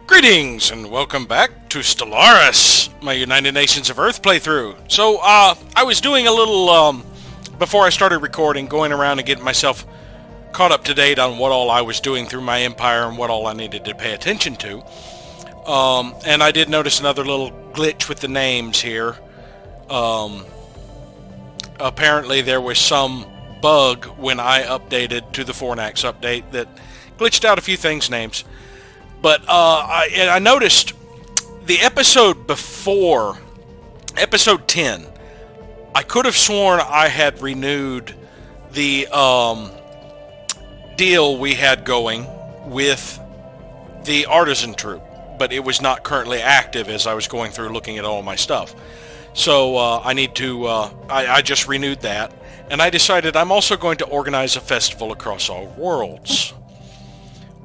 Greetings and welcome back to Stellaris, my United Nations of Earth playthrough. So, I was doing a little, before I started recording, going around and getting myself caught up to date on what all I was doing through my empire and what all I needed to pay attention to. And I did notice another little glitch with the names here. Apparently there was some bug when I updated to the Fornax update that glitched out a few things' names. But I noticed the episode before, episode 10, I could have sworn I had renewed the deal we had going with the artisan troop, but it was not currently active as I was going through looking at all my stuff. So I need to, I just renewed that, and I decided I'm also going to organize a festival across all worlds.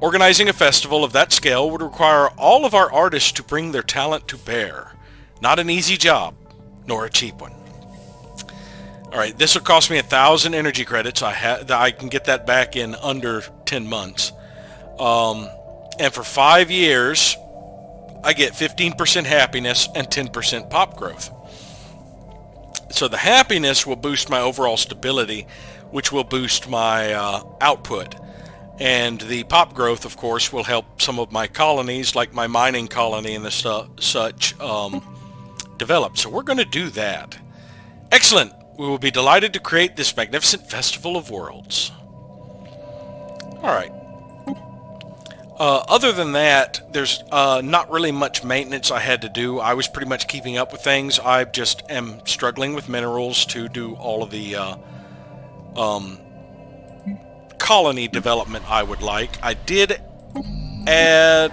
Organizing a festival of that scale would require all of our artists to bring their talent to bear. Not an easy job, nor a cheap one. Alright, this will cost me 1,000 energy credits. I can get that back in under 10 months. And for 5 years, I get 15% happiness and 10% pop growth. So the happiness will boost my overall stability, which will boost my output. And the pop growth, of course, will help some of my colonies, like my mining colony and such, develop. So we're going to do that. Excellent. We will be delighted to create this magnificent festival of worlds. All right. Other than that, there's not really much maintenance I had to do. I was pretty much keeping up with things. I just am struggling with minerals to do all of the colony development I would like. I did add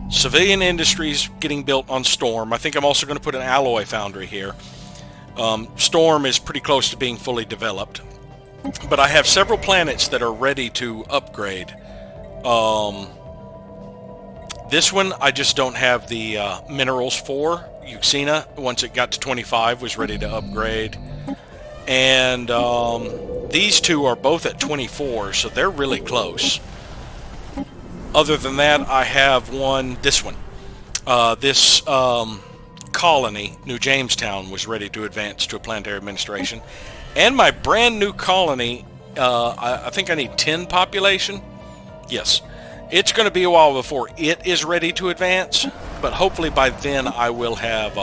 civilian industries getting built on Storm. I think I'm also going to put an alloy foundry here. Storm is pretty close to being fully developed, but I have several planets that are ready to upgrade. This one I just don't have the minerals for. Euxina, once it got to 25, was ready to upgrade. And these two are both at 24, so they're really close. Other than that, I have this one. This colony, New Jamestown, was ready to advance to a planetary administration. And my brand new colony, I think I need 10 population. Yes. It's going to be a while before it is ready to advance, but hopefully by then I will have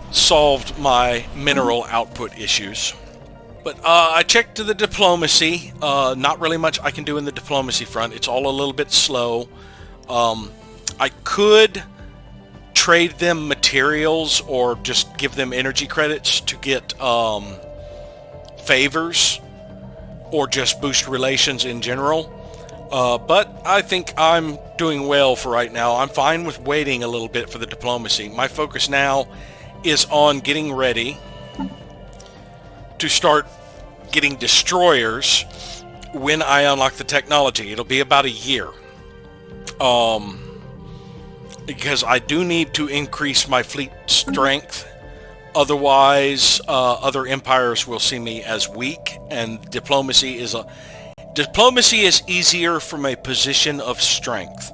solved my mineral output issues. But I checked to the diplomacy. Not really much I can do in the diplomacy front. It's all a little bit slow. I could trade them materials or just give them energy credits to get favors or just boost relations in general. But I think I'm doing well for right now. I'm fine with waiting a little bit for the diplomacy. My focus now is on getting ready to start getting destroyers when I unlock the technology. It'll be about a year. Because I do need to increase my fleet strength. Otherwise, other empires will see me as weak, and diplomacy is easier from a position of strength.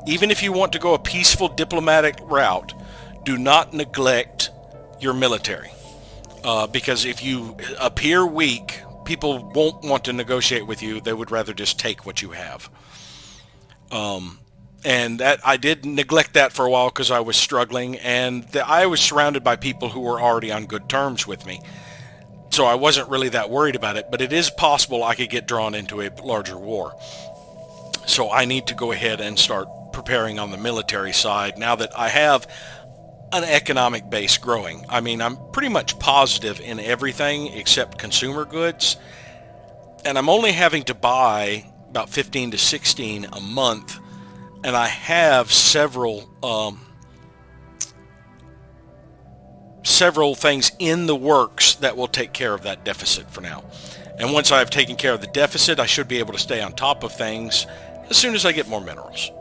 Even if you want to go a peaceful diplomatic route, do not neglect your military. Because if you appear weak, people won't want to negotiate with you. They would rather just take what you have. And that I did neglect that for a while because I was struggling, and I was surrounded by people who were already on good terms with me. So I wasn't really that worried about it, but it is possible I could get drawn into a larger war. So I need to go ahead and start preparing on the military side now that I have an economic base growing. I mean, I'm pretty much positive in everything except consumer goods, and I'm only having to buy about 15 to 16 a month, and I have several things in the works that will take care of that deficit for now. And once I've taken care of the deficit, I should be able to stay on top of things as soon as I get more minerals.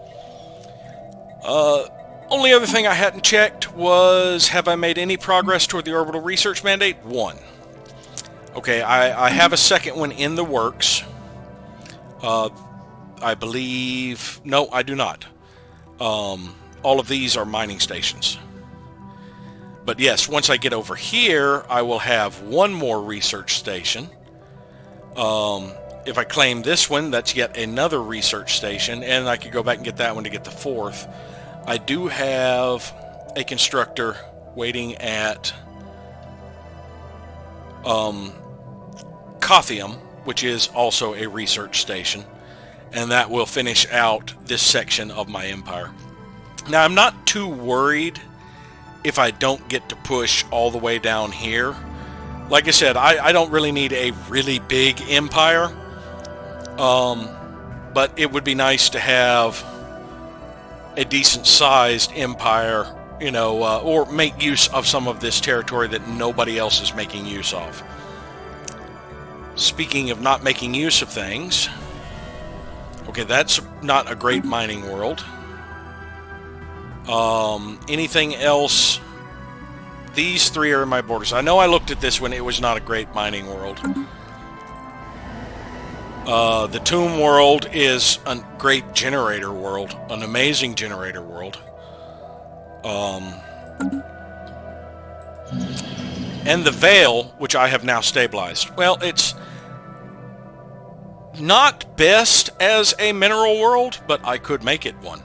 Only other thing I hadn't checked was, have I made any progress toward the orbital research mandate? 1. Okay, I have a second one in the works. I believe... No, I do not. All of these are mining stations. But yes, once I get over here, I will have one more research station. If I claim this one, that's yet another research station, and I could go back and get that one to get the fourth. I do have a constructor waiting at Cothium, which is also a research station, and that will finish out this section of my empire. Now, I'm not too worried if I don't get to push all the way down here. Like I said, I don't really need a really big empire, but it would be nice to have a decent sized empire, you know, or make use of some of this territory that nobody else is making use of. Speaking of not making use of things, okay, that's not a great mining world. Anything else? These three are in my borders. I know I looked at this one. It was not a great mining world. The Tomb world is a great generator world, an amazing generator world. And the Veil, which I have now stabilized. Well, it's not best as a mineral world, but I could make it one.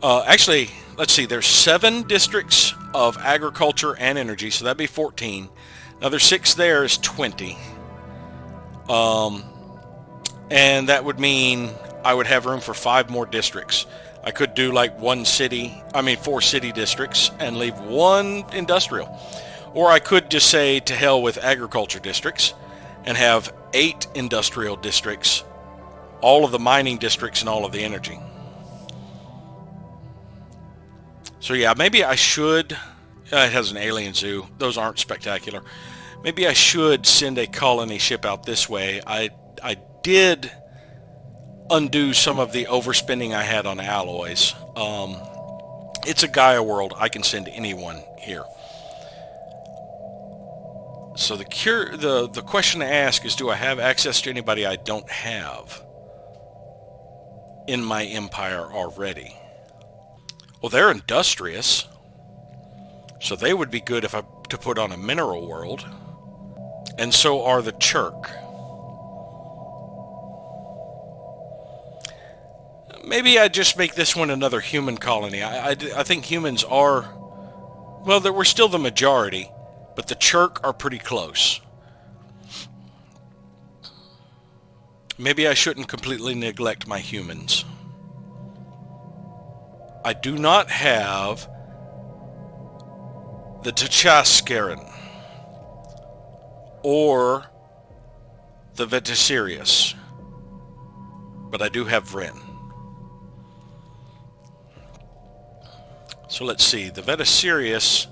Actually, let's see, there's 7 districts of agriculture and energy, so that'd be 14. Another 6 there is 20. And that would mean I would have room for 5 more districts. I could do like 4 city districts and leave 1 industrial. Or I could just say to hell with agriculture districts and have 8 industrial districts, all of the mining districts and all of the energy. So yeah, maybe I should... it has an alien zoo. Those aren't spectacular. Maybe I should send a colony ship out this way. I did undo some of the overspending I had on alloys. It's a Gaia world. I can send anyone here. So the question to ask is, do I have access to anybody I don't have in my empire already? Well, they're industrious, so they would be good to put on a mineral world, and so are the Churk. Maybe I just make this one another human colony. I think humans are, well, we're still the majority, but the Churk are pretty close. Maybe I shouldn't completely neglect my humans. I do not have the Tchaskaran or the Vetasirius, but I do have Ren. So let's see, the Vetasirius,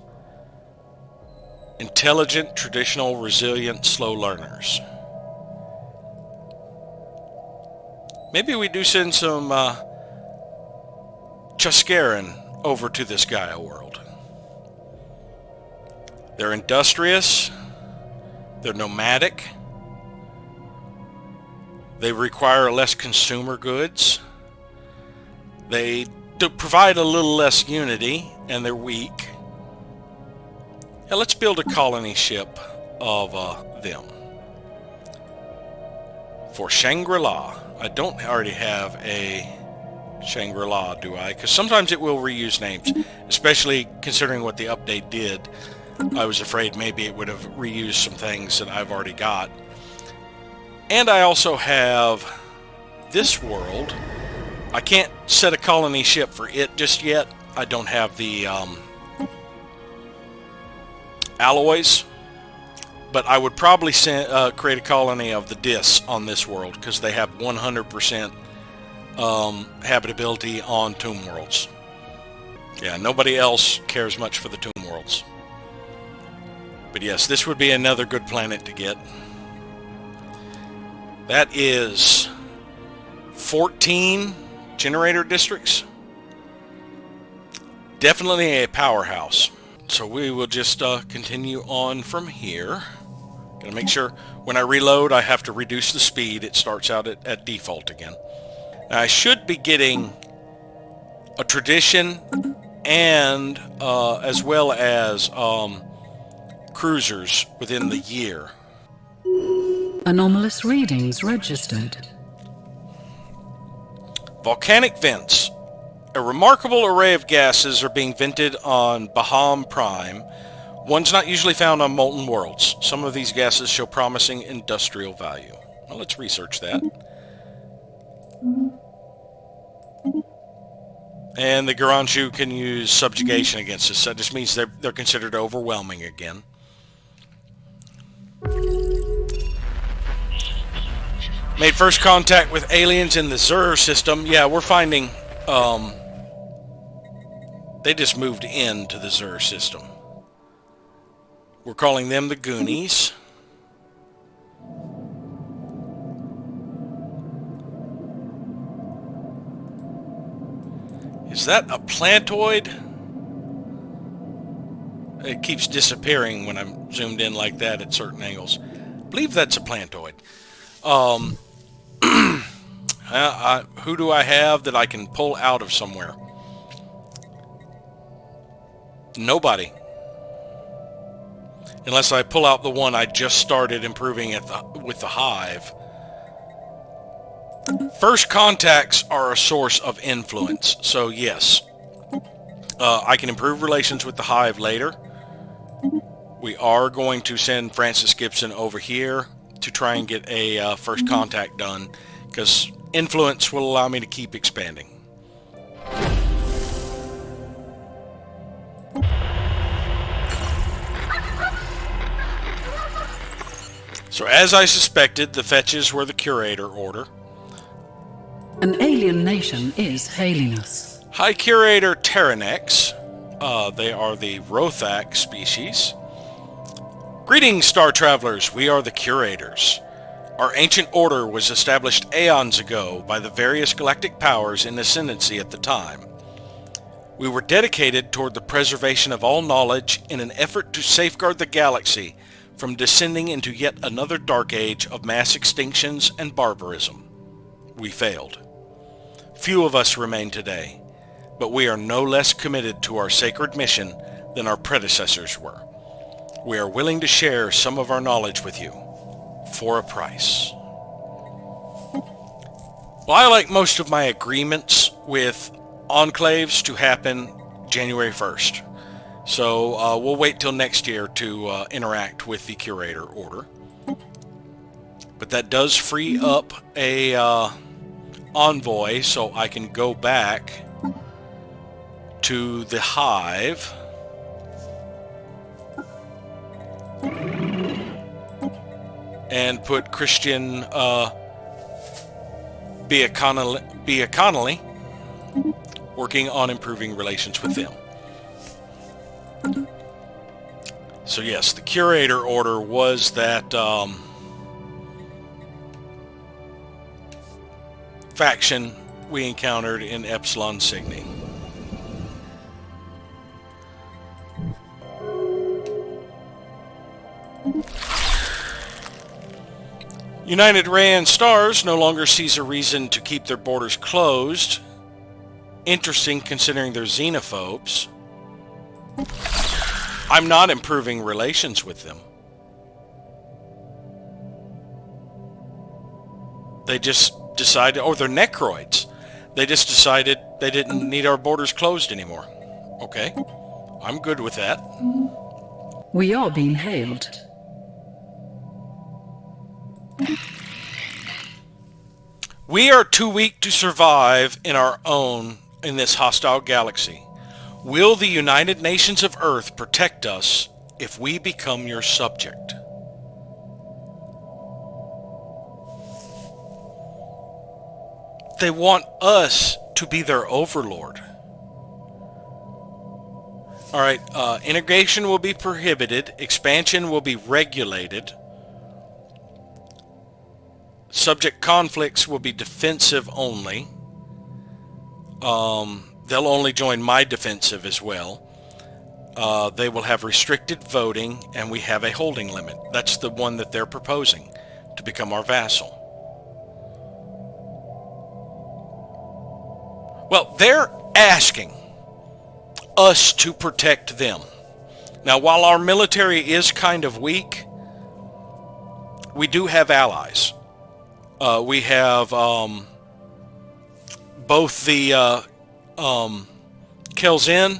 intelligent, traditional, resilient, slow learners. Maybe we do send some Tchaskaran over to this Gaia world. They're industrious, they're nomadic, they require less consumer goods, they provide a little less unity, and they're weak. Now let's build a colony ship of them. For Shangri-La. I don't already have a Shangri-La, do I? Because sometimes it will reuse names, especially considering what the update did. I was afraid maybe it would have reused some things that I've already got. And I also have this world. I can't set a colony ship for it just yet. I don't have the alloys, but I would probably create a colony of the Dis on this world because they have 100% habitability on Tomb Worlds. Yeah, nobody else cares much for the Tomb Worlds. But yes, this would be another good planet to get. That is 14 generator districts. Definitely a powerhouse. So we will just continue on from here. Gotta make sure when I reload I have to reduce the speed. It starts out at default again. Now, I should be getting a tradition and as well as cruisers within the year. Anomalous readings registered. Volcanic vents. A remarkable array of gases are being vented on Baham Prime, ones not usually found on molten worlds. Some of these gases show promising industrial value. Well, let's research that. And the Garanshu can use subjugation against us. That just means they're considered overwhelming again. Made first contact with aliens in the Zur system. Yeah, we're finding they just moved into the Zur system. We're calling them the Goonies. Is that a plantoid? It keeps disappearing when I'm zoomed in like that at certain angles. I believe that's a plantoid. Who do I have that I can pull out of somewhere? Nobody. Unless I pull out the one I just started improving with the hive. First contacts are a source of influence, so yes. I can improve relations with the hive later. We are going to send Francis Gibson over here to try and get a first contact done, because influence will allow me to keep expanding. So as I suspected, the fetches were the Curator Order. An alien nation is hailing us. High Curator Terranex. They are the Rothak species. Greetings, Star Travelers. We are the Curators. Our ancient order was established aeons ago by the various galactic powers in ascendancy at the time. We were dedicated toward the preservation of all knowledge in an effort to safeguard the galaxy from descending into yet another dark age of mass extinctions and barbarism. We failed. Few of us remain today, but we are no less committed to our sacred mission than our predecessors were. We are willing to share some of our knowledge with you, for a price. Well, I like most of my agreements with enclaves to happen January 1st. So we'll wait till next year to interact with the Curator Order. But that does free up a envoy, so I can go back to the hive and put Christian Biaconley working on improving relations with them. So yes, the Curator Order was that faction we encountered in Epsilon Cygni. United Rayan Stars no longer sees a reason to keep their borders closed. Interesting considering they're xenophobes. I'm not improving relations with them. They just decided, or they're necroids. They just decided they didn't need our borders closed anymore. Okay, I'm good with that. We are being hailed. We are too weak to survive in this hostile galaxy. Will the United Nations of Earth protect us if we become your subject? They want us to be their overlord. Alright, integration will be prohibited. Expansion will be regulated. Subject conflicts will be defensive only. They'll only join my defensive as well. They will have restricted voting, and we have a holding limit. That's the one that they're proposing to become our vassal. Well, they're asking us to protect them. Now, while our military is kind of weak, we do have allies. We have both the Kelzin,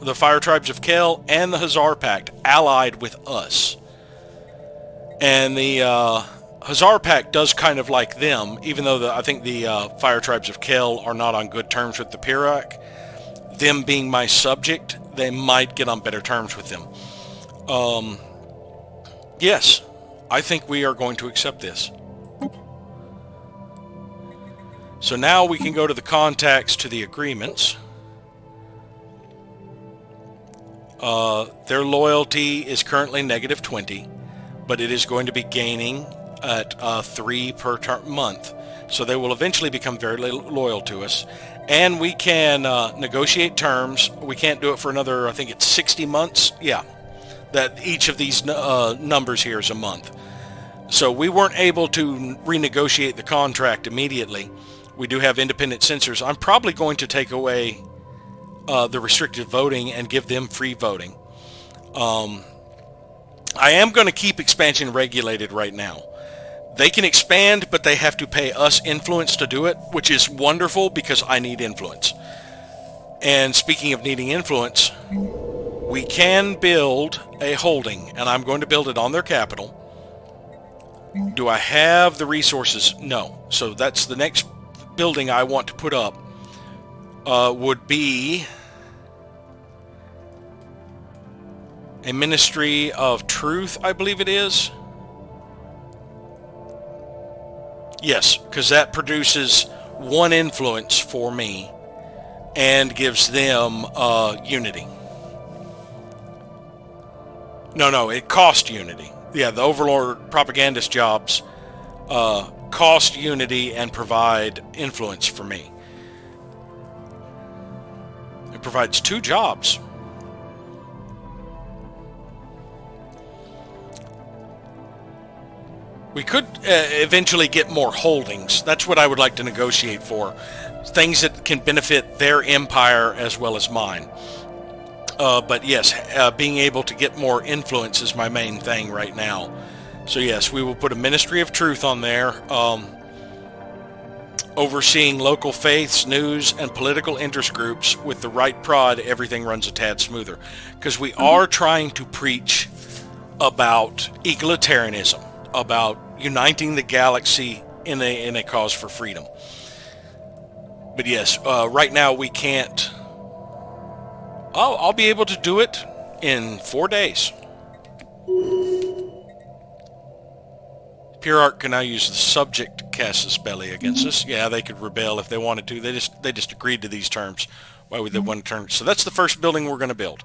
the Fire Tribes of Kel, and the Hazar Pact allied with us. And the Hazar Pact does kind of like them, even though I think the Fire Tribes of Kel are not on good terms with the Piracy. Them being my subject, they might get on better terms with them. Yes, I think we are going to accept this. So now we can go to the contacts to the agreements. Their loyalty is currently negative 20, but it is going to be gaining at 3 per month. So they will eventually become very loyal to us. And we can negotiate terms. We can't do it for another, I think it's 60 months. Yeah, that each of these numbers here is a month. So we weren't able to renegotiate the contract immediately. We do have independent censors. I'm probably going to take away the restricted voting and give them free voting. I am going to keep expansion regulated right now. They can expand, but they have to pay us influence to do it, which is wonderful because I need influence. And speaking of needing influence, we can build a holding, and I'm going to build it on their capital. Do I have the resources? No. So that's the next building I want to put up. Would be a Ministry of Truth, I believe it is. Yes, because that produces 1 influence for me and gives them unity. No, it cost unity. Yeah, the Overlord propagandist jobs cost unity and provide influence for me. It provides 2 jobs. We could eventually get more holdings. That's what I would like to negotiate for. Things that can benefit their empire as well as mine. But yes, being able to get more influence is my main thing right now. So yes, we will put a Ministry of Truth on there, overseeing local faiths, news, and political interest groups. With the right prod, everything runs a tad smoother. Because we are trying to preach about egalitarianism, about uniting the galaxy in a cause for freedom. But yes, right now we can't. I'll be able to do it in 4 days. Pyrarch can now use the subject to cast a spell against us. Yeah, they could rebel if they wanted to. They just agreed to these terms. Why would they want to turn? So that's the first building we're going to build.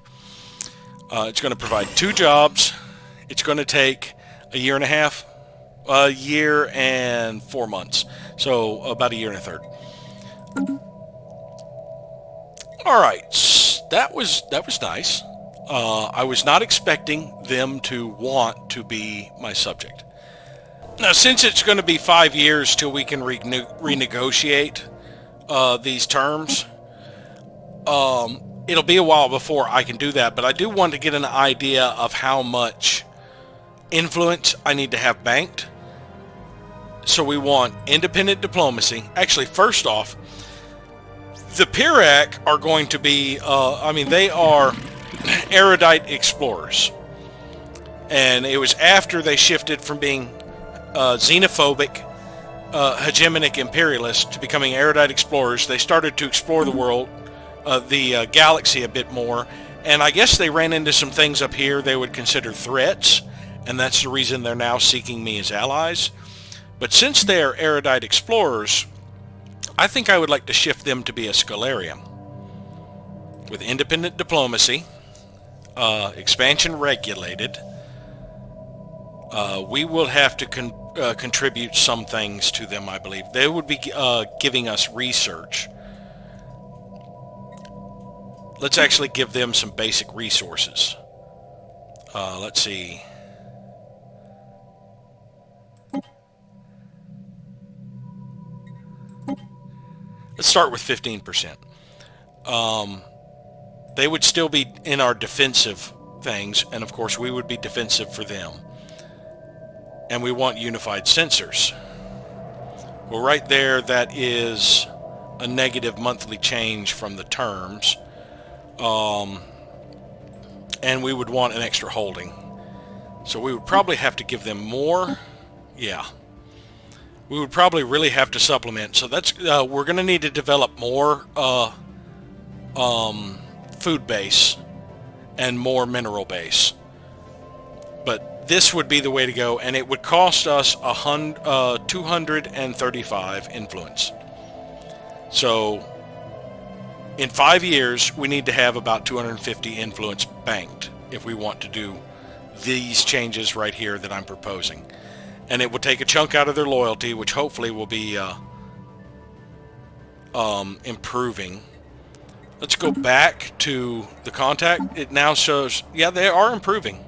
It's going to provide 2 jobs. It's going to take a year and a half. A year and 4 months. So about a year and a third. All right. That was nice. I was not expecting them to want to be my subject. Now, since it's going to be 5 years till we can renegotiate these terms, it'll be a while before I can do that. But I do want to get an idea of how much influence I need to have banked. So we want independent diplomacy. Actually, first off, the Pirac are going to be, they are erudite explorers. And it was after they shifted from being xenophobic, hegemonic imperialists to becoming erudite explorers. They started to explore the world, the galaxy a bit more. And I guess they ran into some things up here they would consider threats. And that's the reason they're now seeking me as allies. But since they are erudite explorers, I think I would like to shift them to be a Stellarium. With independent diplomacy, expansion regulated, we will have to contribute some things to them, I believe. They would be giving us research. Let's actually give them some basic resources. Let's see. Let's start with 15%. They would still be in our defensive things, and of course we would be defensive for them. And we want unified sensors. Well, right there, that is a negative monthly change from the terms. And we would want an extra holding. So we would probably have to give them more. Yeah. We would probably really have to supplement. So that's we're going to need to develop more food base and more mineral base. But this would be the way to go, and it would cost us 235 influence. So in 5 years, we need to have about 250 influence banked if we want to do these changes right here that I'm proposing. And it will take a chunk out of their loyalty, which hopefully will be improving. Let's go back to the contact. It now shows, yeah, they are improving.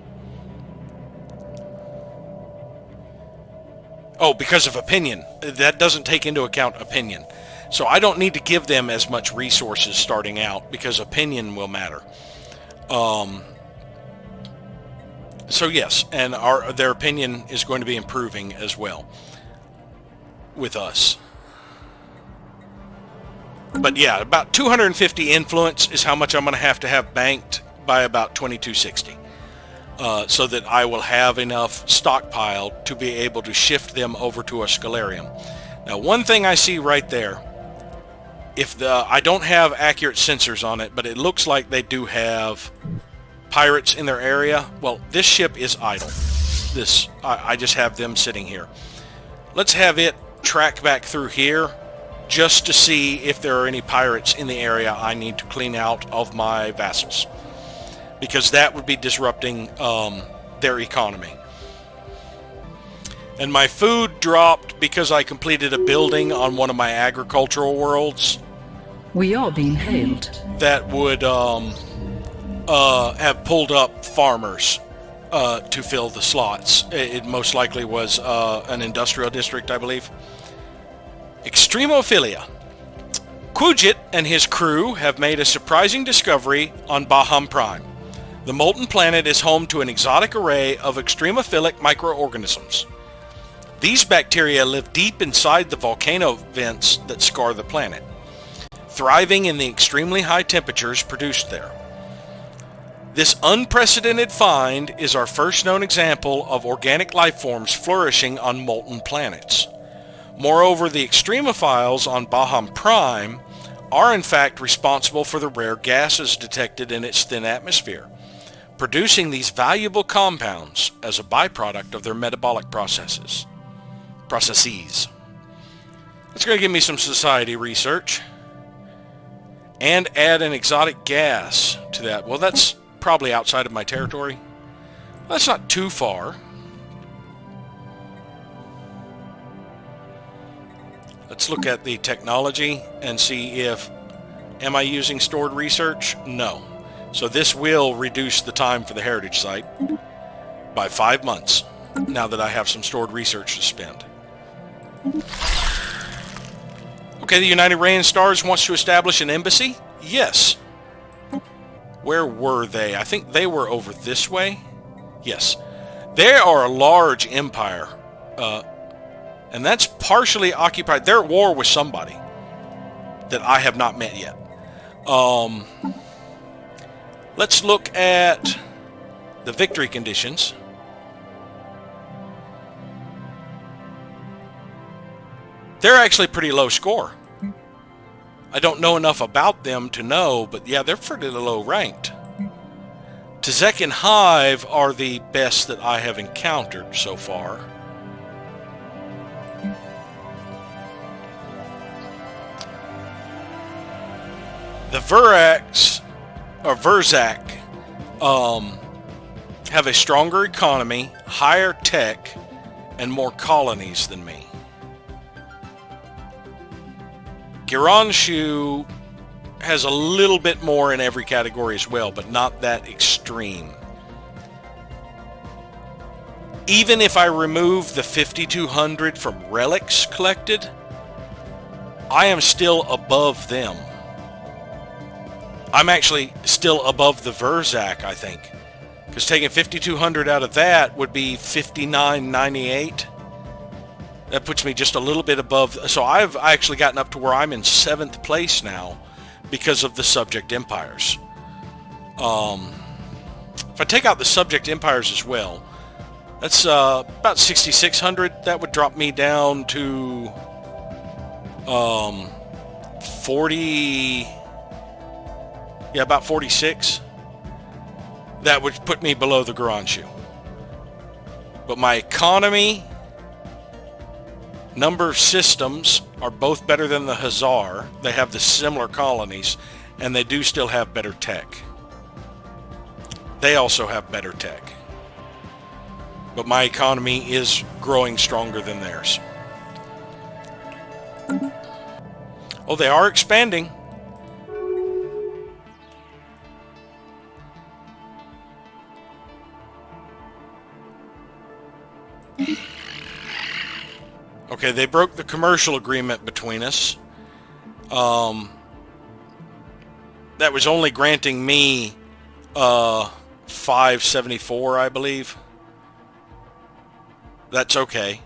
Oh, because of opinion. That doesn't take into account opinion. So I don't need to give them as much resources starting out because opinion will matter. So yes, and their opinion is going to be improving as well with us. But yeah, about 250 influence is how much I'm going to have banked by about 2260. So that I will have enough stockpiled to be able to shift them over to a Scalarium. Now, one thing I see right there, I don't have accurate sensors on it, but it looks like they do have pirates in their area. Well, this ship is idle. I just have them sitting here. Let's have it track back through here just to see if there are any pirates in the area I need to clean out of my vassals, because that would be disrupting their economy. And my food dropped because I completed a building on one of my agricultural worlds. We are being hailed. That would have pulled up farmers to fill the slots. It most likely was an industrial district, I believe. Extremophilia. Quujit and his crew have made a surprising discovery on Baham Prime. The molten planet is home to an exotic array of extremophilic microorganisms. These bacteria live deep inside the volcano vents that scar the planet, thriving in the extremely high temperatures produced there. This unprecedented find is our first known example of organic life forms flourishing on molten planets. Moreover, the extremophiles on Baham Prime are in fact responsible for the rare gases detected in its thin atmosphere, producing these valuable compounds as a byproduct of their metabolic processes. That's going to give me some society research. And add an exotic gas to that. Well, that's probably outside of my territory. That's not too far. Let's look at the technology and see if... Am I using stored research? No. So this will reduce the time for the heritage site by 5 months, now that I have some stored research to spend. Okay, the United Rayan Stars wants to establish an embassy? Yes. Where were they? I think they were over this way. Yes. They are a large empire. And that's partially occupied. They're at war with somebody that I have not met yet. Let's look at the victory conditions. They're actually pretty low score. I don't know enough about them to know, but yeah, they're pretty low ranked. Tezek and Hive are the best that I have encountered so far. The Verzak have a stronger economy, higher tech, and more colonies than me. Giranshu has a little bit more in every category as well, but not that extreme. Even if I remove the 5,200 from relics collected, I am still above them. I'm actually still above the Verzak, I think. Because taking 5,200 out of that would be 5998. That puts me just a little bit above. So I've actually gotten up to where I'm in 7th place now because of the subject empires. If I take out the subject empires as well, that's about 6,600. That would drop me down to 40. Yeah, about 46. That would put me below the Garanshu. But my economy, number of systems are both better than the Hazar. They have the similar colonies, and they do still have better tech. They also have better tech. But my economy is growing stronger than theirs. Oh, they are expanding. Okay, they broke the commercial agreement between us. That was only granting me 574, I believe. That's okay.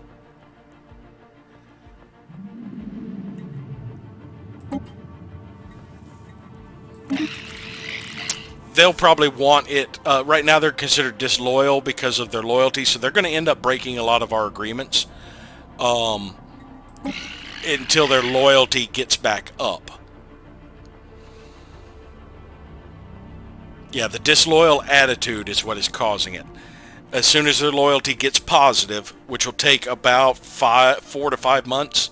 They'll probably want it. Right now they're considered disloyal because of their loyalty, so they're going to end up breaking a lot of our agreements until their loyalty gets back up. Yeah, the disloyal attitude is what is causing it. As soon as their loyalty gets positive, which will take about 4 to 5 months,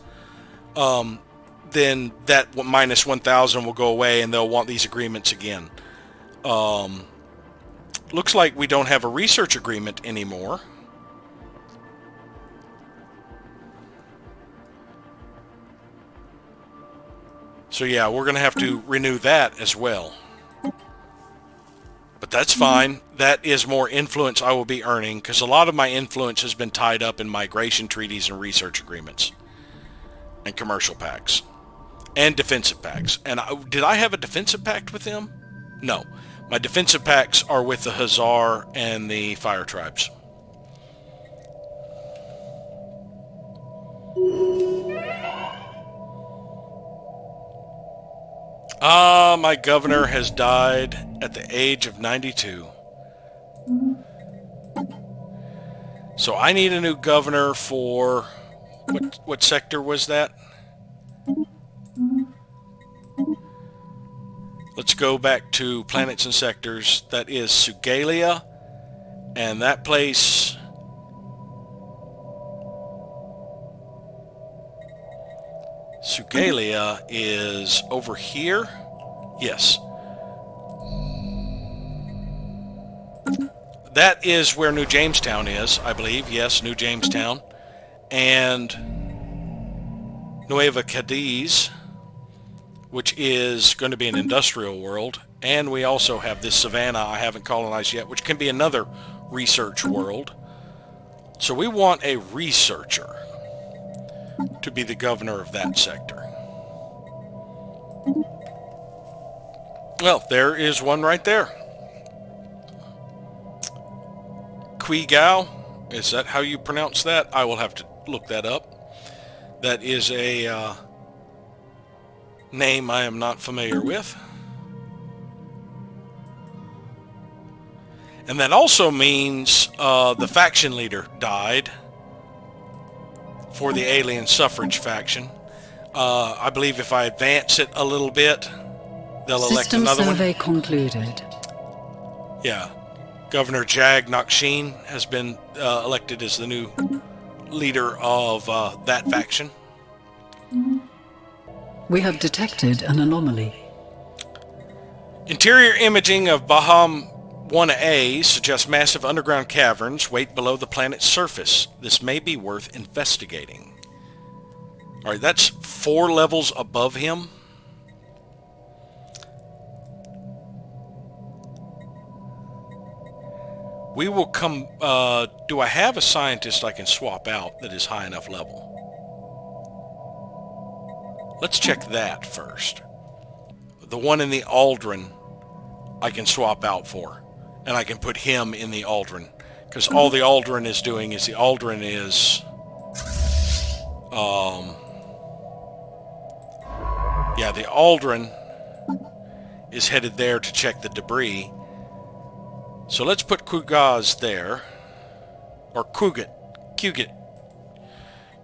then that minus 1,000 will go away and they'll want these agreements again. Looks like we don't have a research agreement anymore. So yeah, we're going to have to renew that as well. But that's fine. That is more influence I will be earning, because a lot of my influence has been tied up in migration treaties and research agreements. And commercial pacts. And defensive pacts. And did I have a defensive pact with them? No. My defensive pacts are with the Hazar and the Fire Tribes. My governor has died at the age of 92. So I need a new governor for... What sector was that? Let's go back to planets and sectors. That is Sugalia. And that place... Sugalia is over here. Yes. That is where New Jamestown is, I believe. Yes, New Jamestown. And Nueva Cadiz, which is going to be an industrial world. And we also have this Savannah I haven't colonized yet, which can be another research world. So we want a researcher to be the governor of that sector. Well, there is one right there. Quigao, is that how you pronounce that? I will have to look that up. That is a name I am not familiar with. And that also means the faction leader died for the alien suffrage faction. I believe if I advance it a little bit, they'll elect another one. System survey concluded. Yeah. Governor Jag Naksheen has been elected as the new leader of that faction. We have detected an anomaly. Interior imaging of Baham 1A suggests massive underground caverns wait below the planet's surface. This may be worth investigating. Alright, that's 4 levels above him. We will come... do I have a scientist I can swap out that is high enough level? Let's check that first. The one in the Aldrin I can swap out for. And I can put him in the Aldrin. Because all the Aldrin is doing is the Aldrin is... yeah, the Aldrin is headed there to check the debris. So let's put Kugaz there. Or Kuget.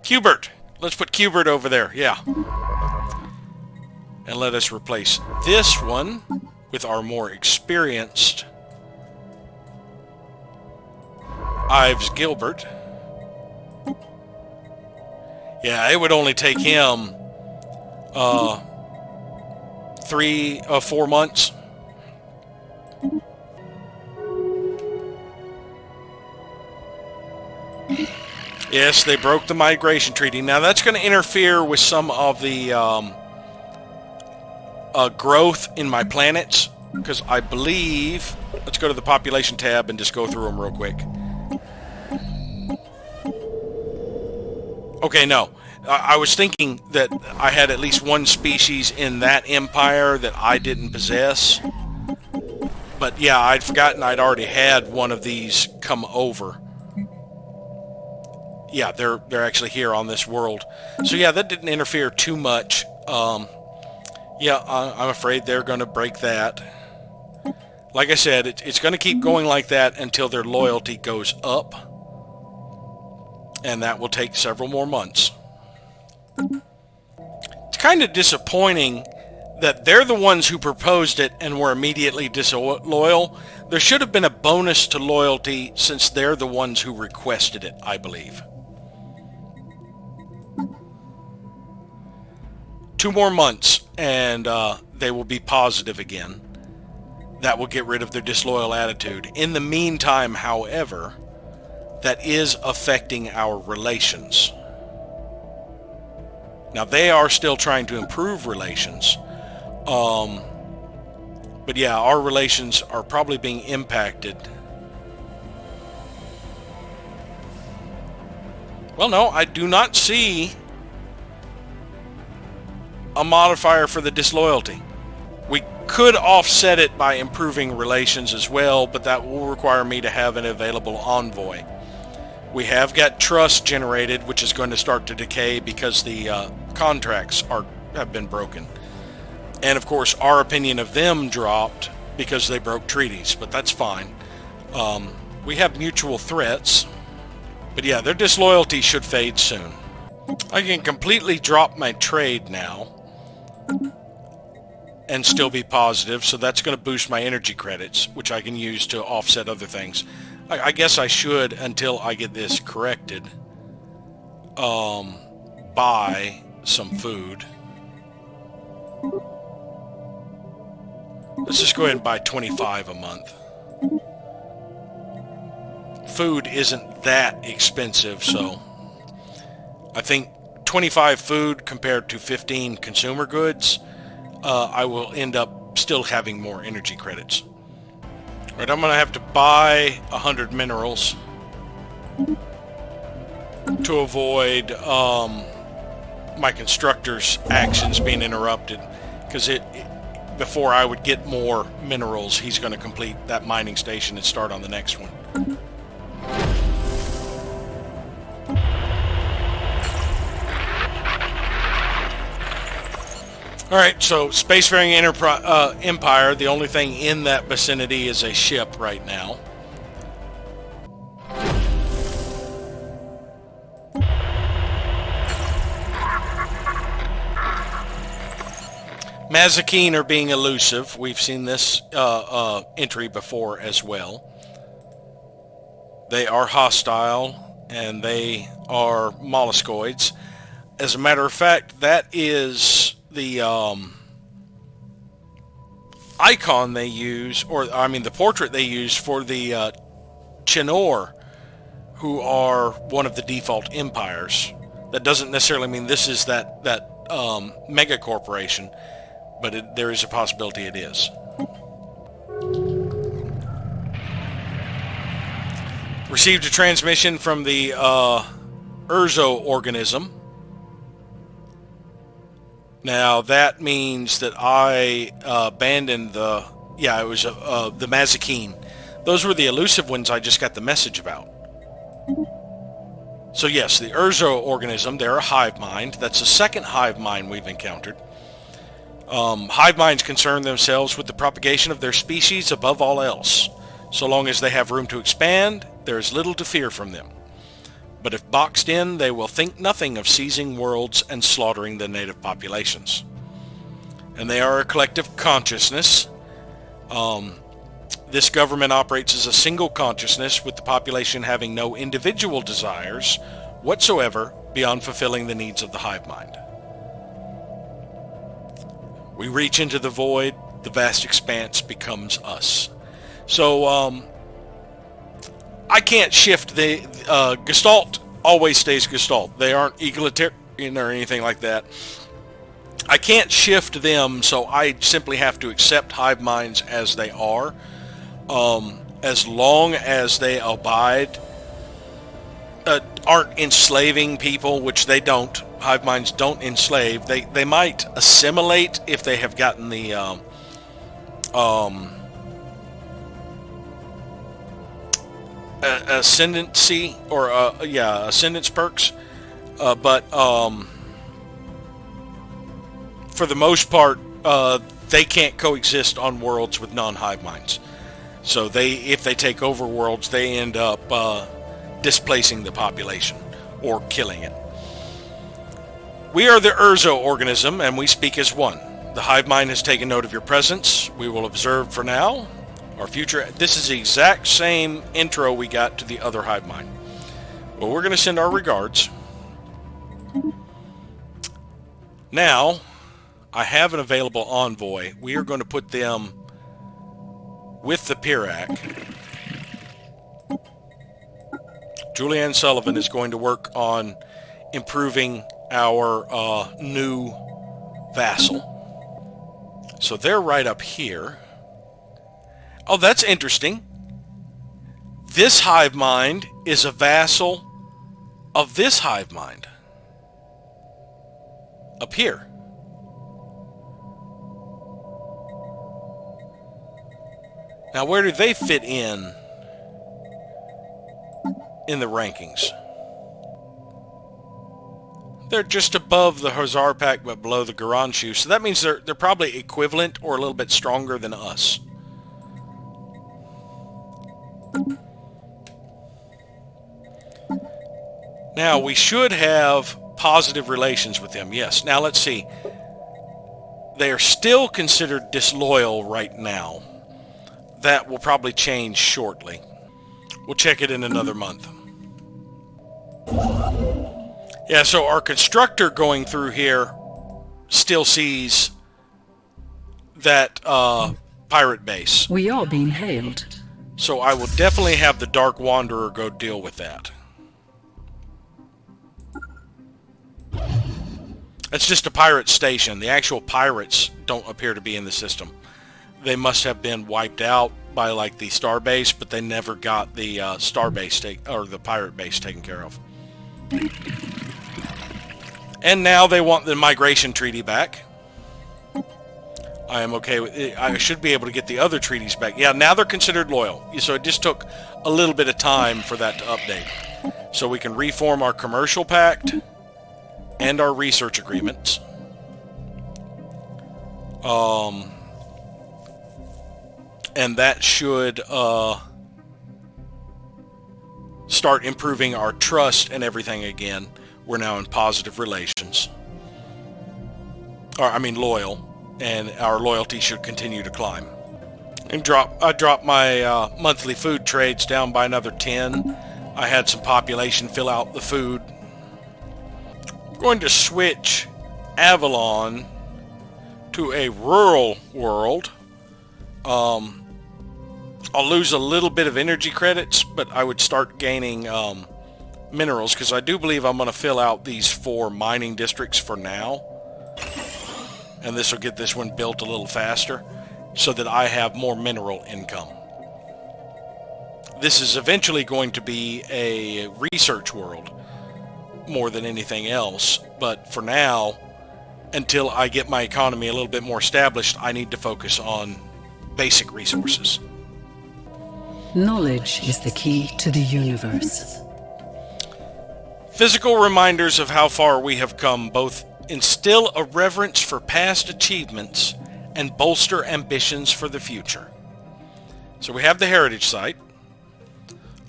Cubert! Let's put Cubert over there, yeah. And let us replace this one with our more experienced Ives Gilbert. Yeah, it would only take him 4 months. Yes, they broke the migration treaty. Now that's going to interfere with some of the growth in my planets, because I believe... Let's go to the population tab and just go through them real quick. Okay, no. I was thinking that I had at least one species in that empire that I didn't possess. But yeah, I'd forgotten I'd already had one of these come over. Yeah, they're actually here on this world. So yeah, that didn't interfere too much. Yeah, I'm afraid they're going to break that. Like I said, it's going to keep going like that until their loyalty goes up. And that will take several more months. It's kind of disappointing that they're the ones who proposed it and were immediately disloyal. There should have been a bonus to loyalty since they're the ones who requested it, I believe. 2 more months and they will be positive again. That will get rid of their disloyal attitude. In the meantime, however, that is affecting our relations. Now, they are still trying to improve relations. But yeah, our relations are probably being impacted. Well, no, I do not see a modifier for the disloyalty. We could offset it by improving relations as well, but that will require me to have an available envoy. We have got trust generated, which is going to start to decay because the contracts have been broken. And of course, our opinion of them dropped because they broke treaties, but that's fine. We have mutual threats, but yeah, their disloyalty should fade soon. I can completely drop my trade now and still be positive, so that's going to boost my energy credits, which I can use to offset other things. I guess I should, until I get this corrected, buy some food. Let's just go ahead and buy 25 a month. Food isn't that expensive, so I think 25 food compared to 15 consumer goods, I will end up still having more energy credits. Right, I'm going to have to buy 100 minerals to avoid my constructor's actions being interrupted, because before I would get more minerals, he's going to complete that mining station and start on the next one. Alright, so Spacefaring Empire, the only thing in that vicinity is a ship right now. Mazikeen are being elusive. We've seen this entry before as well. They are hostile, and they are molluscoids. As a matter of fact, that is the icon they use, or I mean the portrait they use for the Chinor, who are one of the default empires. That doesn't necessarily mean this is that mega corporation, but there is a possibility it is. Received a transmission from the Urzo organism. Now that means that I abandoned the, it was the Mazikeen. Those were the elusive ones I just got the message about. So yes, the Urzo organism, they're a hive mind. That's the second hive mind we've encountered. Hive minds concern themselves with the propagation of their species above all else. So long as they have room to expand, there is little to fear from them. But if boxed in, they will think nothing of seizing worlds and slaughtering the native populations. And they are a collective consciousness. This government operates as a single consciousness, with the population having no individual desires whatsoever beyond fulfilling the needs of the hive mind. We reach into the void, the vast expanse becomes us. So, I can't shift the Gestalt always stays Gestalt. They aren't egalitarian or anything like that. I can't shift them, so I simply have to accept hive minds as they are. As long as they abide, aren't enslaving people, which they don't. Hive minds don't enslave. They might assimilate if they have gotten the ascendancy or ascendance perks, but for the most part, they can't coexist on worlds with non-hive minds. So if they take over worlds, they end up displacing the population or killing it. We are the Urzo organism, and we speak as one. The hive mind has taken note of your presence. We will observe for now. Our future. This is the exact same intro we got to the other hive mind. Well, we're going to send our regards. Now, I have an available envoy. We are going to put them with the Pirac. Julianne Sullivan is going to work on improving our new vassal. So they're right up here. Oh, that's interesting. This hive mind is a vassal of this hive mind. Up here. Now, where do they fit in the rankings? They're just above the Hazarpak, but below the Garanshu. So that means they're probably equivalent or a little bit stronger than us. Now, we should have positive relations with them. Yes. Now, let's see. They are still considered disloyal right now. That will probably change shortly. We'll check it in another month. Yeah, so our constructor going through here still sees that pirate base. We are being hailed. So I will definitely have the Dark Wanderer go deal with that. It's just a pirate station. The actual pirates don't appear to be in the system. They must have been wiped out by like the starbase, but they never got the starbase or the pirate base taken care of. And now they want the migration treaty back. I am okay with it. I should be able to get the other treaties back. Yeah, now they're considered loyal. So it just took a little bit of time for that to update. So we can reform our commercial pact and our research agreements. And that should start improving our trust and everything again. We're now in positive relations. Loyal. And our loyalty should continue to climb. And I dropped my monthly food trades down by another 10. I had some population fill out the food. I'm going to switch Avalon to a rural world. I'll lose a little bit of energy credits, but I would start gaining minerals, because I do believe I'm going to fill out these 4 mining districts for now. And this will get this one built a little faster so that I have more mineral income. This is eventually going to be a research world more than anything else, but for now until I get my economy a little bit more established, I need to focus on basic resources. Knowledge is the key to the universe. Physical reminders of how far we have come both instill a reverence for past achievements and bolster ambitions for the future. So we have the heritage site.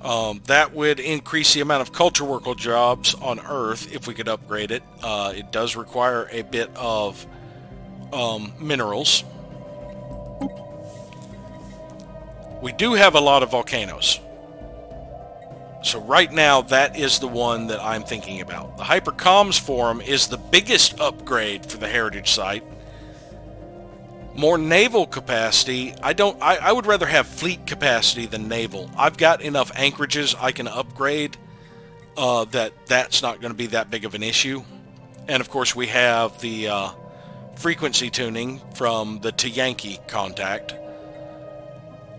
That would increase the amount of culture worker jobs on Earth if we could upgrade it. It does require a bit of minerals. We do have a lot of volcanoes. So right now, that is the one that I'm thinking about. The Hypercomms Forum is the biggest upgrade for the heritage site. More naval capacity. I would rather have fleet capacity than naval. I've got enough anchorages I can upgrade that's not going to be that big of an issue. And of course we have the frequency tuning from the Yankee contact.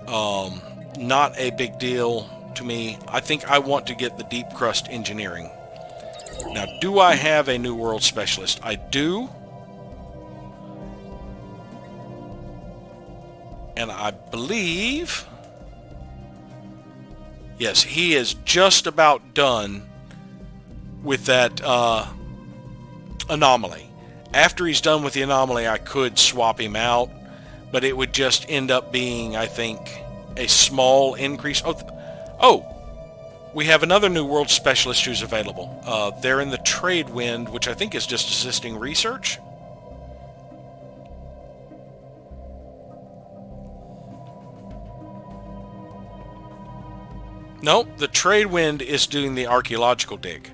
Not a big deal to me. I think I want to get the deep crust engineering. Now, do I have a New World Specialist? I do. And I believe... yes, he is just about done with that anomaly. After he's done with the anomaly, I could swap him out, but it would just end up being, I think, a small increase. Oh, we have another New World Specialist who's available. They're in the trade wind, which I think is just assisting research. No, the trade wind is doing the archaeological dig.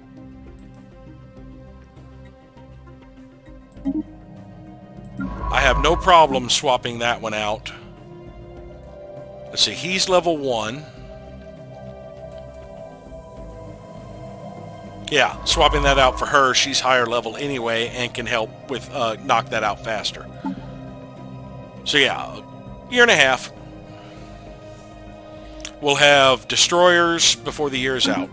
I have no problem swapping that one out. Let's see, he's level 1. Yeah, swapping that out for her. She's higher level anyway and can help with knock that out faster. So yeah, a year and a half. We'll have destroyers before the year is out.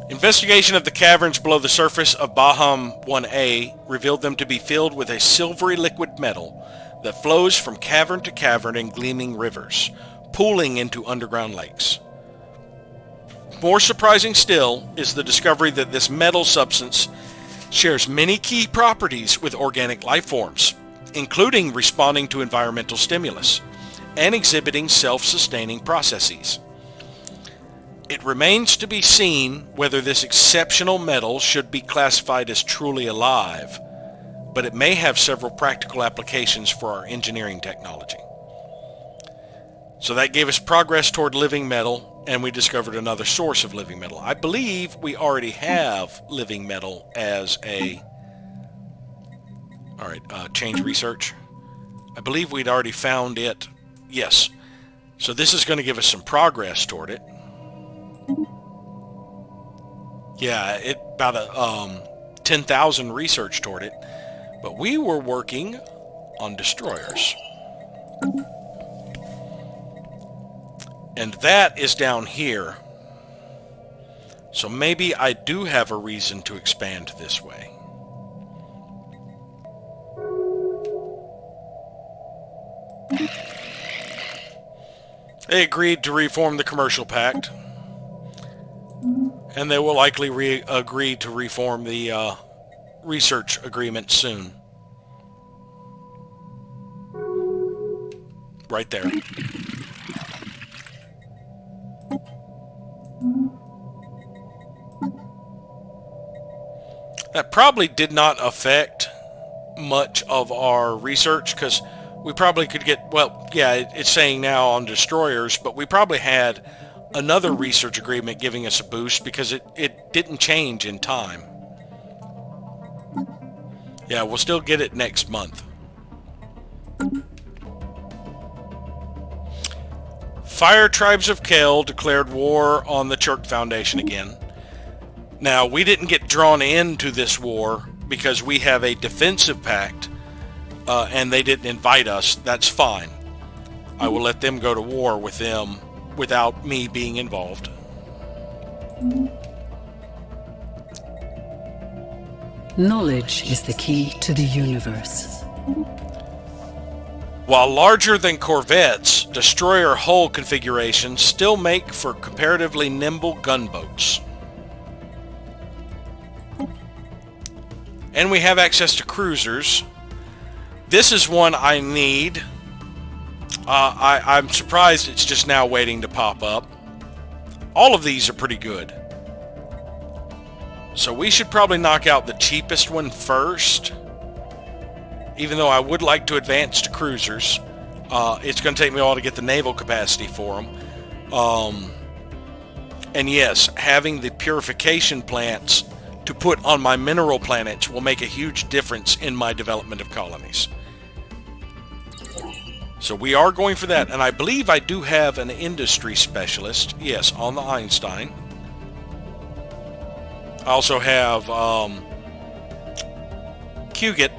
Investigation of the caverns below the surface of Baham 1A revealed them to be filled with a silvery liquid metal that flows from cavern to cavern in gleaming rivers, pooling into underground lakes. More surprising still is the discovery that this metal substance shares many key properties with organic life forms, including responding to environmental stimulus and exhibiting self-sustaining processes. It remains to be seen whether this exceptional metal should be classified as truly alive, but it may have several practical applications for our engineering technology. So that gave us progress toward living metal, and we discovered another source of living metal. I believe we already have living metal as a... Alright, change research. I believe we'd already found it. Yes. So this is going to give us some progress toward it. Yeah, it about 10,000 research toward it. But we were working on destroyers. And that is down here. So maybe I do have a reason to expand this way. They agreed to reform the commercial pact. And they will likely agree to reform the research agreement soon. Right there. That probably did not affect much of our research because we probably could get, well, yeah, it's saying now on destroyers, but we probably had another research agreement giving us a boost because it didn't change in time. Yeah, we'll still get it next month. Fire Tribes of Kel declared war on the Churk Foundation again. Now, we didn't get drawn into this war because we have a defensive pact and they didn't invite us. That's fine. I will let them go to war with them without me being involved. Knowledge is the key to the universe. While larger than corvettes, destroyer hull configurations still make for comparatively nimble gunboats. And we have access to cruisers. This is one I need. I'm surprised it's just now waiting to pop up. All of these are pretty good. So we should probably knock out the cheapest one first. Even though I would like to advance to cruisers. It's going to take me a while to get the naval capacity for them. And yes, having the purification plants to put on my mineral planets will make a huge difference in my development of colonies. So we are going for that, and I believe I do have an industry specialist, yes, on the Einstein. I also have Cuget,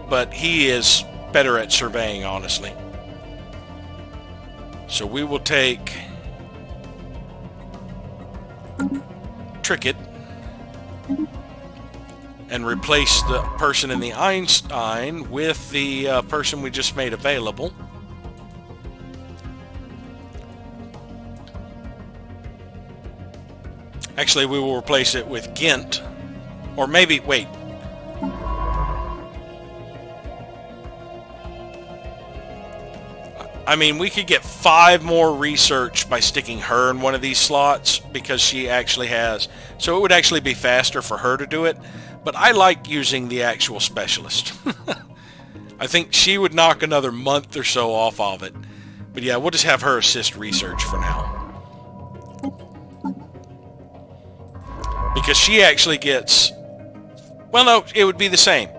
but he is better at surveying, honestly. So we will take Tricket and replace the person in the Einstein with the person we just made available. Actually, we will replace it with Ghent. Or maybe, wait. I mean, we could get 5 more research by sticking her in one of these slots because she actually has... So it would actually be faster for her to do it. But I like using the actual specialist. I think she would knock another month or so off of it. But yeah, we'll just have her assist research for now. Because she actually gets... Well, no, it would be the same.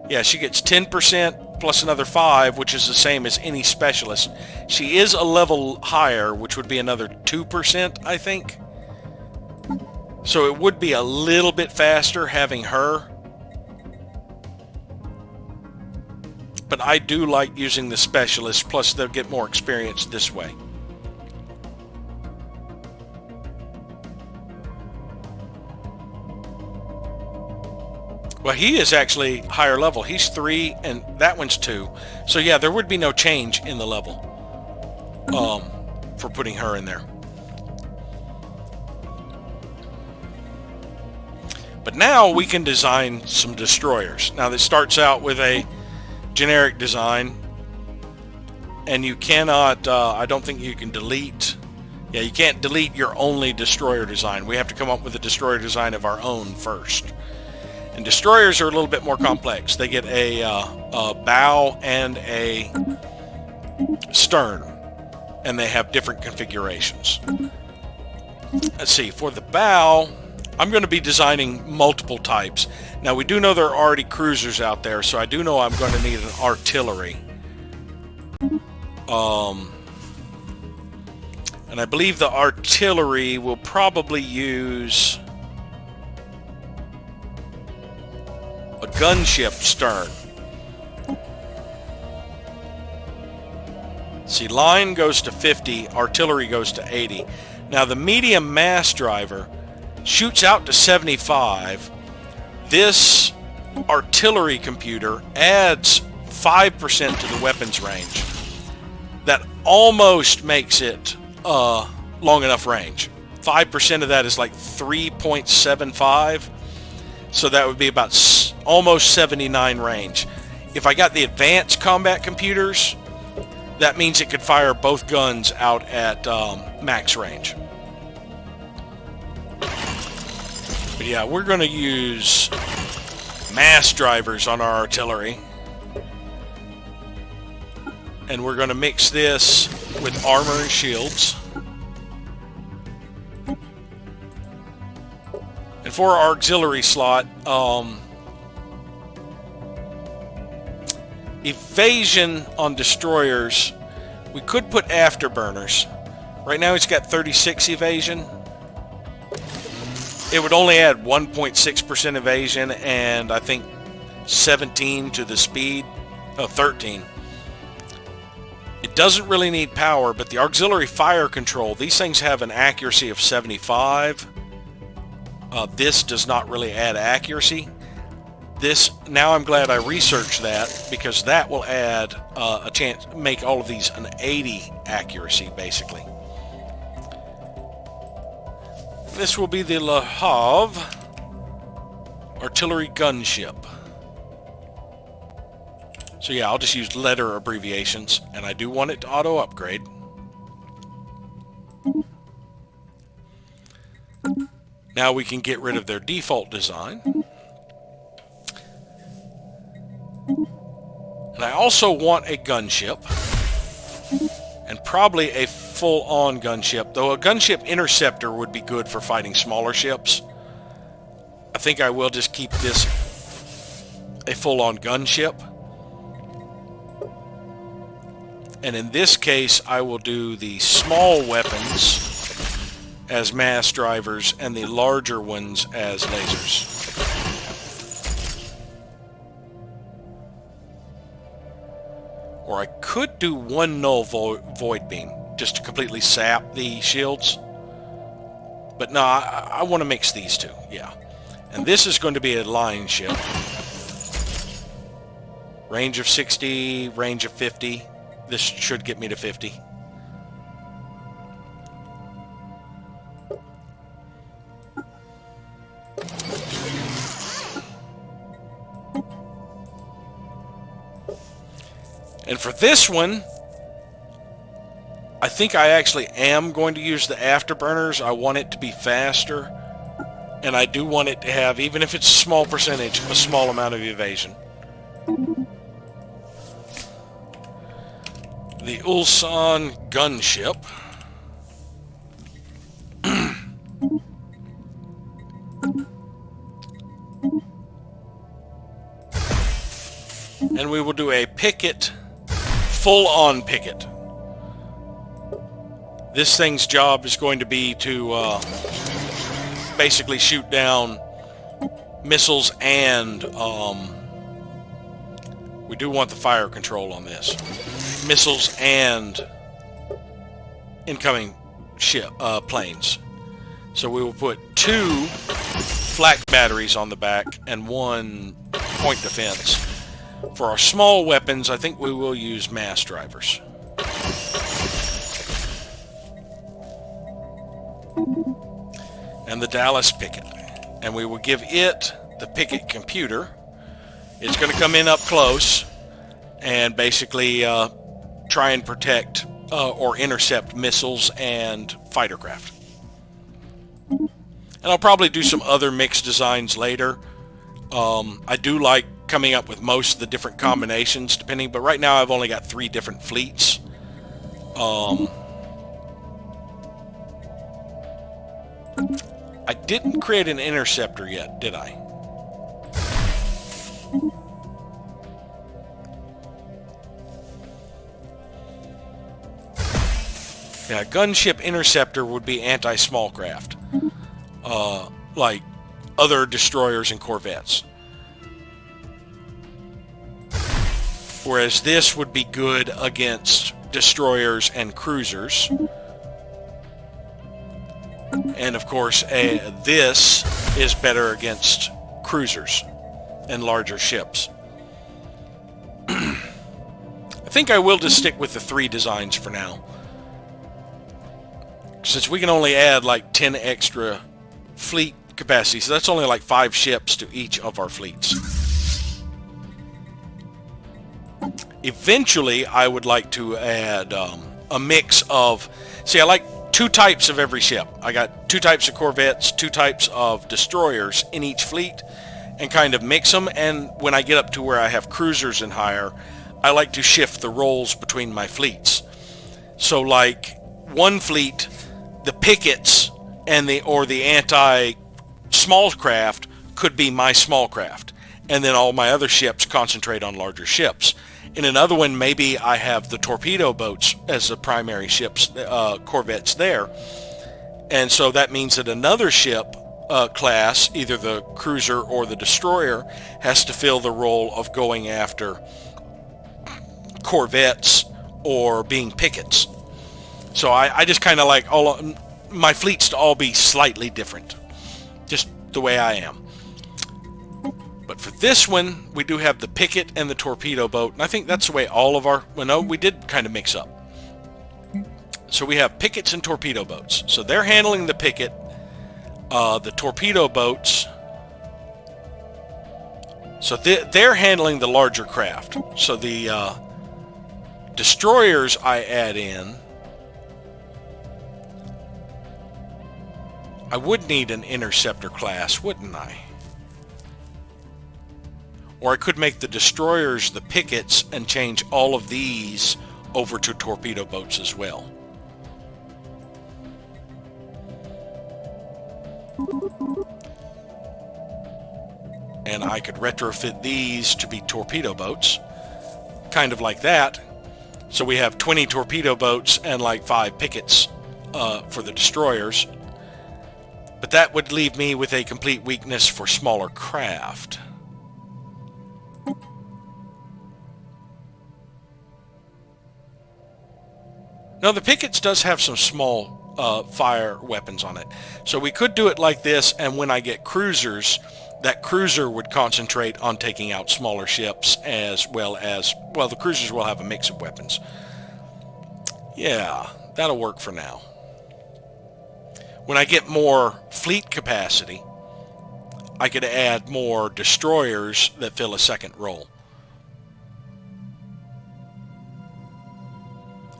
Yeah, she gets 10% plus another 5, which is the same as any specialist. She is a level higher, which would be another 2%, I think. So it would be a little bit faster having her. But I do like using the specialist, plus they'll get more experience this way. Well, he is actually higher level. He's 3 and that one's 2. So yeah, there would be no change in the level for putting her in there. But now we can design some destroyers. Now this starts out with a generic design, and you cannot, I don't think you can delete, yeah, you can't delete your only destroyer design. We have to come up with a destroyer design of our own first. And destroyers are a little bit more complex. They get a bow and a stern, and they have different configurations. Let's see, for the bow, I'm going to be designing multiple types. Now, we do know there are already cruisers out there, so I do know I'm going to need an artillery. And I believe the artillery will probably use a gunship stern. See, line goes to 50, artillery goes to 80. Now, the medium mass driver shoots out to 75. This artillery computer adds 5% to the weapons range. That almost makes it long enough range. 5% of that is like 3.75. So that would be about almost 79 range. If I got the advanced combat computers, that means it could fire both guns out at max range. But yeah, we're going to use mass drivers on our artillery. And we're going to mix this with armor and shields. And for our auxiliary slot, evasion on destroyers, we could put afterburners. Right now it's got 36 evasion. It would only add 1.6% evasion and I think 17 to the speed of 13. It doesn't really need power, but the auxiliary fire control, these things have an accuracy of 75. This does not really add accuracy. This, now I'm glad I researched that, because that will add a chance, make all of these an 80 accuracy, basically. This will be the Le Havre artillery gunship. So yeah, I'll just use letter abbreviations, and I do want it to auto upgrade. Now we can get rid of their default design. And I also want a gunship, and probably a full-on gunship, though a gunship interceptor would be good for fighting smaller ships. I think I will just keep this a full-on gunship. And in this case, I will do the small weapons as mass drivers and the larger ones as lasers. Or I could do one null void beam, just to completely sap the shields. But no, I want to mix these two, yeah. And this is going to be a line ship. Range of 60, range of 50. This should get me to 50. And for this one, I think I actually am going to use the afterburners. I want it to be faster. And I do want it to have, even if it's a small percentage, a small amount of evasion. The Ulsan gunship. And we will do a picket, full-on picket. This thing's job is going to be to basically shoot down missiles, and we do want the fire control on this. Missiles and incoming ship planes. So we will put 2 flak batteries on the back and 1 point defense. For our small weapons, I think we will use mass drivers. And the Dallas picket. And we will give it the picket computer. It's going to come in up close and basically try and protect or intercept missiles and fighter craft. And I'll probably do some other mixed designs later. I do like coming up with most of the different combinations depending, but right now I've only got 3 different fleets. I didn't create an interceptor yet, did I? Yeah, gunship interceptor would be anti-small craft, like other destroyers and corvettes. Whereas this would be good against destroyers and cruisers. And of course, this is better against cruisers and larger ships. I think I will just stick with the 3 designs for now, since we can only add like 10 extra fleet capacity, so that's only like 5 ships to each of our fleets. Eventually, I would like to add a mix of... See, I like 2 types of every ship. I got 2 types of corvettes, 2 types of destroyers in each fleet, and kind of mix them. And when I get up to where I have cruisers and higher, I like to shift the roles between my fleets. So like one fleet, the pickets and the anti-small craft could be my small craft, and then all my other ships concentrate on larger ships. In another one, maybe I have the torpedo boats as the primary ships, corvettes there. And so that means that another ship class, either the cruiser or the destroyer, has to fill the role of going after corvettes or being pickets. So I just kind of like all my fleets to all be slightly different, just the way I am. But for This one, we do have the picket and the torpedo boat, and I think that's the way all of our... Well, no, we did kind of mix up. So we have pickets and torpedo boats. So they're handling the picket. The torpedo boats... So they're handling the larger craft. So the destroyers I add in... I would need an interceptor class, wouldn't I? Or I could make the destroyers the pickets and change all of these over to torpedo boats as well. And I could retrofit these to be torpedo boats, kind of like that. So we have 20 torpedo boats and like 5 pickets for the destroyers. But that would leave me with a complete weakness for smaller craft. Now the pickets does have some small fire weapons on it. So we could do it like this, and when I get cruisers, that cruiser would concentrate on taking out smaller ships as well as... Well, the cruisers will have a mix of weapons. Yeah, that'll work for now. When I get more fleet capacity, I could add more destroyers that fill a second role.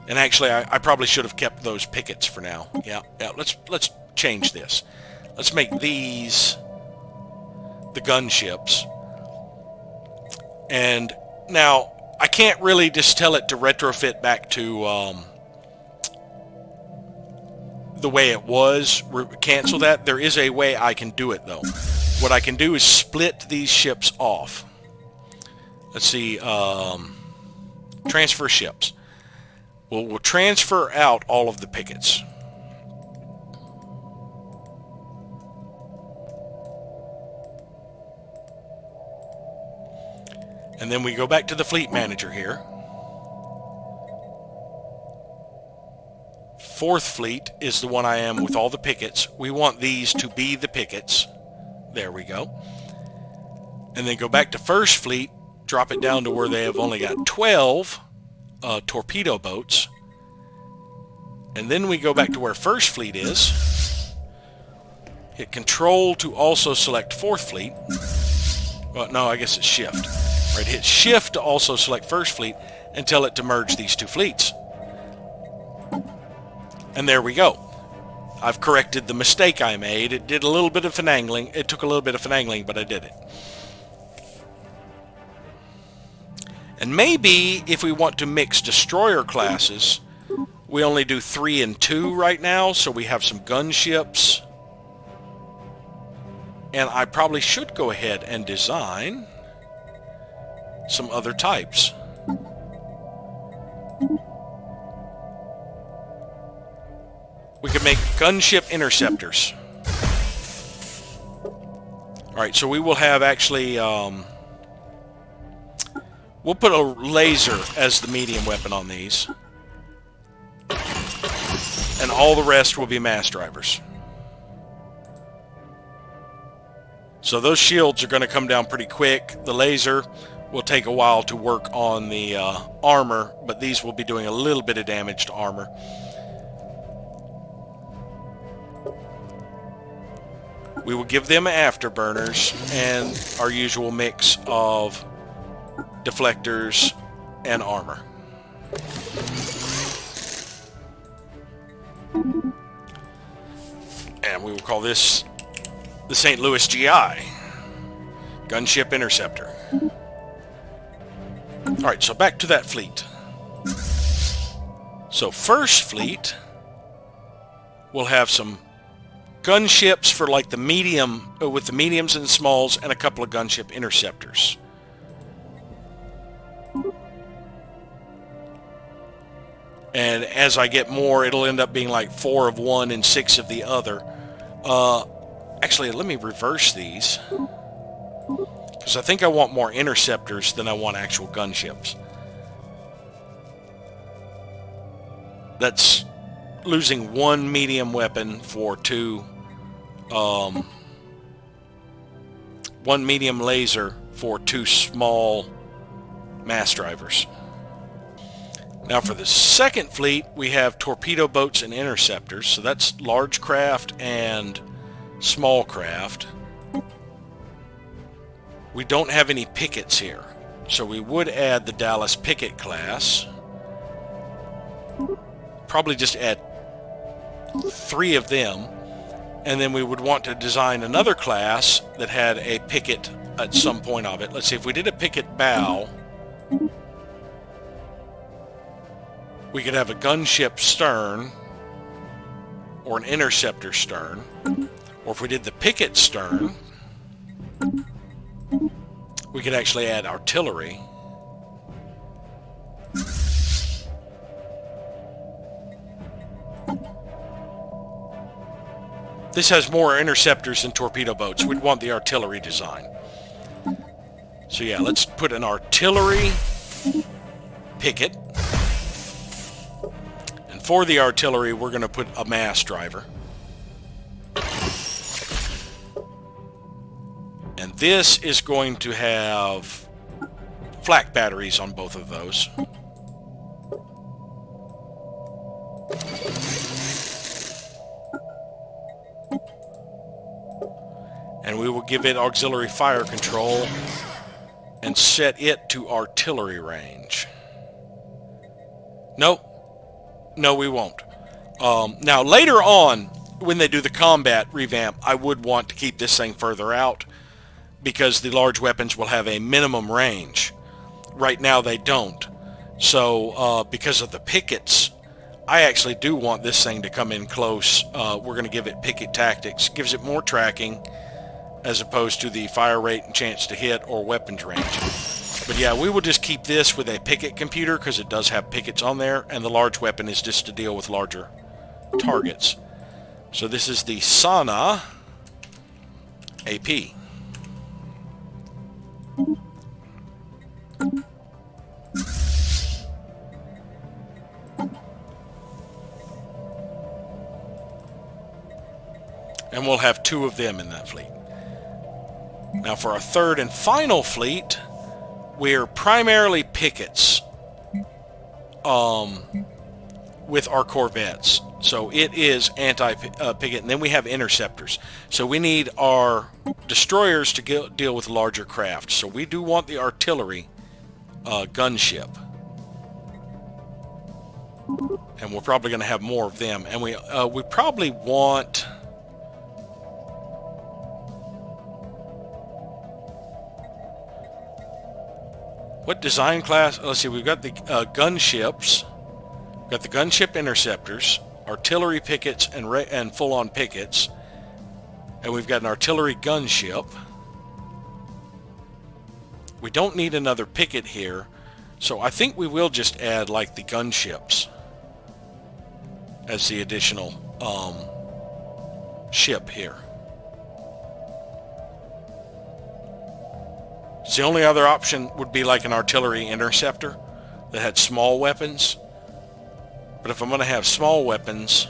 And actually, I probably should have kept those pickets for now. Yeah. Let's change this. Let's make these the gunships. And now, I can't really just tell it to retrofit back to the way it was. Cancel that. There is a way I can do it, though. What I can do is split these ships off. Let's see. Transfer ships. We'll transfer out all of the pickets. And then we go back to the fleet manager here. Fourth fleet is the one I am with all the pickets. We want these to be the pickets. There we go. And then go back to first fleet, drop it down to where they have only got 12 torpedo boats. And then we go back to where first fleet is. Hit control to also select fourth fleet. Well, no, I guess it's shift. Right, hit shift to also select first fleet and tell it to merge these two fleets. And there we go. I've corrected the mistake I made. It did a little bit of finagling. It took a little bit of finagling, but I did it. And maybe if we want to mix destroyer classes, we only do 3 and 2 right now, so we have some gunships. And I probably should go ahead and design some other types. We could make gunship interceptors. Alright, so we will have actually... we'll put a laser as the medium weapon on these. And all the rest will be mass drivers. So those shields are going to come down pretty quick. The laser will take a while to work on the armor, but these will be doing a little bit of damage to armor. We will give them afterburners and our usual mix of deflectors and armor. And we will call this the St. Louis GI, Gunship Interceptor. Alright, so back to that fleet. So first fleet will have some gunships for like the medium, with the mediums and smalls, and a couple of gunship interceptors. And as I get more, it'll end up being like 4 of one and 6 of the other. Actually, let me reverse these. Because I think I want more interceptors than I want actual gunships. That's losing 1 medium weapon for 2... 1 medium laser for 2 small mass drivers. Now for the second fleet, we have torpedo boats and interceptors. So that's large craft and small craft. We don't have any pickets here, so we would add the Dallas picket class. Probably just add 3 of them, and then we would want to design another class that had a picket at some point of it. Let's see, if we did a picket bow, we could have a gunship stern or an interceptor stern, or if we did the picket stern, we could actually add artillery. This has more interceptors than torpedo boats. We'd want the artillery design. So yeah, let's put an artillery picket. And for the artillery, we're going to put a mass driver. And this is going to have flak batteries on both of those. And we will give it auxiliary fire control and set it to artillery range. Nope. No, we won't. Now, later on, when they do the combat revamp, I would want to keep this thing further out, because the large weapons will have a minimum range. Right now they don't. So because of the pickets, I actually do want this thing to come in close. We're going to give it picket tactics. Gives it more tracking as opposed to the fire rate and chance to hit or weapons range. But yeah, we will just keep this with a picket computer because it does have pickets on there, and the large weapon is just to deal with larger targets. So this is the Sana AP. And we'll have 2 of them in that fleet. Now for our third and final fleet, we're primarily pickets with our corvettes. So it is anti-picket, and then we have interceptors. So we need our destroyers to deal with larger craft. So we do want the artillery gunship. And we're probably going to have more of them. And we probably want... What design class? Let's see, we've got the gunships. We've got the gunship interceptors, artillery pickets, and full-on pickets. And we've got an artillery gunship. We don't need another picket here, so I think we will just add like the gunships as the additional ship here. So the only other option would be like an artillery interceptor that had small weapons. But if I'm going to have small weapons,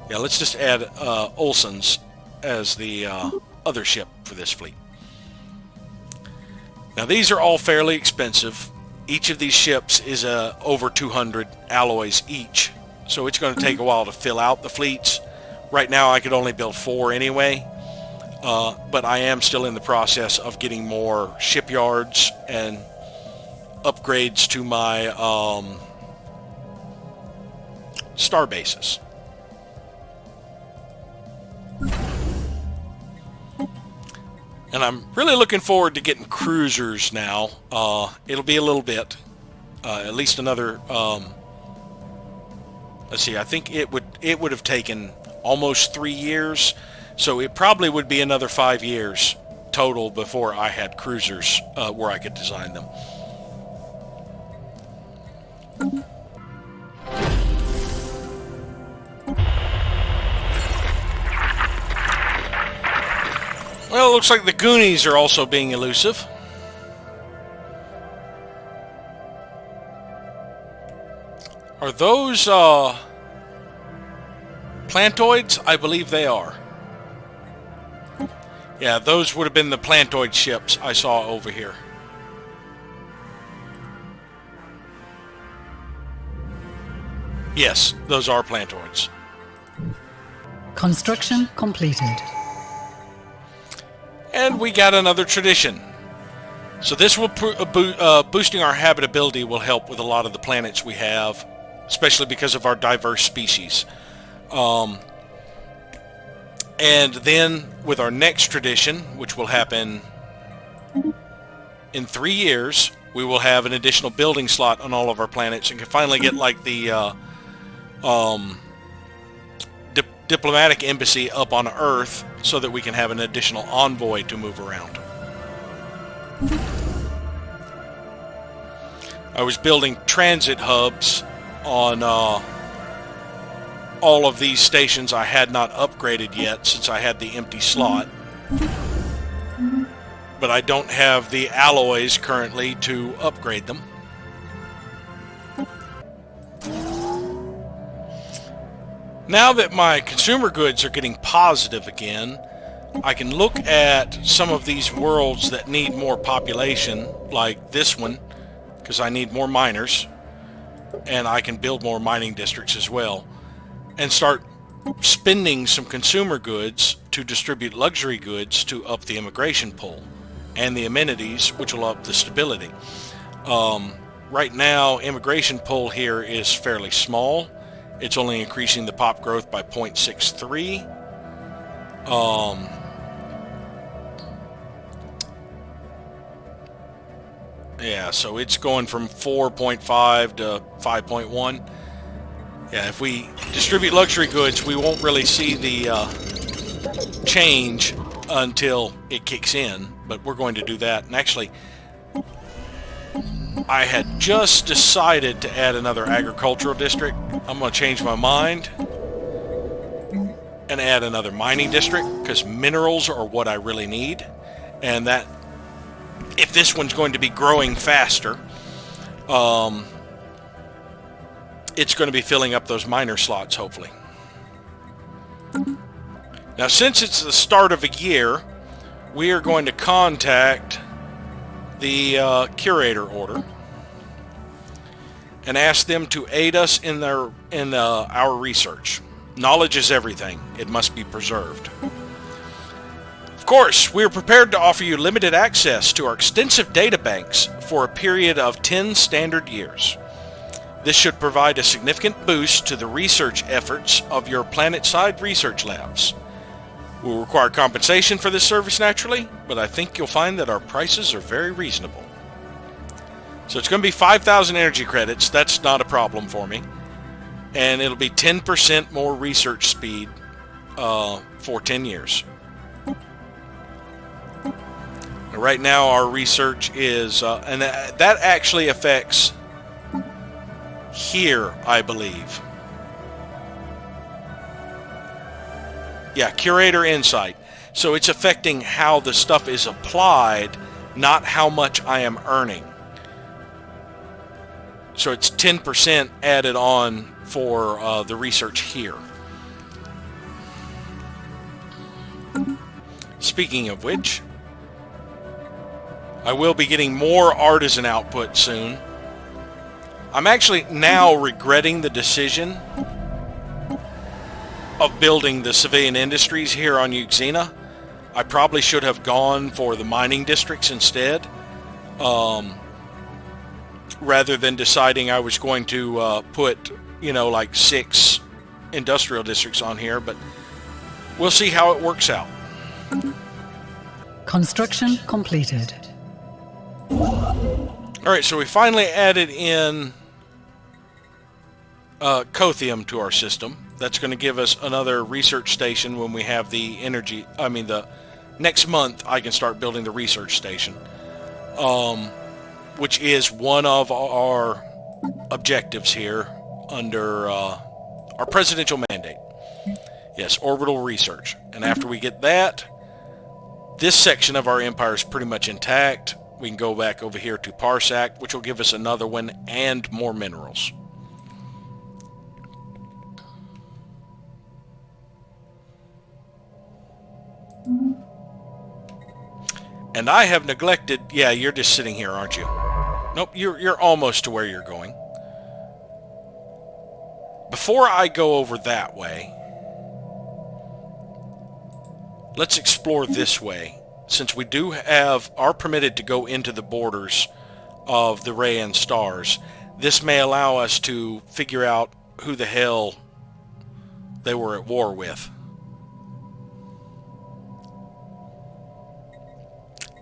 yeah, let's just add Olsen's as the other ship for this fleet. Now these are all fairly expensive. Each of these ships is over 200 alloys each. So it's going to take a while to fill out the fleets. Right now I could only build 4 anyway. But I am still in the process of getting more shipyards and upgrades to my star bases. And I'm really looking forward to getting cruisers now. It'll be a little bit, at least another. Let's see. I think it would have taken almost 3 years. So it probably would be another 5 years total before I had cruisers where I could design them. Well, it looks like the Goonies are also being elusive. Are those plantoids? I believe they are. Yeah, those would have been the plantoid ships I saw over here. Yes, those are plantoids. Construction completed. And we got another tradition. So this will boosting our habitability will help with a lot of the planets we have, especially because of our diverse species. And then with our next tradition, which will happen in 3 years, we will have an additional building slot on all of our planets and can finally get like the diplomatic embassy up on Earth so that we can have an additional envoy to move around. I was building transit hubs on all of these stations I had not upgraded yet since I had the empty slot. But I don't have the alloys currently to upgrade them. Now that my consumer goods are getting positive again, I can look at some of these worlds that need more population, like this one, because I need more miners, and I can build more mining districts as well, and start spending some consumer goods to distribute luxury goods to up the immigration pool, and the amenities, which will up the stability. Right now, immigration pool here is fairly small. It's only increasing the pop growth by 0.63. Yeah, so it's going from 4.5 to 5.1. Yeah, if we distribute luxury goods, we won't really see the change until it kicks in, but we're going to do that. And actually, I had just decided to add another agricultural district. I'm going to change my mind and add another mining district because minerals are what I really need. And that, if this one's going to be growing faster, it's going to be filling up those miner slots, hopefully. Now, since it's the start of a year, we are going to contact the curator order and ask them to aid us in our research. Knowledge is everything. It must be preserved. Of course, we are prepared to offer you limited access to our extensive data banks for a period of 10 standard years. This should provide a significant boost to the research efforts of your planet-side research labs. We'll require compensation for this service naturally, but I think you'll find that our prices are very reasonable. So it's going to be 5,000 energy credits. That's not a problem for me. And it'll be 10% more research speed for 10 years. Right now our research is, and that actually affects here, I believe. Yeah, Curator Insight. So it's affecting how the stuff is applied, not how much I am earning. So it's 10% added on for the research here. Speaking of which, I will be getting more artisan output soon. I'm actually now regretting the decision of building the civilian industries here on Euxena. I probably should have gone for the mining districts instead, rather than deciding I was going to put, like 6 industrial districts on here, but we'll see how it works out. Construction completed. Alright, so we finally added in Cothium to our system. That's going to give us another research station when we have the energy. The next month I can start building the research station, which is one of our objectives here under our presidential mandate. Yes, orbital research. And after we get that, this section of our empire is pretty much intact. We can go back over here to Parsac, which will give us another one and more minerals. And I have neglected... Yeah, you're just sitting here, aren't you? Nope, you're almost to where you're going. Before I go over that way, let's explore this way. Since we are permitted to go into the borders of the Rayan stars, this may allow us to figure out who the hell they were at war with.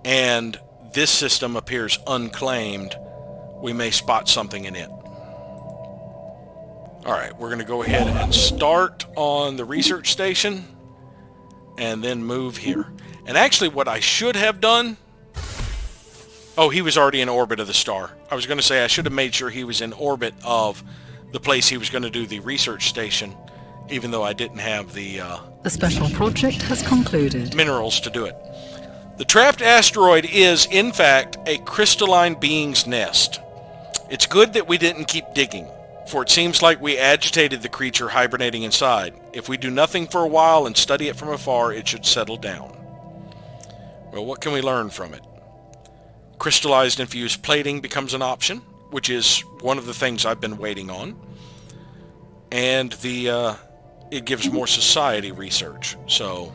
And this system appears unclaimed. We may spot something in it. Alright, we're going to go ahead and start on the research station and then move here. And actually what I should have done... Oh, he was already in orbit of the star. I was going to say I should have made sure he was in orbit of the place he was going to do the research station, even though I didn't have the special project has concluded. Minerals to do it. The trapped asteroid is, in fact, a crystalline being's nest. It's good that we didn't keep digging, for it seems like we agitated the creature hibernating inside. If we do nothing for a while and study it from afar, it should settle down. Well, what can we learn from it? Crystallized infused plating becomes an option, which is one of the things I've been waiting on. And it gives more society research. So,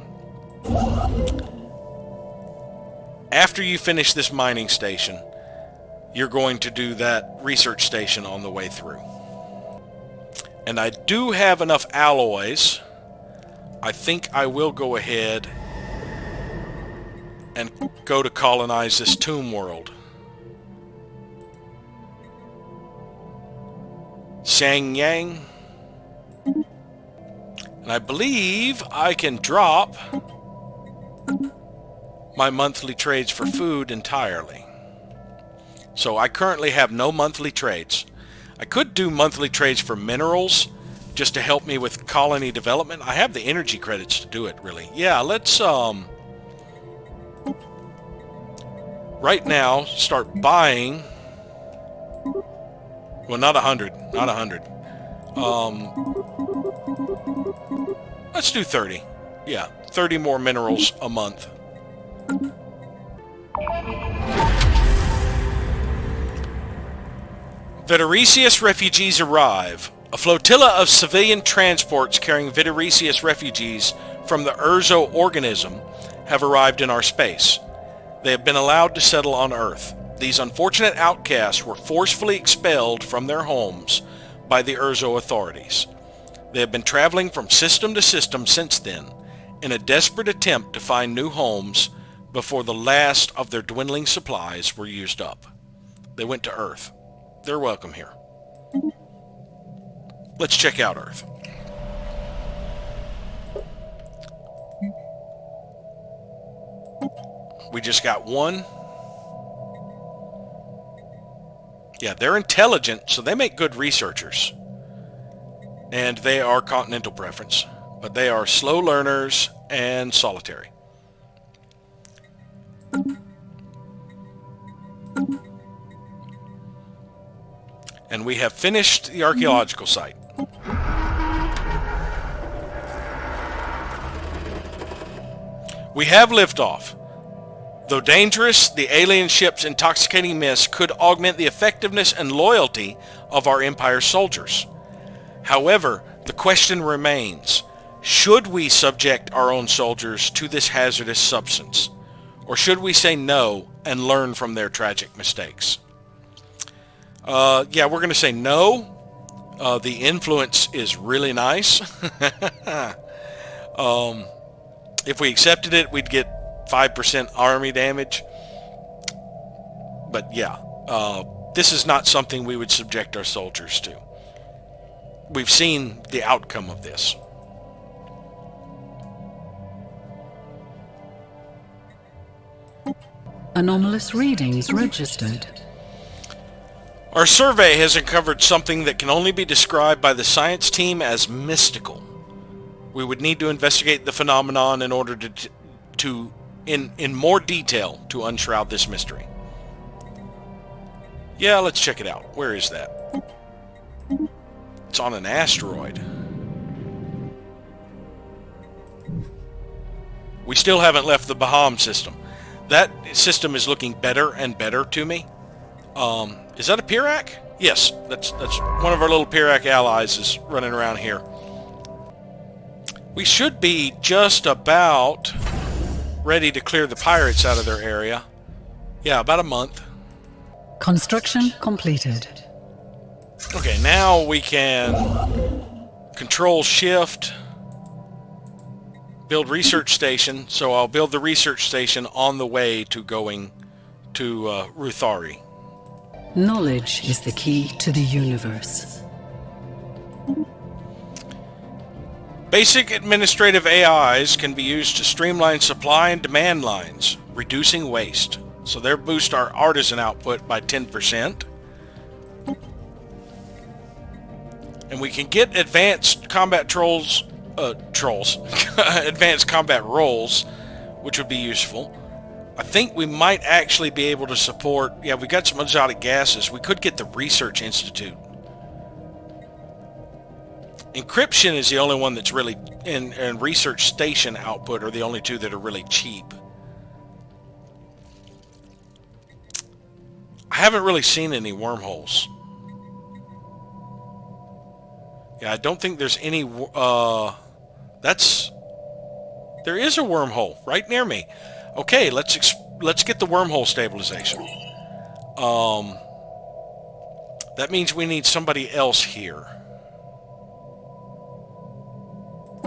after you finish this mining station, you're going to do that research station on the way through. And I do have enough alloys. I think I will go ahead and go to colonize this tomb world. Sang Yang. And I believe I can drop my monthly trades for food entirely. So I currently have no monthly trades. I could do monthly trades for minerals just to help me with colony development. I have the energy credits to do it, really. Yeah, let's right now start buying. Well, not 100, not 100. Let's do 30. Yeah, 30 more minerals a month. Vitaricius refugees arrive. A flotilla of civilian transports carrying Vitaricius refugees from the Urzo organism have arrived in our space. They have been allowed to settle on Earth. These unfortunate outcasts were forcefully expelled from their homes by the Urzo authorities. They have been traveling from system to system since then, in a desperate attempt to find new homes before the last of their dwindling supplies were used up. They went to Earth. They're welcome here. Let's check out Earth. We just got one. Yeah, they're intelligent, so they make good researchers. And they are continental preference, but they are slow learners and solitary. And we have finished the archaeological site. We have liftoff. Though dangerous, the alien ship's intoxicating mist could augment the effectiveness and loyalty of our Empire's soldiers. However, the question remains, should we subject our own soldiers to this hazardous substance? Or should we say no and learn from their tragic mistakes? Yeah, we're going to say no. The influence is really nice. If we accepted it, we'd get 5% army damage. But yeah, this is not something we would subject our soldiers to. We've seen the outcome of this. Anomalous readings registered. Our survey has uncovered something that can only be described by the science team as mystical. We would need to investigate the phenomenon in order to in more detail to unshroud this mystery. Yeah, let's check it out. Where is that? It's on an asteroid. We still haven't left the Baham system. that system is looking better and better to me. Is that a Pirac? Yes, that's one of our little Pirac allies is running around here. We should be just about ready to clear the pirates out of their area. Yeah, about a month. Construction completed. Okay, now we can control shift, build research station. So I'll build the research station on the way to going to Ruthari. Knowledge is the key to the universe. Basic administrative AIs can be used to streamline supply and demand lines, reducing waste. So they'll boost our artisan output by 10%. And we can get advanced combat advanced combat roles, which would be useful. I think we might actually be able to support, yeah, we got some exotic gases. We could get the Research Institute. Encryption is the only one that's really, and Research Station output are the only two that are really cheap. I haven't really seen any wormholes. Yeah, I don't think there's any, there is a wormhole right near me. Okay, let's get the wormhole stabilization. That means we need somebody else here.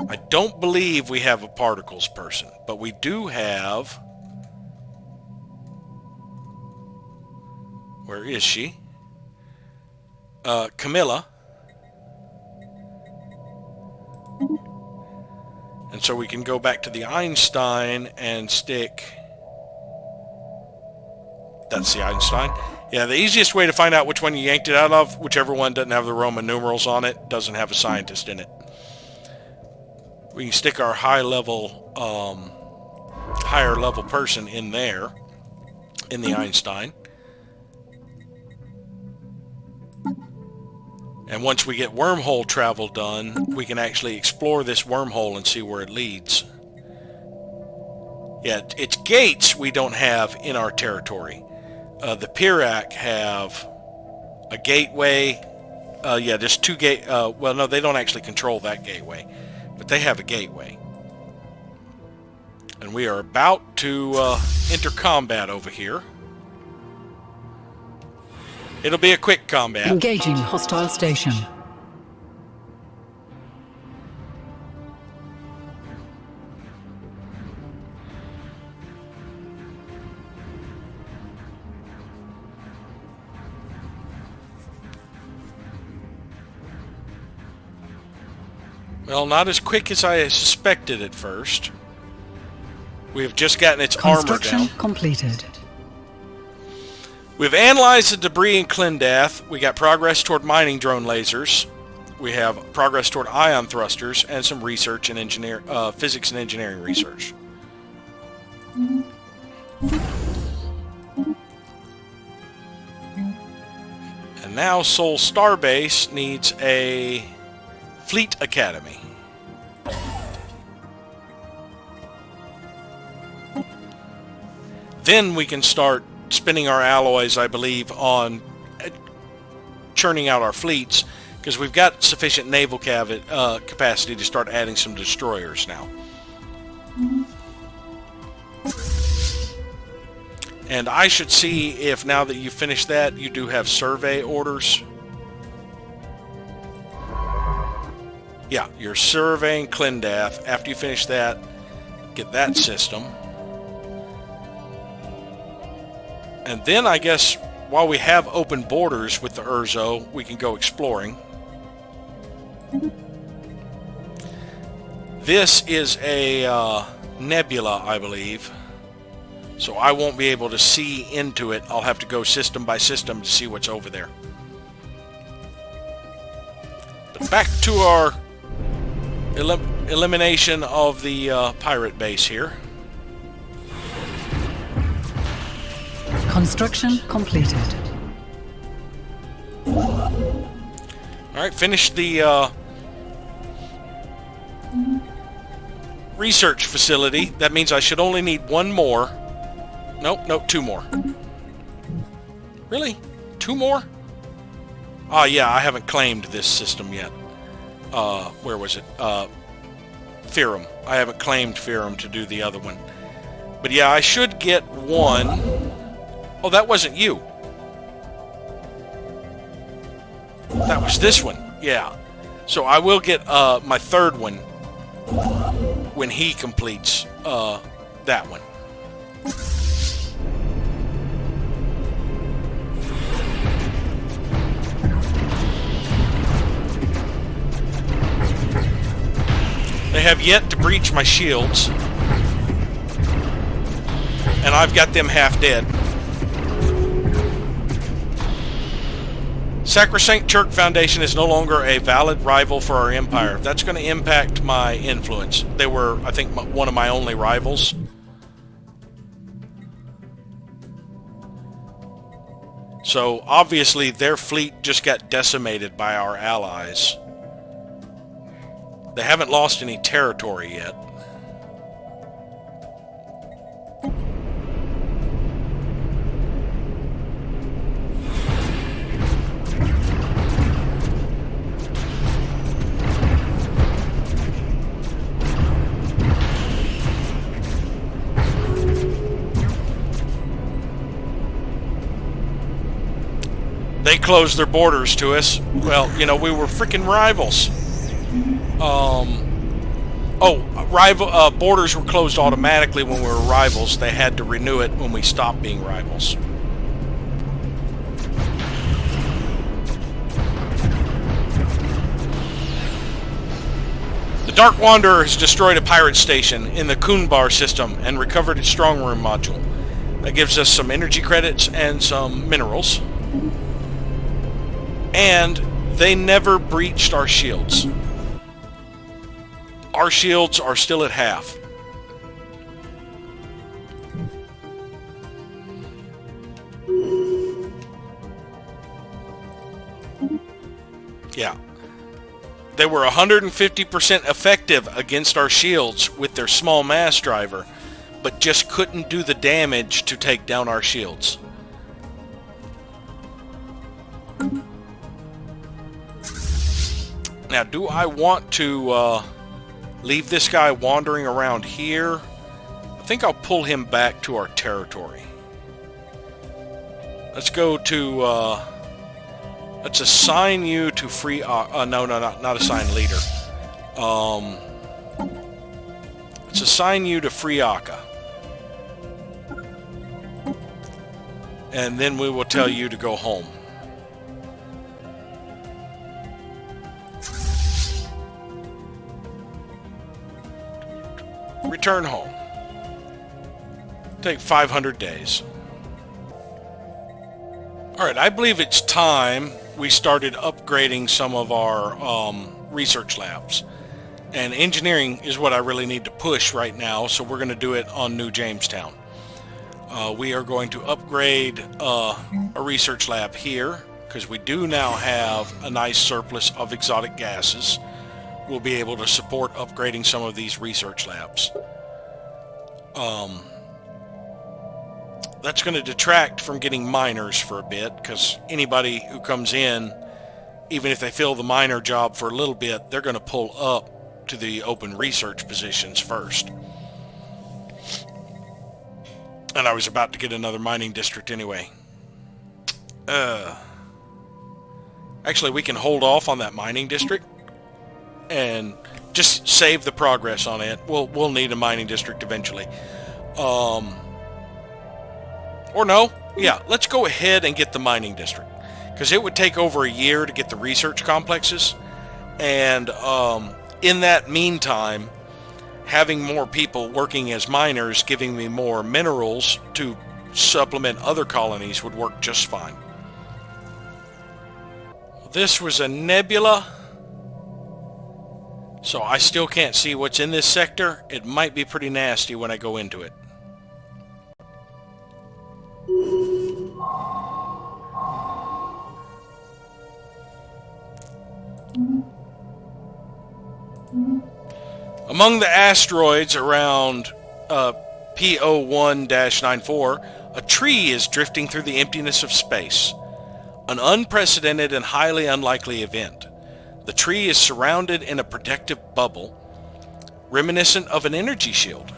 I don't believe we have a particles person, but we do have... Where is she? Camilla. And so we can go back to the Einstein and stick... That's the Einstein. Yeah, the easiest way to find out which one you yanked it out of, whichever one doesn't have the Roman numerals on it, doesn't have a scientist in it. We can stick our higher level person in there, in the Einstein. And once we get wormhole travel done, we can actually explore this wormhole and see where it leads. Yeah, its gates we don't have in our territory. The Pirac have a gateway. Yeah, there's two gate. Well, no, they don't actually control that gateway, but they have a gateway. And we are about to enter combat over here. It'll be a quick combat. Engaging hostile station. Well, not as quick as I suspected at first. We have just gotten its armor down. Construction completed. We've analyzed the debris in Clindath. We got progress toward mining drone lasers. We have progress toward ion thrusters and some research and physics and engineering research. And now Sol Starbase needs a Fleet Academy. Then we can start spending our alloys, I believe, on churning out our fleets, because we've got sufficient naval capacity to start adding some destroyers now. And I should see if, now that you've finished that, you do have survey orders. Yeah, you're surveying Clindath. After you finish that, get that system. And then I guess while we have open borders with the Urzo, we can go exploring. This is a nebula, I believe. So I won't be able to see into it. I'll have to go system by system to see what's over there. But back to our elimination of the pirate base here. Construction completed. Alright, finish the research facility. That means I should only need one more. Nope, 2 more. Really? 2 more? Oh, yeah, I haven't claimed this system yet. Where was it? Fearum. I haven't claimed Fearum to do the other one. But yeah, I should get 1. Oh, that wasn't you. That was this one. Yeah. So I will get my 3rd one when he completes that one. They have yet to breach my shields, and I've got them half dead. Sacrosanct Church Foundation is no longer a valid rival for our empire. That's going to impact my influence. They were, I think, one of my only rivals. So, obviously, their fleet just got decimated by our allies. They haven't lost any territory yet. They closed their borders to us. Well, you know, we were freaking rivals. Borders were closed automatically when we were rivals. They had to renew it when we stopped being rivals. The Dark Wanderer has destroyed a pirate station in the Kunbar system and recovered its strong room module. That gives us some energy credits and some minerals. And they never breached our shields. Our shields are still at half. Yeah. They were 150% effective against our shields with their small mass driver, but just couldn't do the damage to take down our shields. Now, do I want to leave this guy wandering around here? I think I'll pull him back to our territory. Let's go to... let's assign you to free... not assign leader. Let's assign you to Friaka. And then we will tell you to go home. Return home. Take 500 days. Alright, I believe it's time we started upgrading some of our research labs. And engineering is what I really need to push right now, so we're going to do it on New Jamestown. We are going to upgrade a research lab here, because we do now have a nice surplus of exotic gases. We'll be able to support upgrading some of these research labs. That's going to detract from getting miners for a bit, because anybody who comes in, even if they fill the miner job for a little bit, they're going to pull up to the open research positions first. And I was about to get another mining district anyway. Actually, we can hold off on that mining district and just save the progress on it. We'll need a mining district eventually. Or no. Yeah, let's go ahead and get the mining district. Because it would take over a year to get the research complexes. And in that meantime, having more people working as miners, giving me more minerals to supplement other colonies would work just fine. This was a nebula. So I still can't see what's in this sector. It might be pretty nasty when I go into it. Among the asteroids around P01-94, a tree is drifting through the emptiness of space. An unprecedented and highly unlikely event. The tree is surrounded in a protective bubble, reminiscent of an energy shield.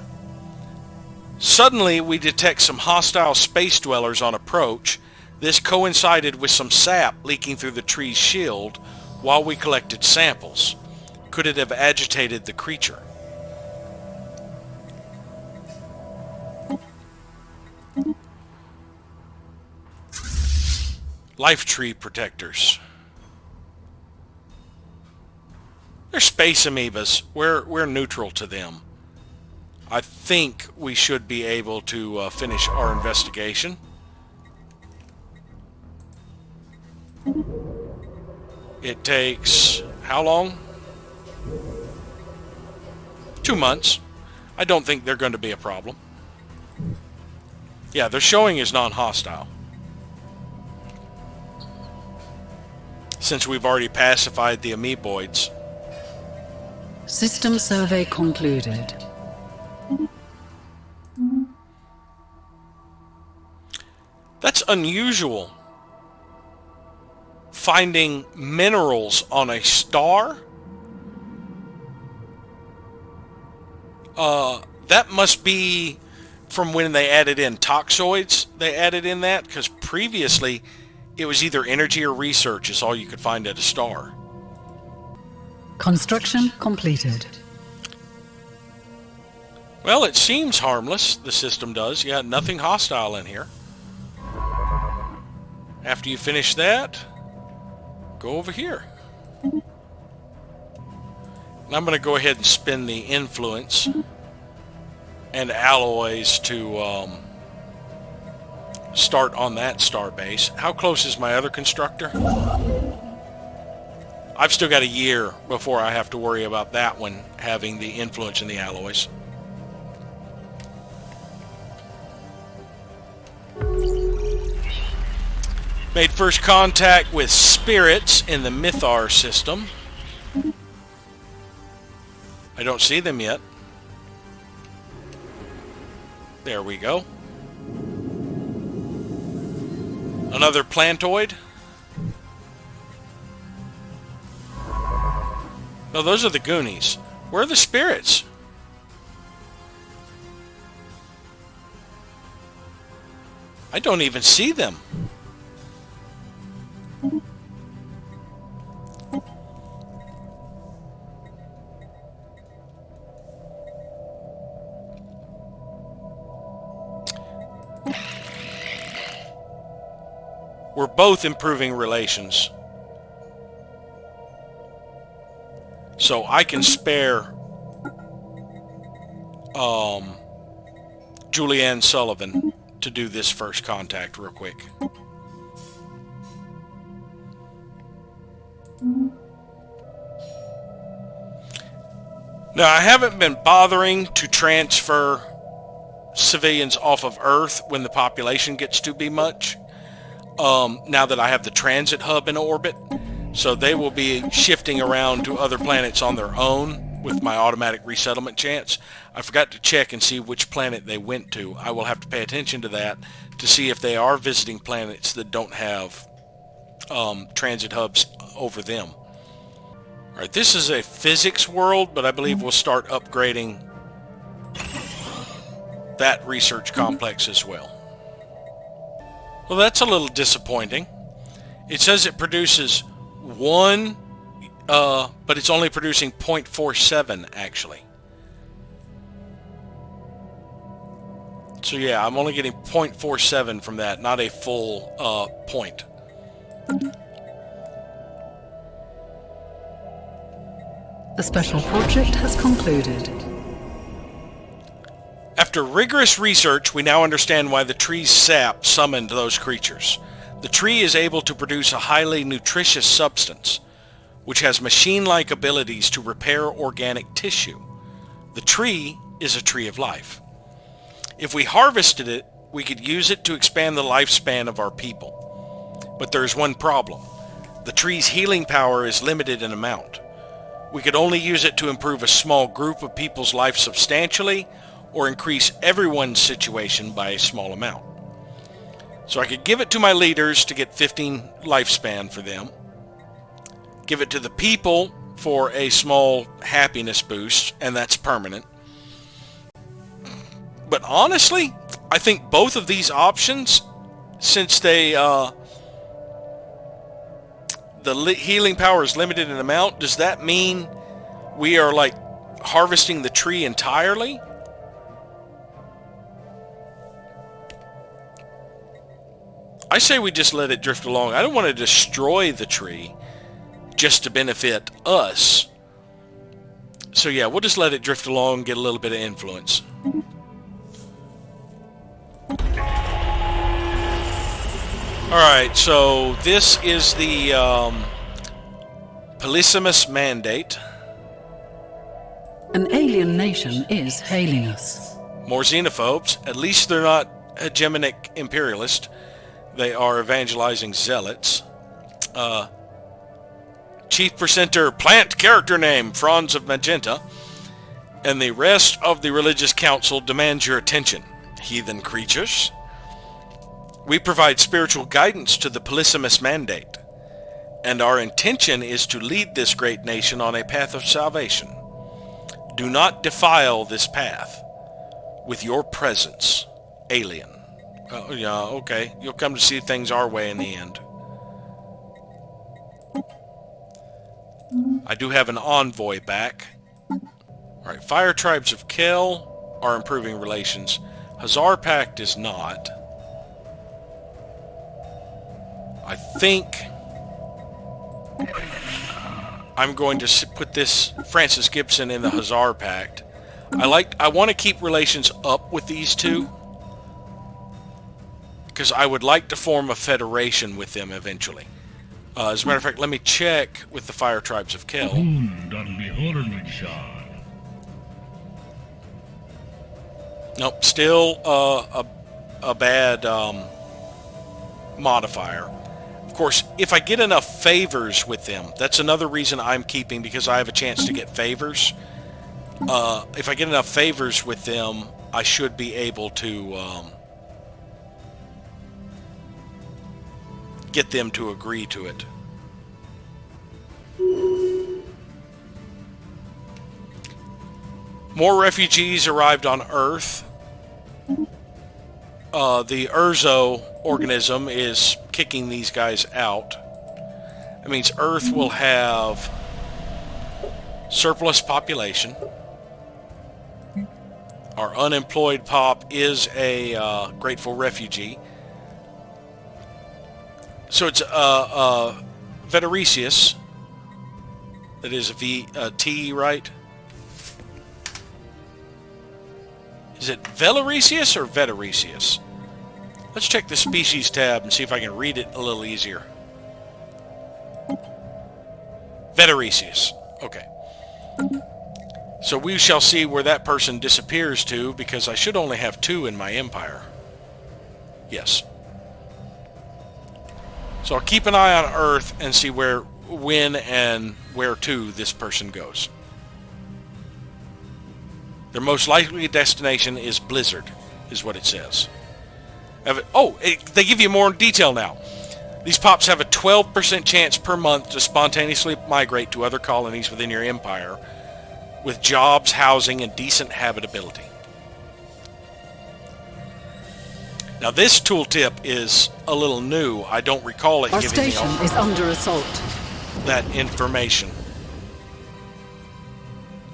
Suddenly, we detect some hostile space dwellers on approach. This coincided with some sap leaking through the tree's shield while we collected samples. Could it have agitated the creature? Life tree protectors. They're space amoebas. We're neutral to them. I think we should be able to finish our investigation. It takes how long? 2 months. I don't think they're going to be a problem. Yeah, they're showing as non-hostile. Since we've already pacified the amoeboids. System survey concluded. That's unusual. Finding minerals on a star? That must be from when they added in toxoids. They added in that because previously it was either energy or research is all you could find at a star. Construction completed. Well, it seems harmless, the system does. Yeah, nothing hostile in here. After you finish that, go over here. And I'm going to go ahead and spin the influence and alloys to start on that star base. How close is my other constructor? I've still got a year before I have to worry about that one having the influence and the alloys. Made first contact with spirits in the Mythar system. I don't see them yet. There we go. Another plantoid. No, those are the Goonies. Where are the spirits? I don't even see them. We're both improving relations. So I can spare Julianne Sullivan to do this first contact real quick. Now, I haven't been bothering to transfer civilians off of Earth when the population gets to be much. Now that I have the transit hub in orbit, so they will be shifting around to other planets on their own with my automatic resettlement chance. I forgot to check and see which planet they went to. I will have to pay attention to that to see if they are visiting planets that don't have transit hubs over them. Alright, this is a physics world, but I believe we'll start upgrading that research complex as well. Well, that's a little disappointing. It says it produces 1, but it's only producing 0.47 actually. So yeah, I'm only getting 0.47 from that, not a full point. The special project has concluded. After rigorous research, we now understand why the tree's sap summoned those creatures. The tree is able to produce a highly nutritious substance, which has machine-like abilities to repair organic tissue. The tree is a tree of life. If we harvested it, we could use it to expand the lifespan of our people. But there's one problem. The tree's healing power is limited in amount. We could only use it to improve a small group of people's life substantially, or increase everyone's situation by a small amount. So I could give it to my leaders to get 15 lifespan for them. Give it to the people for a small happiness boost, and that's permanent. But honestly, I think both of these options, since they the healing power is limited in amount, does that mean we are like harvesting the tree entirely? I say we just let it drift along. I don't want to destroy the tree just to benefit us. So yeah, we'll just let it drift along and get a little bit of influence. Alright, so this is the Piracy mandate. An alien nation is hailing us. More xenophobes. At least they're not hegemonic imperialist. They are evangelizing zealots. Chief presenter, plant character name, Franz of Magenta. And the rest of the religious council demands your attention, heathen creatures. We provide spiritual guidance to the Piracy mandate, and our intention is to lead this great nation on a path of salvation. Do not defile this path with your presence, alien. Yeah, okay. You'll come to see things our way in the end. I do have an envoy back. Alright, Fire Tribes of Kel are improving relations. Hazar Pact is not. I think I'm going to put this Francis Gibson in the Hazar Pact. I want to keep relations up with these two, because I would like to form a federation with them eventually. As a matter of fact, let me check with the Fire Tribes of Kel. Nope, still a bad modifier. Of course, if I get enough favors with them, that's another reason I'm keeping, because I have a chance to get favors. If I get enough favors with them, I should be able to get them to agree to it. More refugees arrived on Earth. The Urzo organism is kicking these guys out. That means Earth will have surplus population. Our unemployed pop is a grateful refugee. So it's Vetericius. That is a T, right? Is it Velericius or Vetericius? Let's check the species tab and see if I can read it a little easier. Vetericius. Okay. So we shall see where that person disappears to, because I should only have 2 in my empire. Yes. So I'll keep an eye on Earth and see when and where to this person goes. Their most likely destination is Blizzard, is what it says. They give you more detail now. These pops have a 12% chance per month to spontaneously migrate to other colonies within your empire, with jobs, housing, and decent habitability. Now this tooltip is a little new. I don't recall it Our giving me station is under assault. that information.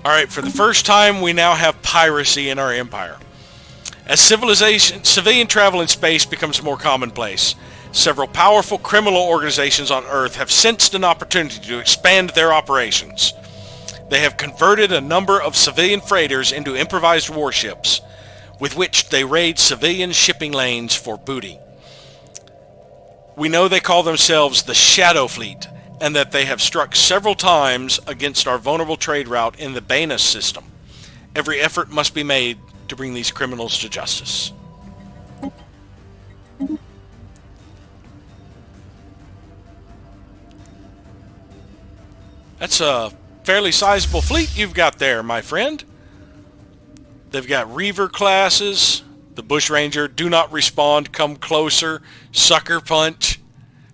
Alright, for the first time we now have piracy in our empire. As civilian travel in space becomes more commonplace, several powerful criminal organizations on Earth have sensed an opportunity to expand their operations. They have converted a number of civilian freighters into improvised warships, with which they raid civilian shipping lanes for booty. We know they call themselves the Shadow Fleet, and that they have struck several times against our vulnerable trade route in the Banus system. Every effort must be made to bring these criminals to justice. That's a fairly sizable fleet you've got there, my friend. They've got Reaver classes. The Bushranger, do not respond, come closer, Sucker Punch,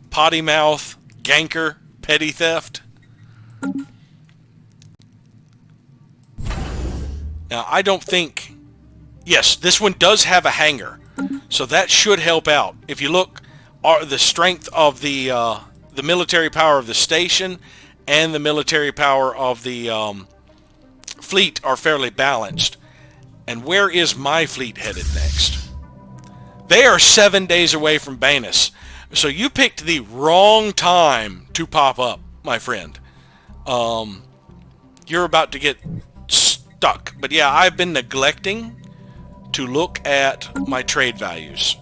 Potty Mouth, Ganker, Petty Theft. Now, I don't think... Yes, this one does have a hangar, so that should help out. If you look, the strength of the military power of the station and the military power of the fleet are fairly balanced. And where is my fleet headed next? They are 7 days away from Banus. So you picked the wrong time to pop up, my friend. You're about to get stuck. But yeah, I've been neglecting to look at my trade values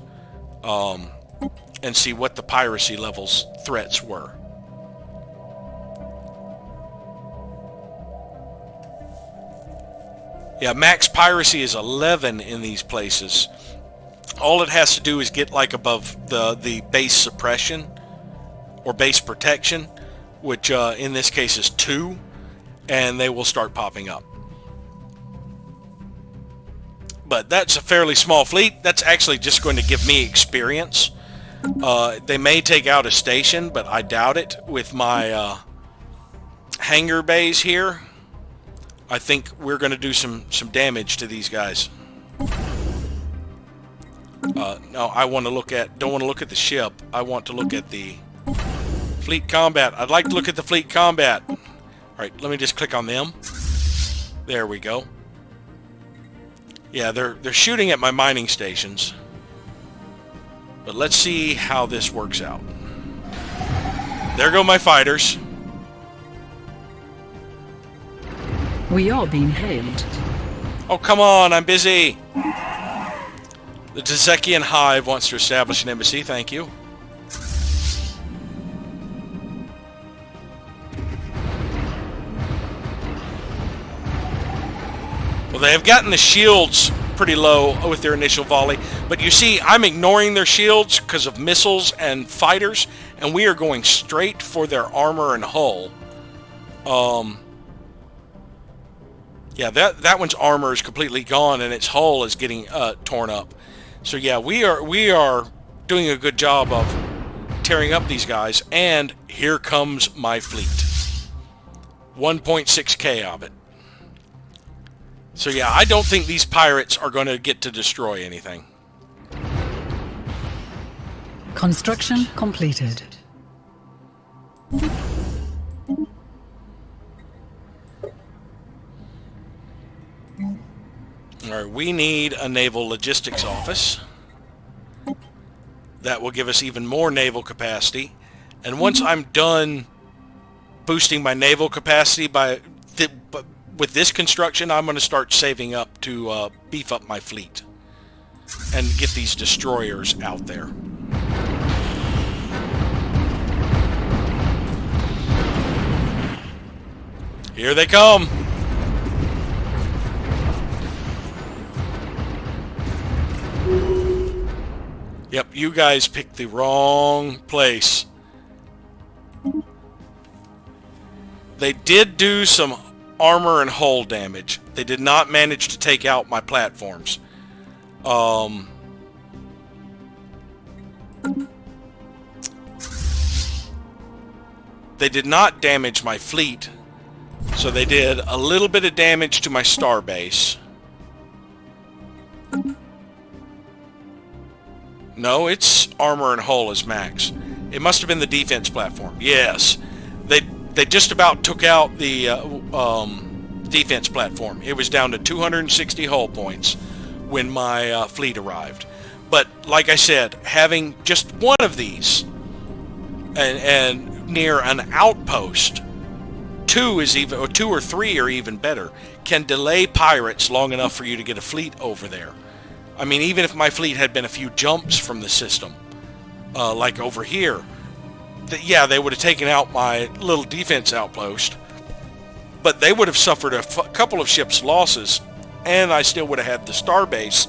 and see what the piracy levels threats were. Yeah, max piracy is 11 in these places. All it has to do is get like above the base suppression or base protection, which in this case is 2, and they will start popping up. But that's a fairly small fleet. That's actually just going to give me experience. They may take out a station, but I doubt it with my hangar bays here. I think we're going to do some damage to these guys. No, I want to look at... Don't want to look at the ship. I want to look at the fleet combat. I'd like to look at the fleet combat. All right, let me just click on them. There we go. Yeah, they're shooting at my mining stations. But let's see how this works out. There go my fighters. We are being hailed. Oh, come on, I'm busy. The Dzekian Hive wants to establish an embassy. Thank you. Well, they have gotten the shields pretty low with their initial volley. But you see, I'm ignoring their shields because of missiles and fighters. And we are going straight for their armor and hull. Yeah, that one's armor is completely gone, and its hull is getting torn up. So yeah, we are doing a good job of tearing up these guys. And here comes my fleet. 1.6k of it. So yeah, I don't think these pirates are going to get to destroy anything. Construction completed. Alright, we need a naval logistics office. That will give us even more naval capacity. And once I'm done boosting my naval capacity with this construction, I'm going to start saving up to beef up my fleet and get these destroyers out there. Here they come! Yep, you guys picked the wrong place. They did do some armor and hull damage. They did not manage to take out my platforms. They did not damage my fleet. So they did a little bit of damage to my star base. No, its armor and hull is max. It must have been the defense platform. Yes. They just about took out the defense platform. It was down to 260 hull points when my fleet arrived. But like I said, having just one of these and near an outpost, two or three are even better, can delay pirates long enough for you to get a fleet over there. I mean, even if my fleet had been a few jumps from the system, like over here, yeah, they would have taken out my little defense outpost, but they would have suffered a couple of ships' losses, and I still would have had the star base,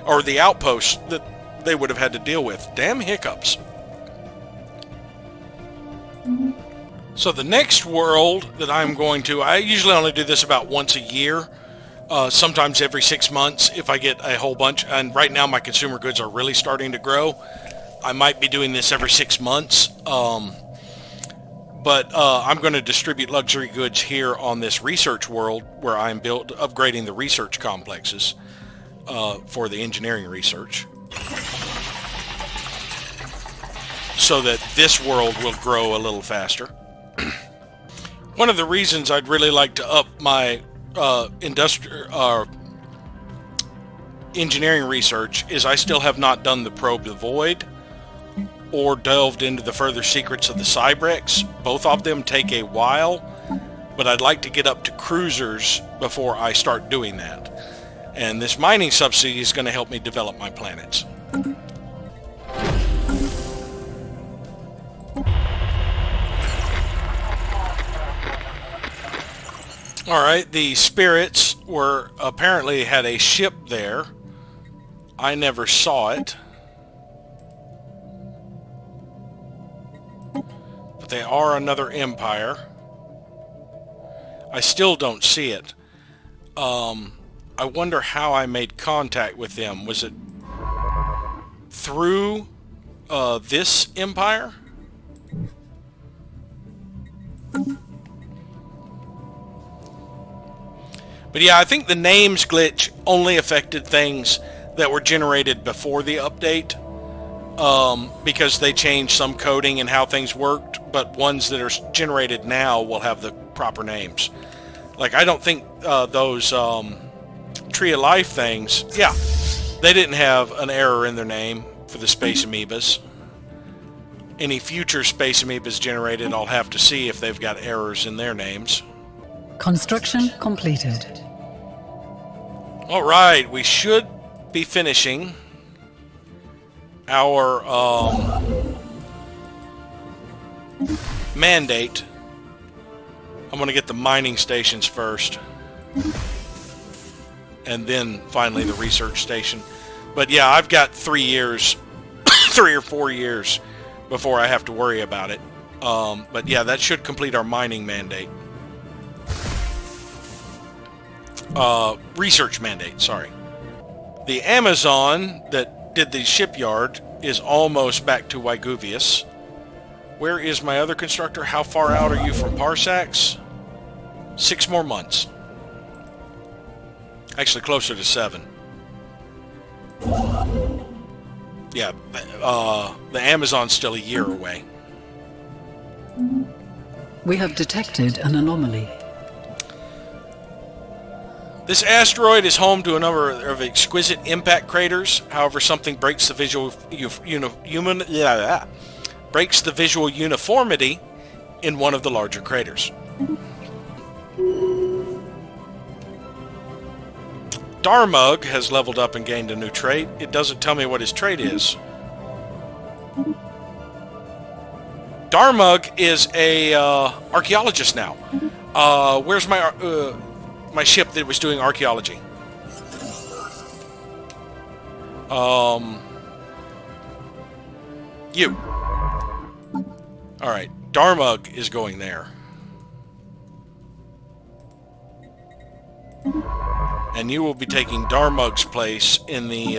or the outpost that they would have had to deal with. Damn hiccups. So the next world that I'm going to, I usually only do this about once a year, Sometimes every 6 months if I get a whole bunch. And right now my consumer goods are really starting to grow. I might be doing this every 6 months. But I'm going to distribute luxury goods here on this research world where I'm upgrading the research complexes for the engineering research, so that this world will grow a little faster. One of the reasons I'd really like to up my engineering research is I still have not done the Probe the Void or delved into the further secrets of the Cybrex. Both of them take a while, but I'd like to get up to cruisers before I start doing that. And this mining subsidy is going to help me develop my planets. Alright, the spirits apparently had a ship there. I never saw it. But they are another empire. I still don't see it. I wonder how I made contact with them. Was it through this empire? But yeah, I think the names glitch only affected things that were generated before the update, because they changed some coding and how things worked, but ones that are generated now will have the proper names. Like, I don't think those Tree of Life things, yeah, they didn't have an error in their name for the Space Amoebas. Any future Space Amoebas generated, I'll have to see if they've got errors in their names. Construction completed. Alright, we should be finishing our mandate. I'm going to get the mining stations first, and then finally the research station. But yeah, I've got 3 years, 3 or 4 years before I have to worry about it. But yeah, that should complete our mining mandate. Research mandate, sorry. The Amazon that did the shipyard is almost back to Wyguvius. Where is my other constructor? How far out are you from Parsax? 6 more months. Actually, closer to 7. Yeah, the Amazon's still a year away. We have detected an anomaly. This asteroid is home to a number of exquisite impact craters. However, something breaks the visual uniformity in one of the larger craters. Darmug has leveled up and gained a new trait. It doesn't tell me what his trait is. Darmug is a archaeologist now. Where's my ship that was doing archaeology? You. Alright, Darmug is going there. And you will be taking Darmug's place in the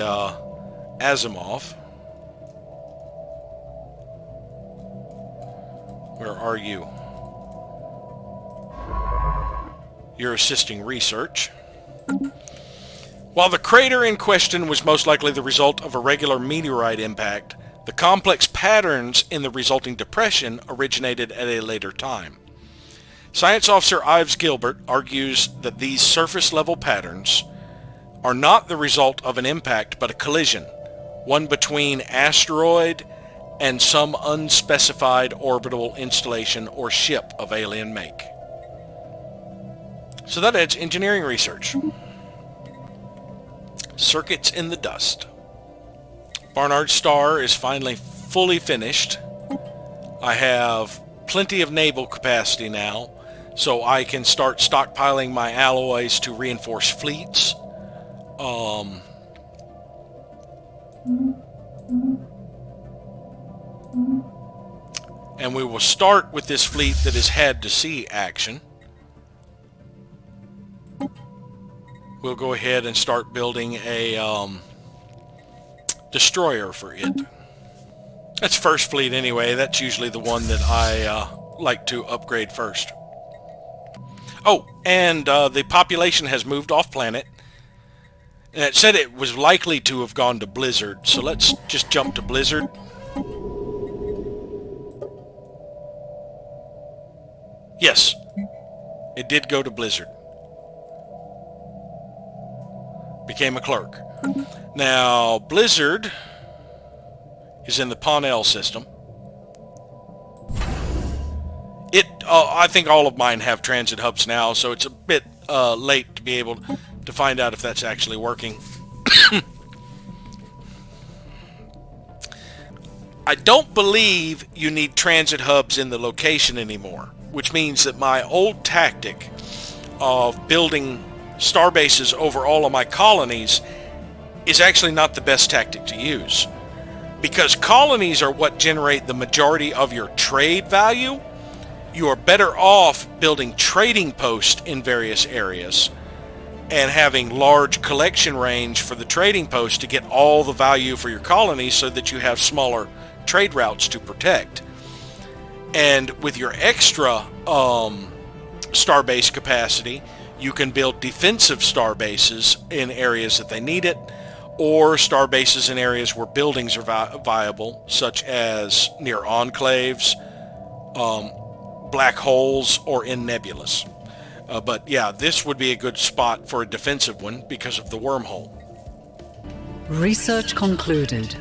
Asimov. Where are you? You're assisting research. While the crater in question was most likely the result of a regular meteorite impact, the complex patterns in the resulting depression originated at a later time. Science Officer Ives Gilbert argues that these surface-level patterns are not the result of an impact but a collision, one between asteroid and some unspecified orbital installation or ship of alien make. So that adds engineering research. Circuits in the dust. Barnard Star is finally fully finished. I have plenty of naval capacity now, so I can start stockpiling my alloys to reinforce fleets. And we will start with this fleet that has had to sea action, we'll go ahead and start building a destroyer for it. That's First Fleet anyway. That's usually the one that I like to upgrade first. Oh, and the population has moved off planet. And it said it was likely to have gone to Blizzard, so let's just jump to Blizzard. Yes, it did go to Blizzard. Became a clerk. Now, Blizzard is in the Ponel system. I think all of mine have transit hubs now, so it's a bit late to be able to find out if that's actually working. I don't believe you need transit hubs in the location anymore, which means that my old tactic of building star bases over all of my colonies is actually not the best tactic to use. Because colonies are what generate the majority of your trade value, you are better off building trading posts in various areas and having large collection range for the trading post to get all the value for your colonies so that you have smaller trade routes to protect. And with your extra starbase capacity, you can build defensive star bases in areas that they need it, or star bases in areas where buildings are viable, such as near enclaves, black holes, or in nebulas. But yeah, this would be a good spot for a defensive one because of the wormhole. Research concluded.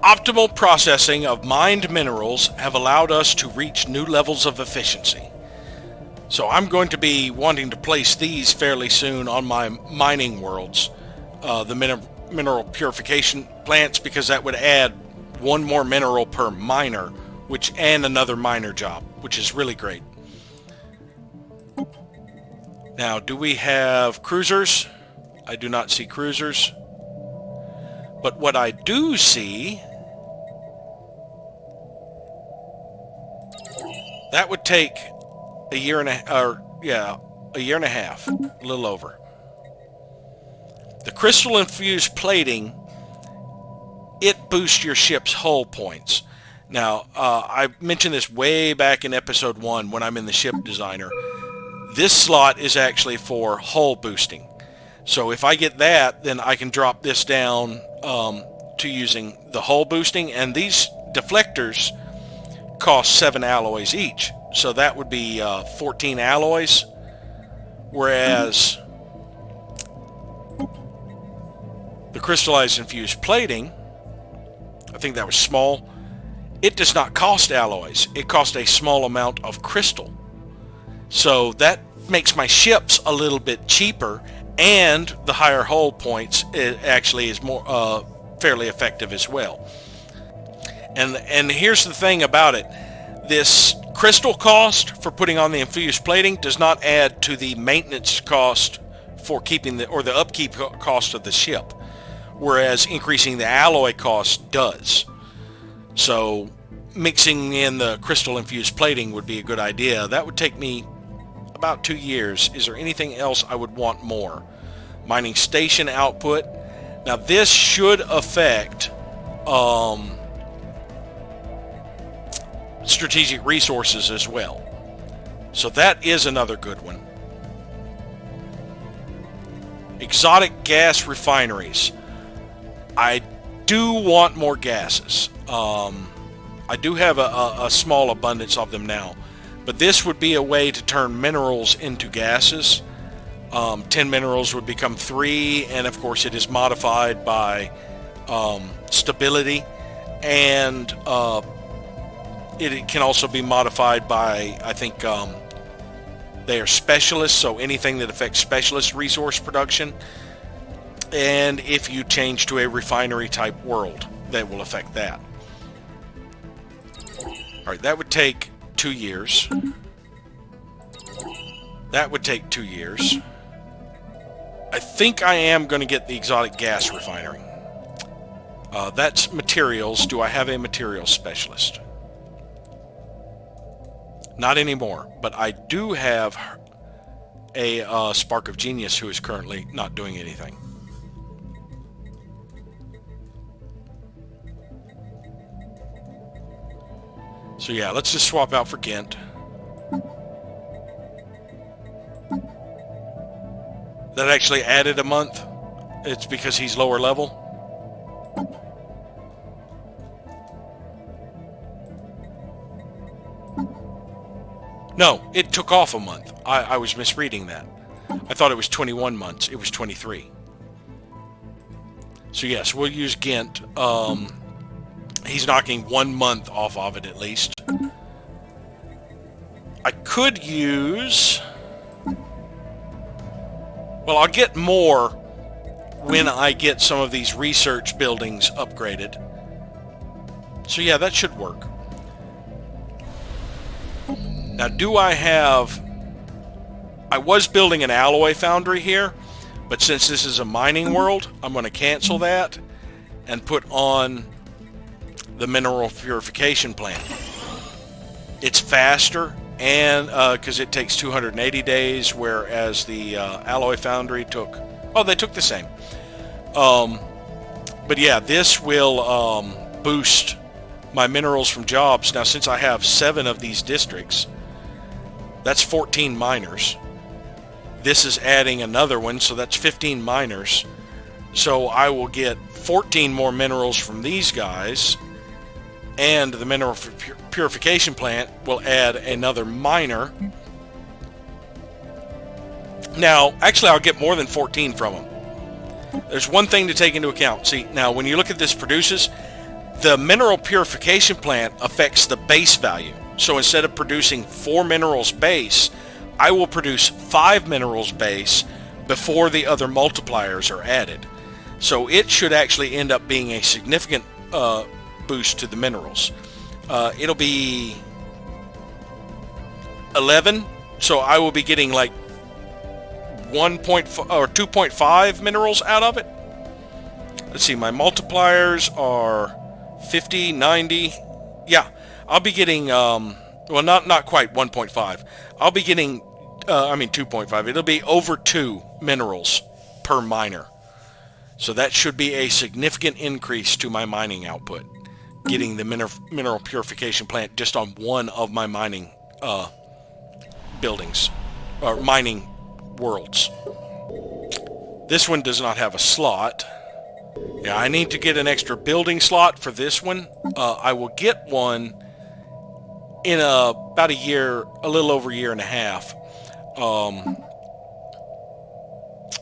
Optimal processing of mined minerals have allowed us to reach new levels of efficiency. So I'm going to be wanting to place these fairly soon on my mining worlds, the mineral purification plants, because that would add one more mineral per miner, and another miner job, which is really great. Now, do we have cruisers? I do not see cruisers. But what I do see, that would take a year and a half, a little over. The crystal infused plating, it boosts your ship's hull points. Now, I mentioned this way back in episode 1 when I'm in the ship designer. This slot is actually for hull boosting. So if I get that, then I can drop this down to using the hull boosting, and these deflectors cost 7 alloys each. So that would be 14 alloys, whereas the crystallized infused plating, I think that was small, it does not cost alloys. It costs a small amount of crystal. So that makes my ships a little bit cheaper, and the higher hull points, it actually is more fairly effective as well. And here's the thing about it. This crystal cost for putting on the infused plating does not add to the maintenance cost for keeping the upkeep cost of the ship, whereas increasing the alloy cost does. So mixing in the crystal infused plating would be a good idea. That would take me about 2 years. Is there anything else I would want more? Mining station output. Now this should affect strategic resources as well. So that is another good one. Exotic gas refineries. I do want more gases. I do have a small abundance of them now, but this would be a way to turn minerals into gases. 10 minerals would become 3, and of course it is modified by stability, and it can also be modified by, I think, they are specialists, so anything that affects specialist resource production. And if you change to a refinery type world, that will affect that. Alright, that would take 2 years. That would take 2 years. I think I am going to get the exotic gas refinery. That's materials. Do I have a materials specialist? Not anymore, but I do have a Spark of Genius who is currently not doing anything. So yeah, let's just swap out for Ghent. That actually added a month. It's because he's lower level. No, it took off a month. I was misreading that. I thought it was 21 months. It was 23. So yes, we'll use Ghent. He's knocking 1 month off of it at least. I could use... Well, I'll get more when I get some of these research buildings upgraded. So yeah, that should work. Now, do I have... I was building an alloy foundry here, but since this is a mining world, I'm going to cancel that and put on the mineral purification plant. It's faster, and because it takes 280 days, whereas the alloy foundry took... Oh, they took the same. But yeah, this will boost my minerals from jobs. Now, since I have 7 of these districts, that's 14 miners. This is adding another one, so that's 15 miners. So I will get 14 more minerals from these guys, and the mineral purification plant will add another miner. Now, actually, I'll get more than 14 from them. There's one thing to take into account. See, now, when you look at this produces, the mineral purification plant affects the base value. So instead of producing 4 minerals base, I will produce 5 minerals base before the other multipliers are added. So it should actually end up being a significant boost to the minerals. It'll be 11, so I will be getting like 1.5 or 2.5 minerals out of it. Let's see, my multipliers are 50, 90. Yeah, I'll be getting, well, not quite 1.5. I'll be getting, 2.5. It'll be over 2 minerals per miner. So that should be a significant increase to my mining output. Getting the mineral purification plant just on one of my mining buildings, or mining worlds. This one does not have a slot. Yeah, I need to get an extra building slot for this one. I will get one in about a year, a little over a year and a half,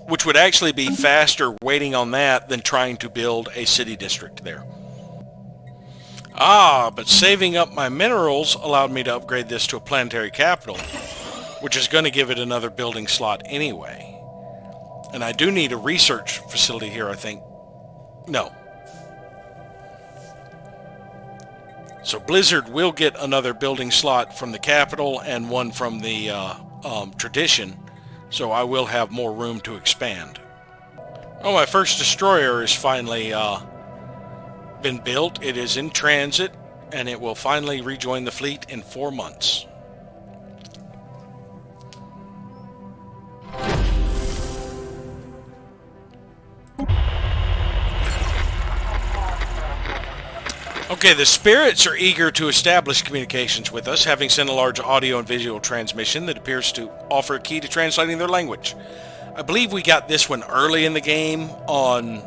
which would actually be faster waiting on that than trying to build a city district there. But saving up my minerals allowed me to upgrade this to a planetary capital, which is going to give it another building slot anyway. And I do need a research facility here, I think. No. So Blizzard will get another building slot from the capital and one from the tradition, so I will have more room to expand. Oh, my first destroyer is finally been built. It is in transit, and it will finally rejoin the fleet in 4 months. Okay, the spirits are eager to establish communications with us, having sent a large audio and visual transmission that appears to offer a key to translating their language. I believe we got this one early in the game on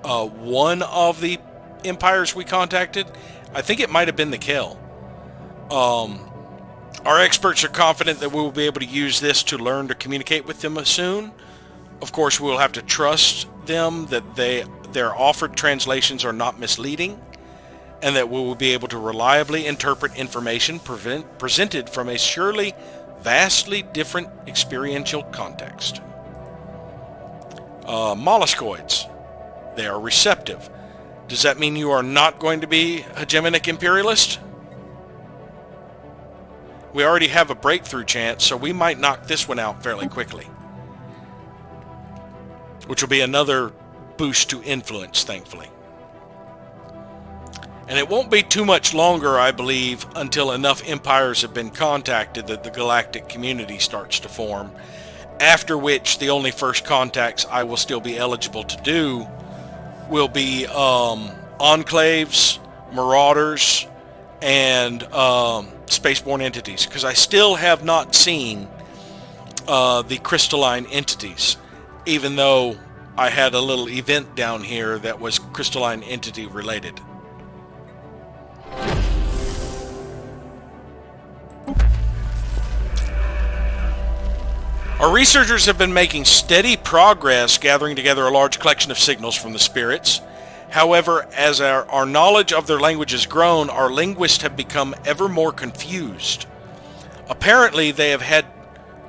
one of the empires we contacted. I think it might have been the Kell. Our experts are confident that we will be able to use this to learn to communicate with them soon. Of course, we will have to trust them that their offered translations are not misleading, and that we will be able to reliably interpret information presented from a surely vastly different experiential context. Molluscoids. They are receptive. Does that mean you are not going to be hegemonic imperialist? We already have a breakthrough chance, so we might knock this one out fairly quickly. Which will be another boost to influence, thankfully. And it won't be too much longer, I believe, until enough empires have been contacted that the galactic community starts to form, after which the only first contacts I will still be eligible to do will be enclaves, marauders, and spaceborne entities, because I still have not seen the crystalline entities, even though I had a little event down here that was crystalline entity related. Our researchers have been making steady progress gathering together a large collection of signals from the spirits. However, as our knowledge of their language has grown, our linguists have become ever more confused. Apparently, they have had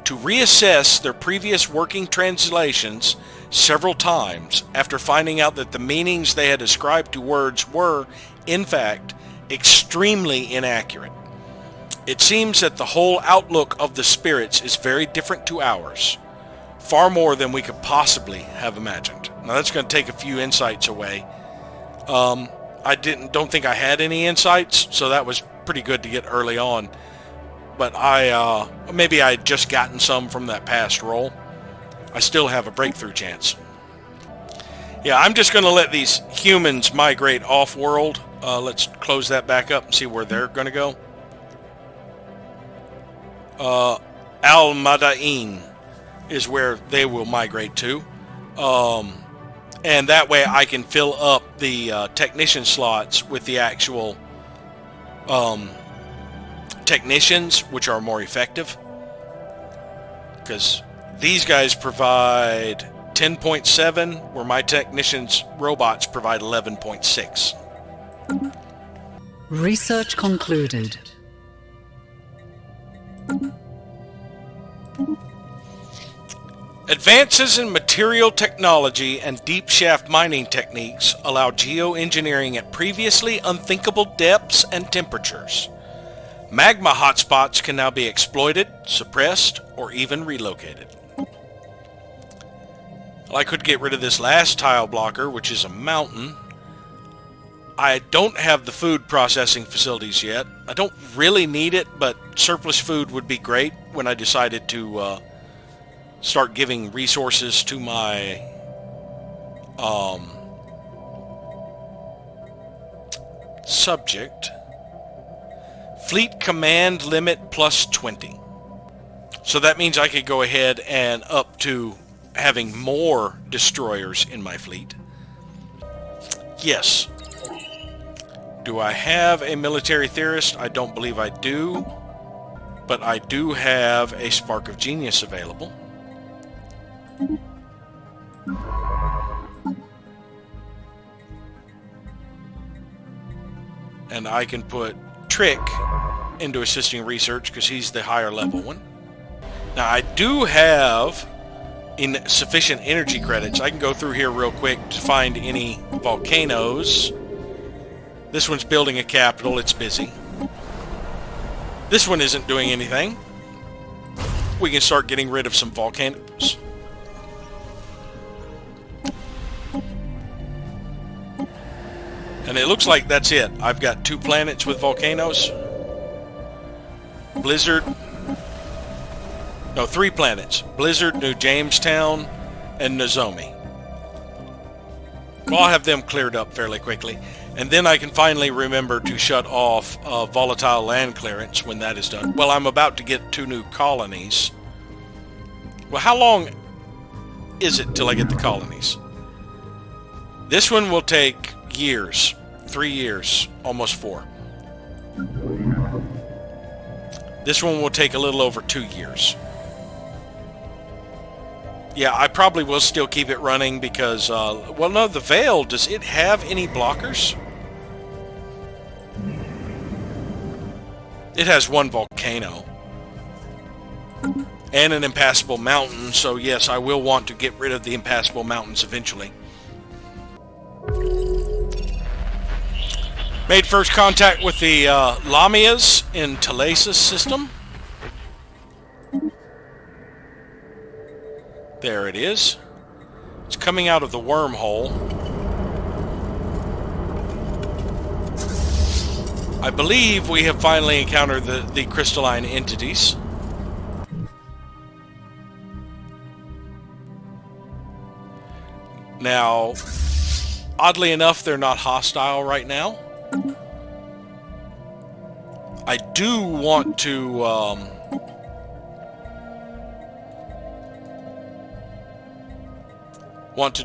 to reassess their previous working translations several times after finding out that the meanings they had ascribed to words were, in fact, extremely inaccurate. It seems that the whole outlook of the spirits is very different to ours, far more than we could possibly have imagined. Now that's going to take a few insights away. I don't think I had any insights, so that was pretty good to get early on. But maybe I had just gotten some from that past roll. I still have a breakthrough chance. Yeah, I'm just going to let these humans migrate off-world. Let's close that back up and see where they're going to go. Al-Madain is where they will migrate to. And that way I can fill up the technician slots with the actual technicians, which are more effective. Because these guys provide 10.7, where my technicians' robots provide 11.6. Research concluded. Advances in material technology and deep shaft mining techniques allow geoengineering at previously unthinkable depths and temperatures. Magma hotspots can now be exploited, suppressed, or even relocated. Well, I could get rid of this last tile blocker, which is a mountain. I don't have the food processing facilities yet. I don't really need it, but surplus food would be great when I decided to start giving resources to my subject. Fleet command limit plus 20. So that means I could go ahead and up to having more destroyers in my fleet. Yes. Do I have a military theorist? I don't believe I do. But I do have a spark of genius available. And I can put Trick into assisting research because he's the higher level one. Now I do have sufficient energy credits. I can go through here real quick to find any volcanoes. This one's building a capital. It's busy. This one isn't doing anything. We can start getting rid of some volcanoes. And it looks like that's it. I've got 2 planets with volcanoes. Blizzard. No, 3 planets. Blizzard, New Jamestown, and Nozomi. Well, I'll have them cleared up fairly quickly. And then I can finally remember to shut off volatile land clearance when that is done. Well, I'm about to get 2 new colonies. Well, how long is it till I get the colonies? This one will take years. 3 years. Almost 4. This one will take a little over 2 years. Yeah, I probably will still keep it running because, well, no, the Veil, does it have any blockers? It has 1 volcano. And an impassable mountain, so yes, I will want to get rid of the impassable mountains eventually. Made first contact with the Lamias in Stellaris system. There it is. It's coming out of the wormhole. I believe we have finally encountered the crystalline entities. Now, oddly enough, they're not hostile right now. I do want to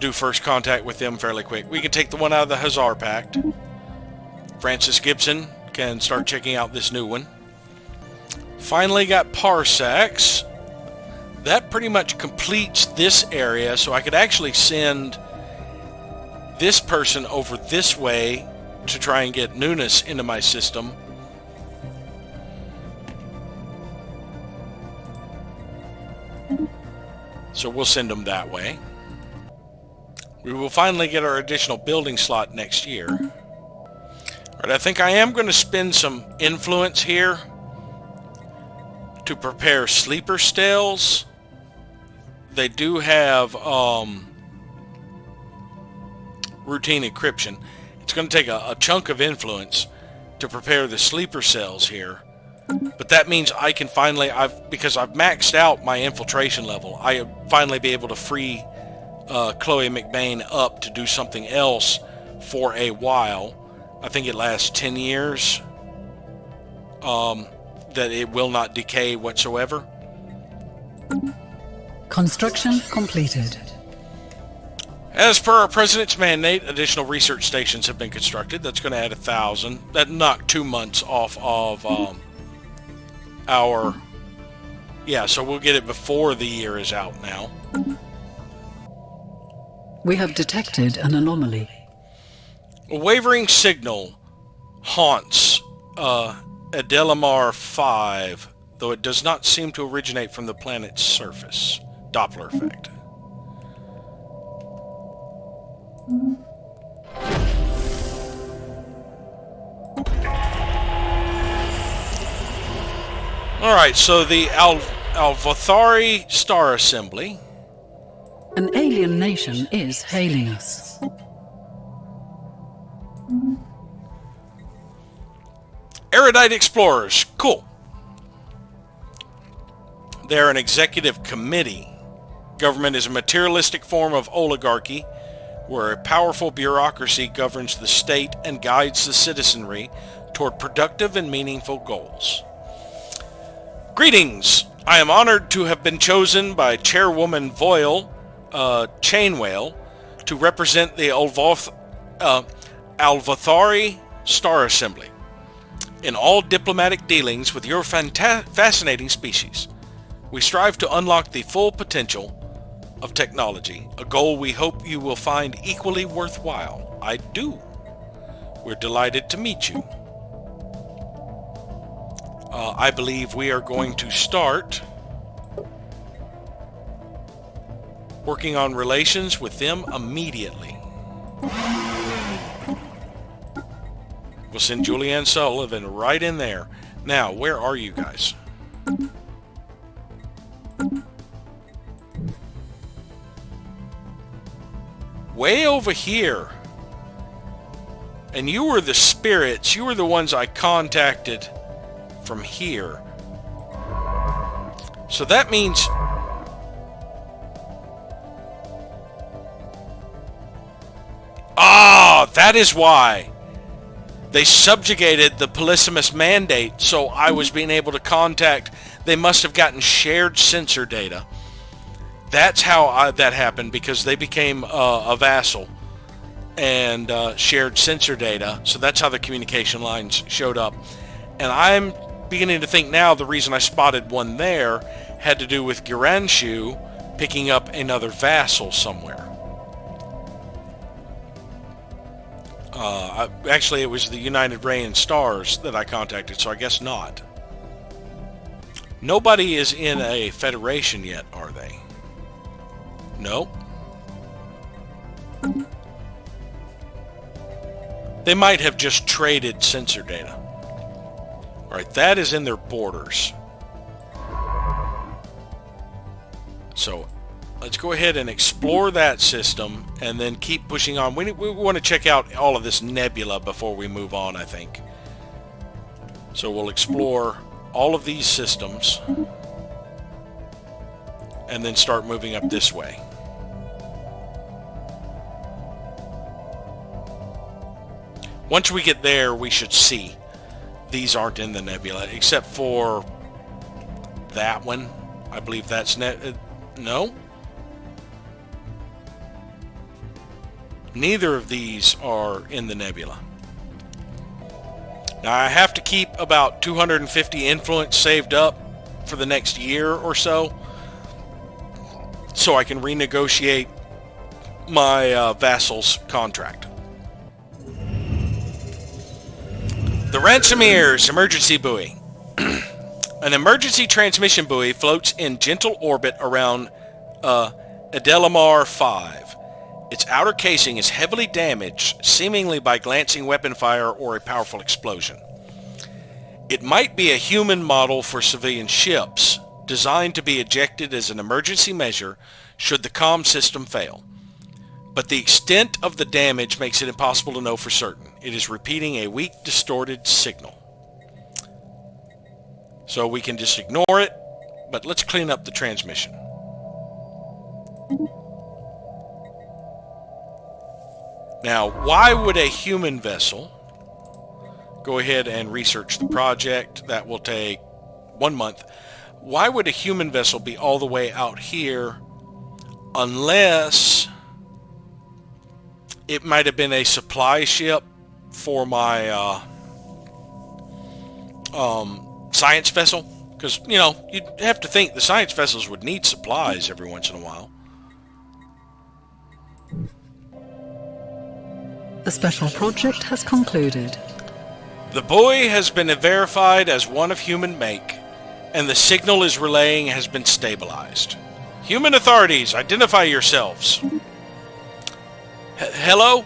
do first contact with them fairly quick. We can take the one out of the Hazar Pact. Francis Gibson can start checking out this new one. Finally got parsecs. That pretty much completes this area, so I could actually send this person over this way to try and get newness into my system. So we'll send them that way. We will finally get our additional building slot next year. Alright, I think I am going to spend some influence here to prepare sleeper stalls. They do have routine encryption. It's going to take a chunk of influence to prepare the sleeper cells here. But that means I can finally, because I've maxed out my infiltration level, I'll finally be able to free Chloe McBain up to do something else for a while. I think it lasts 10 years. That it will not decay whatsoever. Construction completed. As per our president's mandate, additional research stations have been constructed. That's going to add 1,000. That knocked 2 months off of our... Yeah, so we'll get it before the year is out now. We have detected an anomaly. A wavering signal haunts Adelamar 5, though it does not seem to originate from the planet's surface. Doppler effect. Alright, so the Alvathari Star Assembly. An alien nation is hailing us. Erudite Explorers. Cool. They're an executive committee. Government is a materialistic form of oligarchy, where a powerful bureaucracy governs the state and guides the citizenry toward productive and meaningful goals. Greetings! I am honored to have been chosen by Chairwoman Voyle Chainwhale to represent the Alvathari Star Assembly in all diplomatic dealings with your fascinating species. We strive to unlock the full potential of technology, a goal we hope you will find equally worthwhile. I do. We're delighted to meet you. I believe we are going to start working on relations with them immediately. We'll send Julianne Sullivan right in there. Now, where are you guys? Way over here. And you were the spirits. You were the ones I contacted from here. So that means... Ah, that is why. They subjugated the Polysimus mandate, so I was being able to contact... They must have gotten shared sensor data. That's how that happened, because they became a vassal and shared sensor data. So that's how the communication lines showed up. And I'm beginning to think now the reason I spotted one there had to do with Giranshu picking up another vassal somewhere. Actually, it was the United Ray and Stars that I contacted, so I guess not. Nobody is in a federation yet, are they? No. They might have just traded sensor data. Alright, that is in their borders. So, let's go ahead and explore that system and then keep pushing on. We want to check out all of this nebula before we move on, I think. So we'll explore all of these systems and then start moving up this way. Once we get there, we should see. These aren't in the nebula, except for that one. I believe that's no? Neither of these are in the nebula. Now I have to keep about 250 influence saved up for the next year or so I can renegotiate my vassal's contract. The Ransomier's emergency buoy. An emergency transmission buoy floats in gentle orbit around Adelamar 5. Its outer casing is heavily damaged, seemingly by glancing weapon fire or a powerful explosion. It might be a human model for civilian ships, designed to be ejected as an emergency measure should the comm system fail. But the extent of the damage makes it impossible to know for certain. It is repeating a weak, distorted signal. So we can just ignore it, but let's clean up the transmission. Now, why would a human vessel go ahead and research the project? That will take 1 month. Why would a human vessel be all the way out here unless it might have been a supply ship for my science vessel? Because, you know, you'd have to think the science vessels would need supplies every once in a while. The special project has concluded. The buoy has been verified as one of human make, and the signal is relaying has been stabilized. Human authorities, identify yourselves. Hello?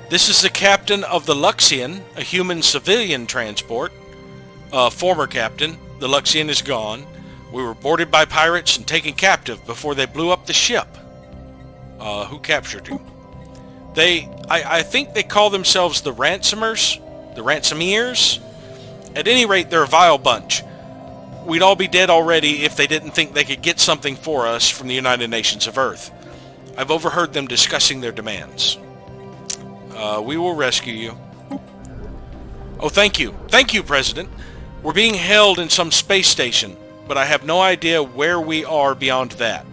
This is the captain of the Luxian, a human civilian transport. Former captain. The Luxian is gone. We were boarded by pirates and taken captive before they blew up the ship. Who captured you? I think they call themselves the Ransomers, the Ransomeers. At any rate, they're a vile bunch. We'd all be dead already if they didn't think they could get something for us from the United Nations of Earth. I've overheard them discussing their demands. We will rescue you. Oh, thank you. Thank you, President. We're being held in some space station, but I have no idea where we are beyond that.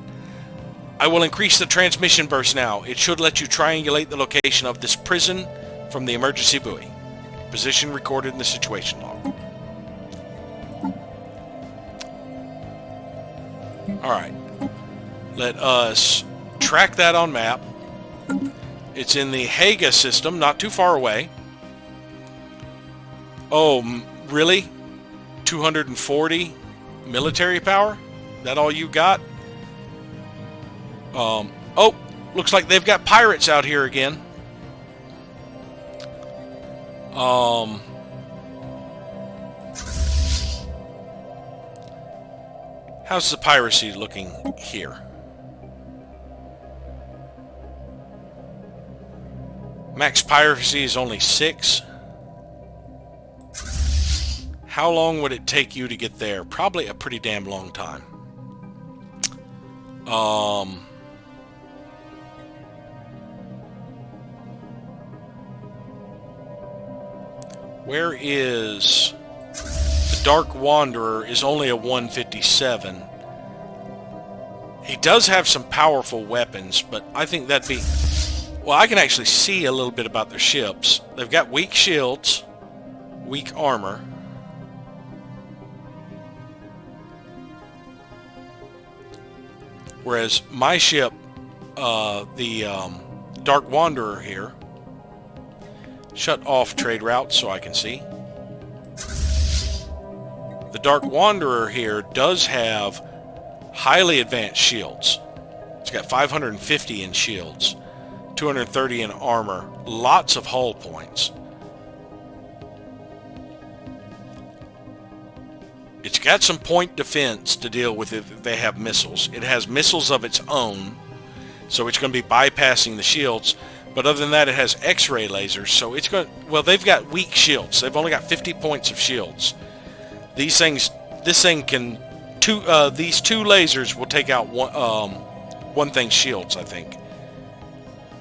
I will increase the transmission burst now. It should let you triangulate the location of this prison from the emergency buoy. Position recorded in the situation log. Alright. Let us track that on map. It's in the Haga system, not too far away. Oh, really? 240 military power? That all you got? Oh, looks like they've got pirates out here again. How's the piracy looking here? Max piracy is only 6. How long would it take you to get there? Probably a pretty damn long time. Where is... The Dark Wanderer is only a 157. He does have some powerful weapons, but I think that'd be... Well, I can actually see a little bit about their ships. They've got weak shields, weak armor. Whereas my ship, the Dark Wanderer here, shut off trade routes so I can see. The Dark Wanderer here does have highly advanced shields. It's got 550 in shields, 230 in armor, lots of hull points. It's got some point defense to deal with if they have missiles. It has missiles of its own, so it's going to be bypassing the shields. But other than that, it has X-ray lasers, so it's going. Well, they've got weak shields. They've only got 50 points of shields. This thing can these two lasers will take out one thing's shields, I think.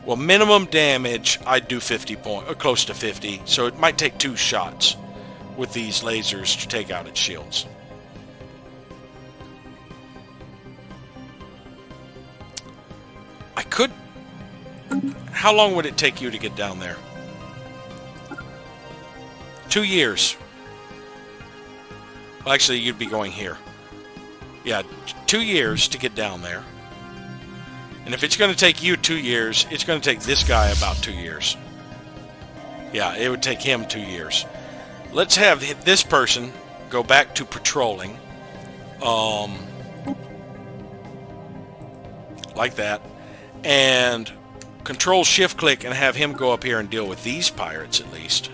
Well, minimum damage, I'd do 50 or close to 50, so it might take 2 shots with these lasers to take out its shields. I could. How long would it take you to get down there? 2 years. Well, actually, you'd be going here. Yeah, 2 years to get down there. And if it's going to take you 2 years, it's going to take this guy about 2 years. Yeah, it would take him 2 years. Let's have this person go back to patrolling. Like that. And control shift click and have him go up here and deal with these pirates at least.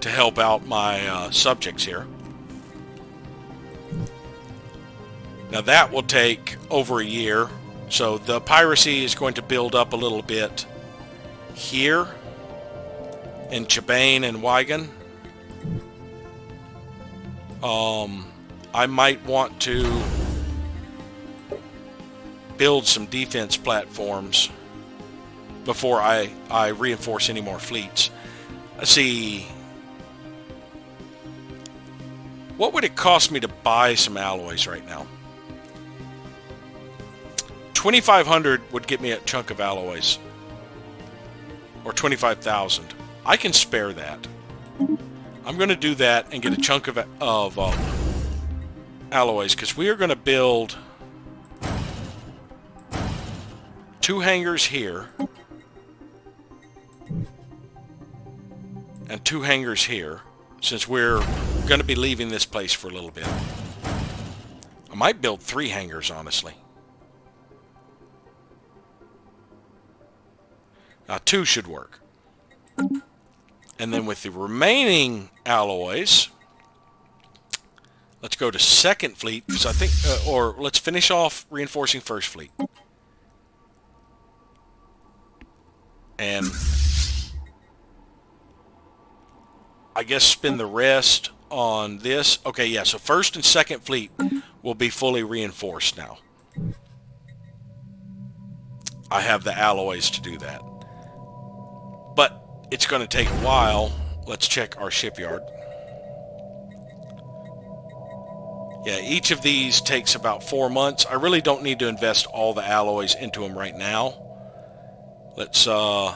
To help out my subjects here. Now that will take over a year. So the piracy is going to build up a little bit here in Chibane and Wygan. I might want to build some defense platforms before I reinforce any more fleets. Let's see. What would it cost me to buy some alloys right now? 2,500 would get me a chunk of alloys. Or 25,000. I can spare that. I'm going to do that and get a chunk of alloys, because we are going to build 2 hangars here and 2 hangars here, since we're going to be leaving this place for a little bit. I might build 3 hangars, honestly. Now 2 should work. And then with the remaining alloys, let's go to second fleet, because I think, or let's finish off reinforcing first fleet. And I guess spend the rest on this. Okay, yeah, so first and second fleet will be fully reinforced now. I have the alloys to do that. But it's going to take a while. Let's check our shipyard. Yeah, each of these takes about 4 months. I really don't need to invest all the alloys into them right now. Let's stop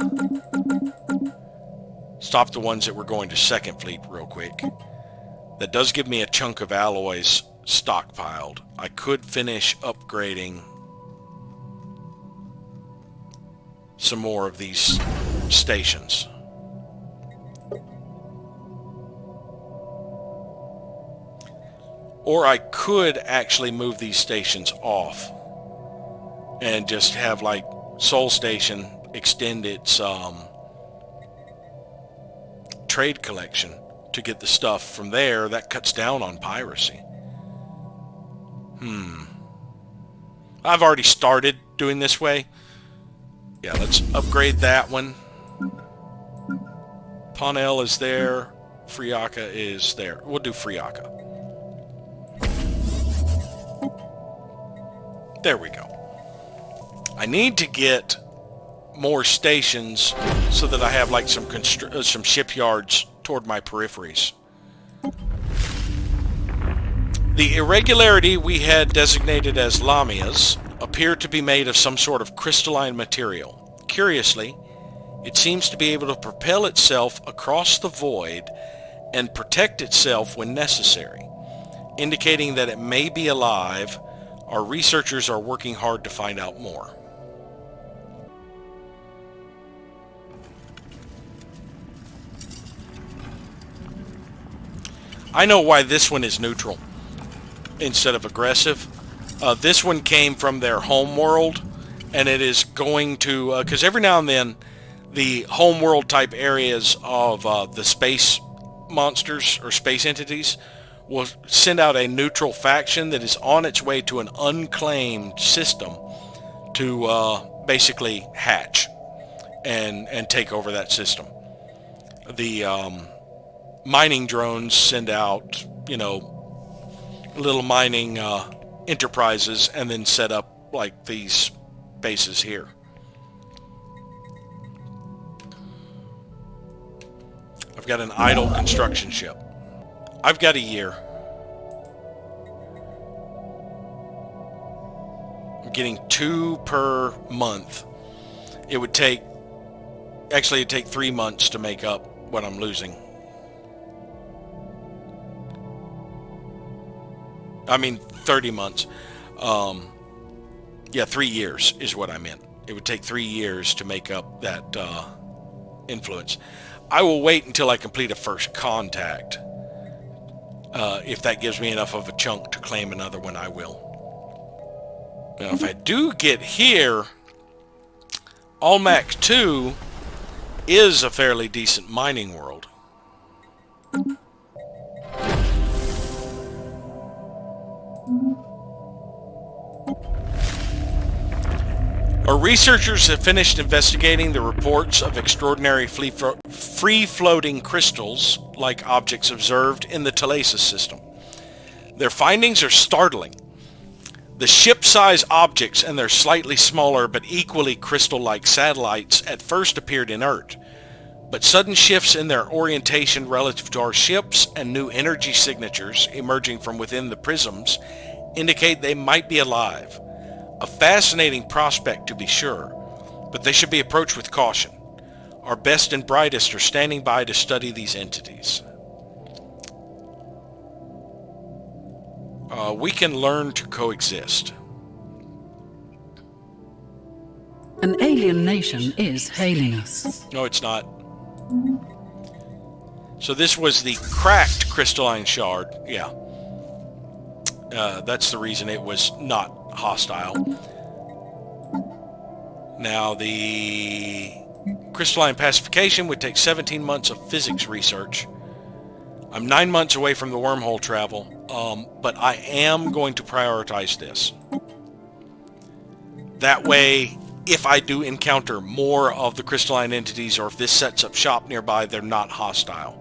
the ones that we're going to second fleet real quick. That does give me a chunk of alloys stockpiled. I could finish upgrading some more of these stations. Or I could actually move these stations off and just have like Sol Station extend its trade collection to get the stuff from there. That cuts down on piracy. I've already started doing this way. Yeah, let's upgrade that one. Ponel is there. Friaka is there. We'll do Friaka. There we go. I need to get more stations so that I have like some shipyards toward my peripheries. The irregularity we had designated as lamias appeared to be made of some sort of crystalline material. Curiously, it seems to be able to propel itself across the void and protect itself when necessary, indicating that it may be alive. Our researchers are working hard to find out more. I know why this one is neutral instead of aggressive. This one came from their home world, and it is going to, because every now and then the home world type areas of the space monsters or space entities will send out a neutral faction that is on its way to an unclaimed system to basically hatch and take over that system. The mining drones send out, little mining enterprises and then set up like these bases here. I've got an idle construction ship. I've got a year. I'm getting 2 per month. It'd take 3 months to make up what I'm losing. I mean 30 months. 3 years is what I meant. It would take 3 years to make up that influence. I will wait until I complete a first contact. If that gives me enough of a chunk to claim another one, I will. Now, if I do get here, Almac 2 is a fairly decent mining world. Our researchers have finished investigating the reports of extraordinary free-floating crystals like objects observed in the Stellaris system. Their findings are startling. The ship-size objects and their slightly smaller but equally crystal-like satellites at first appeared inert, but sudden shifts in their orientation relative to our ships and new energy signatures emerging from within the prisms indicate they might be alive. A fascinating prospect, to be sure, but they should be approached with caution. Our best and brightest are standing by to study these entities. We can learn to coexist. An alien nation is hailing us. No, it's not. So this was the cracked crystalline shard. Yeah. That's the reason it was not hostile. Now, the crystalline pacification would take 17 months of physics research. I'm 9 months away from the wormhole travel, but I am going to prioritize this. That way, if I do encounter more of the crystalline entities, or if this sets up shop nearby, they're not hostile.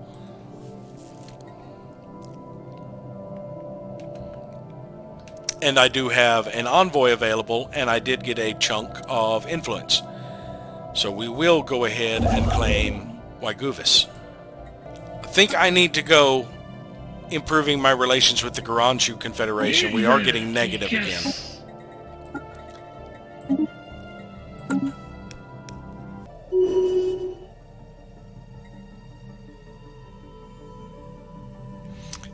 And I do have an envoy available, and I did get a chunk of influence. So we will go ahead and claim Wyguvis. I think I need to go improving my relations with the Garanshu Confederation. We are getting negative again.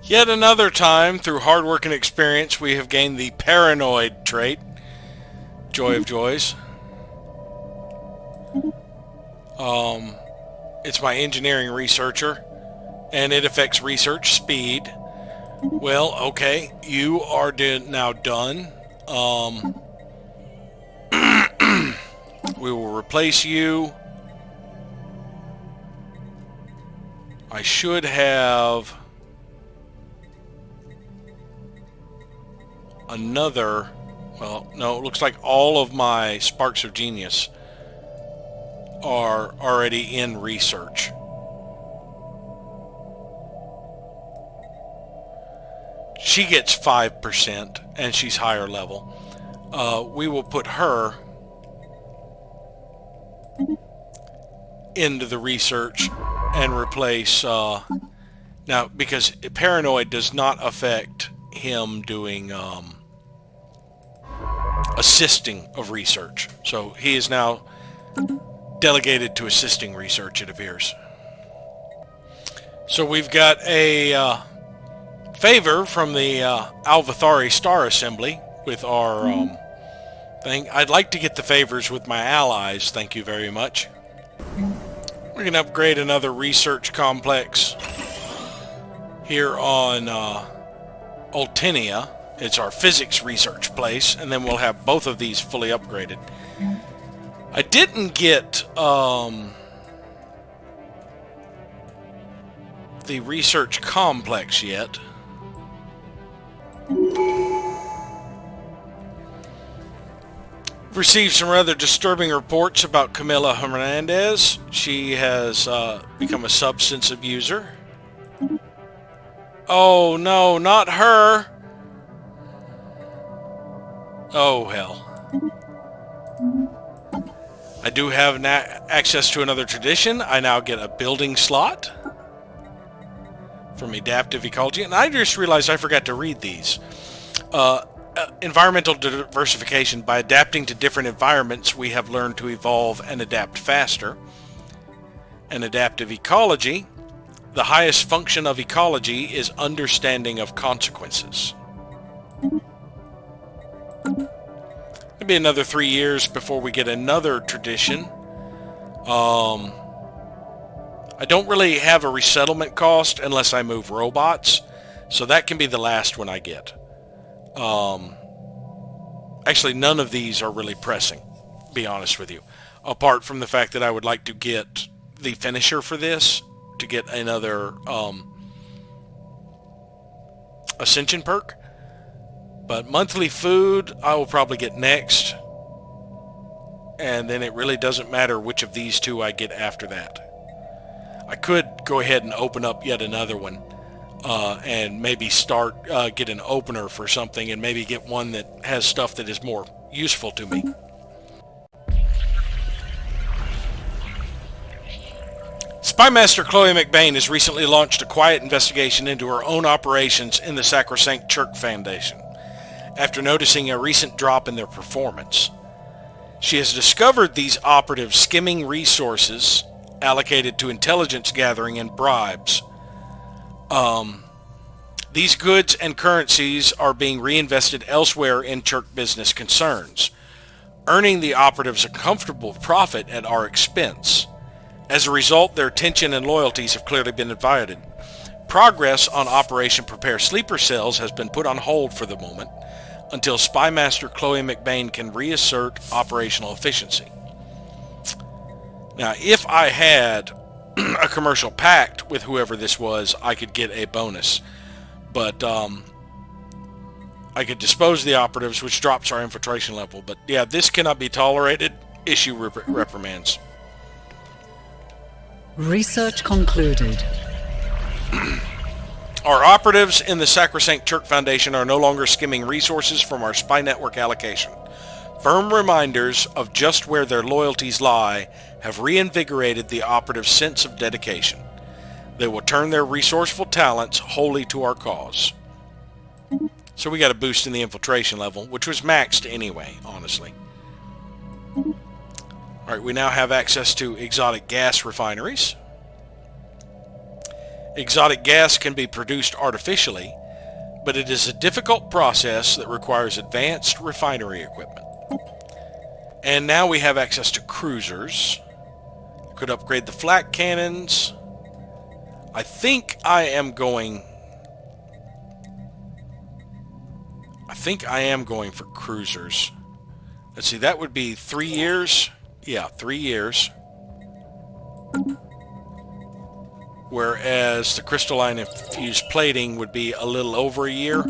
Yet another time, through hard work and experience, we have gained the paranoid trait. Joy of joys. It's my engineering researcher, and it affects research speed. Well, okay, you are now done. We will replace you. I should have another, well, no, it looks like all of my sparks of genius are already in research. She gets 5% and she's higher level. We will put her into the research and replace now, because paranoid does not affect him doing assisting of research. So he is now delegated to assisting research, it appears. So we've got a favor from the Alvathari Star Assembly with our thing. I'd like to get the favors with my allies, thank you very much. We're going to upgrade another research complex here on Ultinia. It's our physics research place, and then we'll have both of these fully upgraded. I didn't get the research complex yet. Received some rather disturbing reports about Camila Hernandez. She has become a substance abuser. Oh no, not her! Oh hell. I do have access to another tradition. I now get a building slot from adaptive ecology, and I just realized I forgot to read these. Environmental diversification. By adapting to different environments, we have learned to evolve and adapt faster. And adaptive ecology. The highest function of ecology is understanding of consequences. It'll be another 3 years before we get another tradition. I don't really have a resettlement cost unless I move robots, so that can be the last one I get. Actually, none of these are really pressing, to be honest with you. Apart from the fact that I would like to get the finisher for this, to get another ascension perk. But monthly food, I will probably get next. And then it really doesn't matter which of these two I get after that. I could go ahead and open up yet another one. And maybe get an opener for something and maybe get one that has stuff that is more useful to me. Spymaster Chloe McBain has recently launched a quiet investigation into her own operations in the Sacrosanct Church Foundation, after noticing a recent drop in their performance. She has discovered these operatives skimming resources allocated to intelligence gathering and bribes. These goods and currencies are being reinvested elsewhere in church business concerns, earning the operatives a comfortable profit at our expense. As a result, their attention and loyalties have clearly been divided. Progress on Operation Prepare Sleeper Cells has been put on hold for the moment until Spymaster Chloe McBain can reassert operational efficiency. Now, if I had a commercial pact with whoever this was, I could get a bonus. But I could dispose of the operatives, which drops our infiltration level. But yeah, this cannot be tolerated. Issue reprimands. Research concluded. Our operatives in the Sacrosanct Church Foundation are no longer skimming resources from our spy network allocation. Firm reminders of just where their loyalties lie have reinvigorated the operative's sense of dedication. They will turn their resourceful talents wholly to our cause. So we got a boost in the infiltration level, which was maxed anyway, honestly. Alright, we now have access to exotic gas refineries. Exotic gas can be produced artificially, but it is a difficult process that requires advanced refinery equipment. And now we have access to cruisers. Could upgrade the flak cannons. I think I am going for cruisers. Let's see, that would be 3 years. Yeah, 3 years. Whereas the crystalline infused plating would be a little over a year.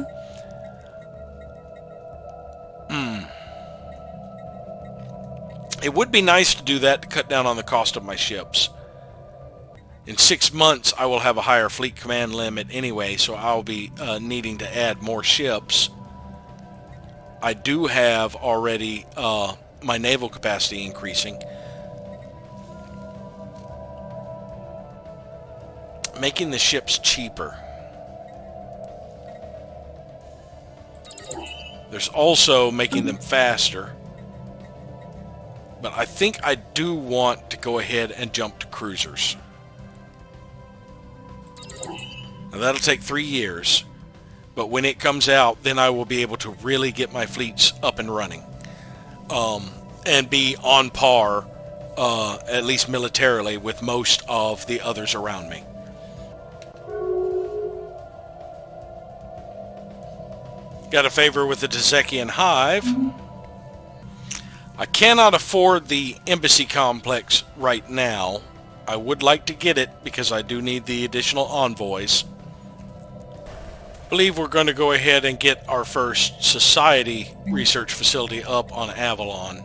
It would be nice to do that to cut down on the cost of my ships. In 6 months, I will have a higher fleet command limit anyway, so I'll be needing to add more ships. I do have already my naval capacity increasing. Making the ships cheaper. There's also making them faster. But I think I do want to go ahead and jump to cruisers. Now that'll take 3 years. But when it comes out, then I will be able to really get my fleets up and running. And be on par, at least militarily, with most of the others around me. Got a favor with the Tezekian Hive. I cannot afford the embassy complex right now. I would like to get it because I do need the additional envoys. I believe we're going to go ahead and get our first society research facility up on Avalon.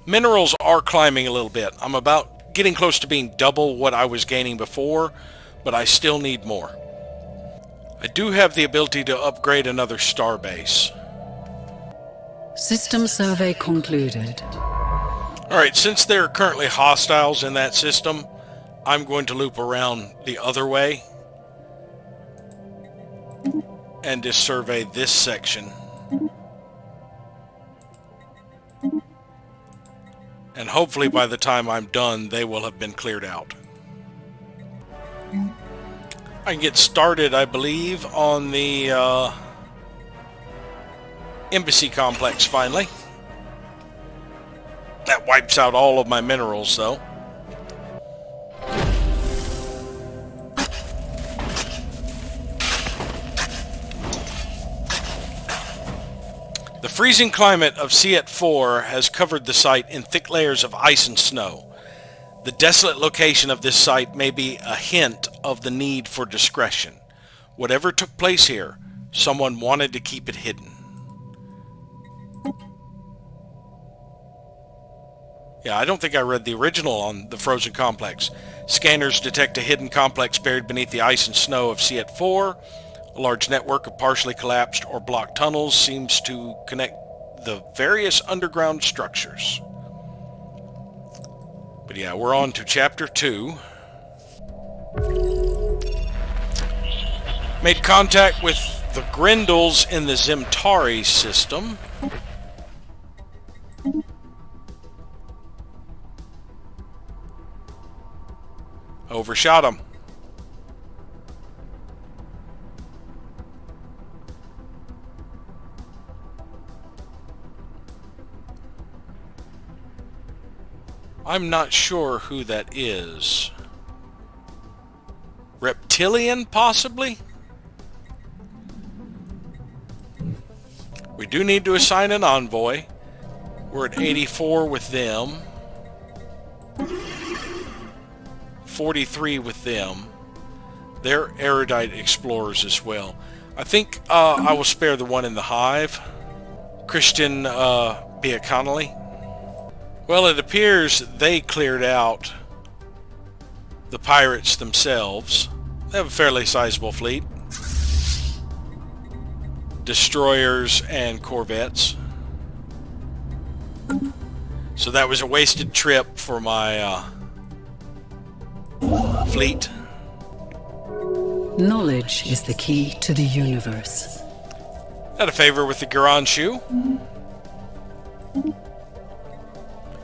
Minerals are climbing a little bit. I'm about getting close to being double what I was gaining before, but I still need more. I do have the ability to upgrade another starbase. System survey concluded. Alright, since there are currently hostiles in that system, I'm going to loop around the other way and just survey this section. And hopefully by the time I'm done, they will have been cleared out. I can get started, I believe, on the embassy complex finally. That wipes out all of my minerals, though. The freezing climate of Siet 4 has covered the site in thick layers of ice and snow. The desolate location of this site may be a hint of the need for discretion. Whatever took place here, someone wanted to keep it hidden. Yeah, I don't think I read the original on the frozen complex. Scanners detect a hidden complex buried beneath the ice and snow of Siet 4. A large network of partially collapsed or blocked tunnels seems to connect the various underground structures. But yeah, we're on to Chapter 2. Made contact with the Grendels in the Zemtari system. Overshot them. I'm not sure who that is. Reptilian, possibly? We do need to assign an envoy. We're at 84 with them. 43 with them. They're erudite explorers as well. I think I will spare the one in the hive. Christian Biaconley. Well, it appears they cleared out the pirates themselves. They have a fairly sizable fleet. Destroyers and corvettes. So that was a wasted trip for my fleet. Knowledge is the key to the universe. Had a favor with the Garanshu.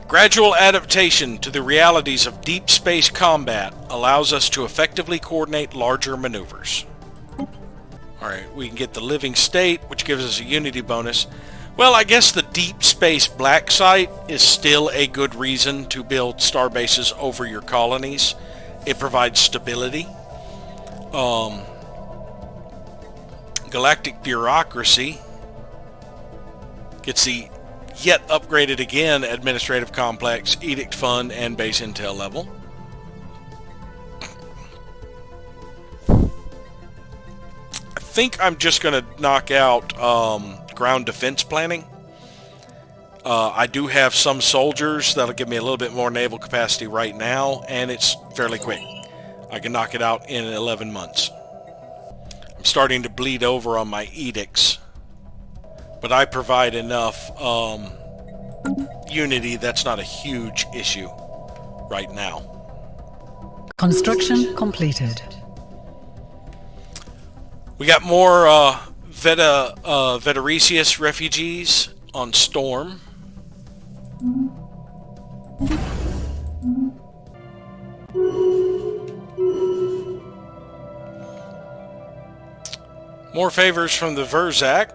Gradual adaptation to the realities of deep space combat allows us to effectively coordinate larger maneuvers. Alright, we can get the living state, which gives us a unity bonus. Well, I guess the deep space black site is still a good reason to build starbases over your colonies. It provides stability. Galactic bureaucracy gets the yet upgraded again administrative complex, edict fund, and base intel level. I think I'm just going to knock out ground defense planning. I do have some soldiers that'll give me a little bit more naval capacity right now, and it's fairly quick. I can knock it out in 11 months. I'm starting to bleed over on my edicts, but I provide enough unity that's not a huge issue right now. Construction completed. We got more Vetericius refugees on Storm. More favors from the Verzak.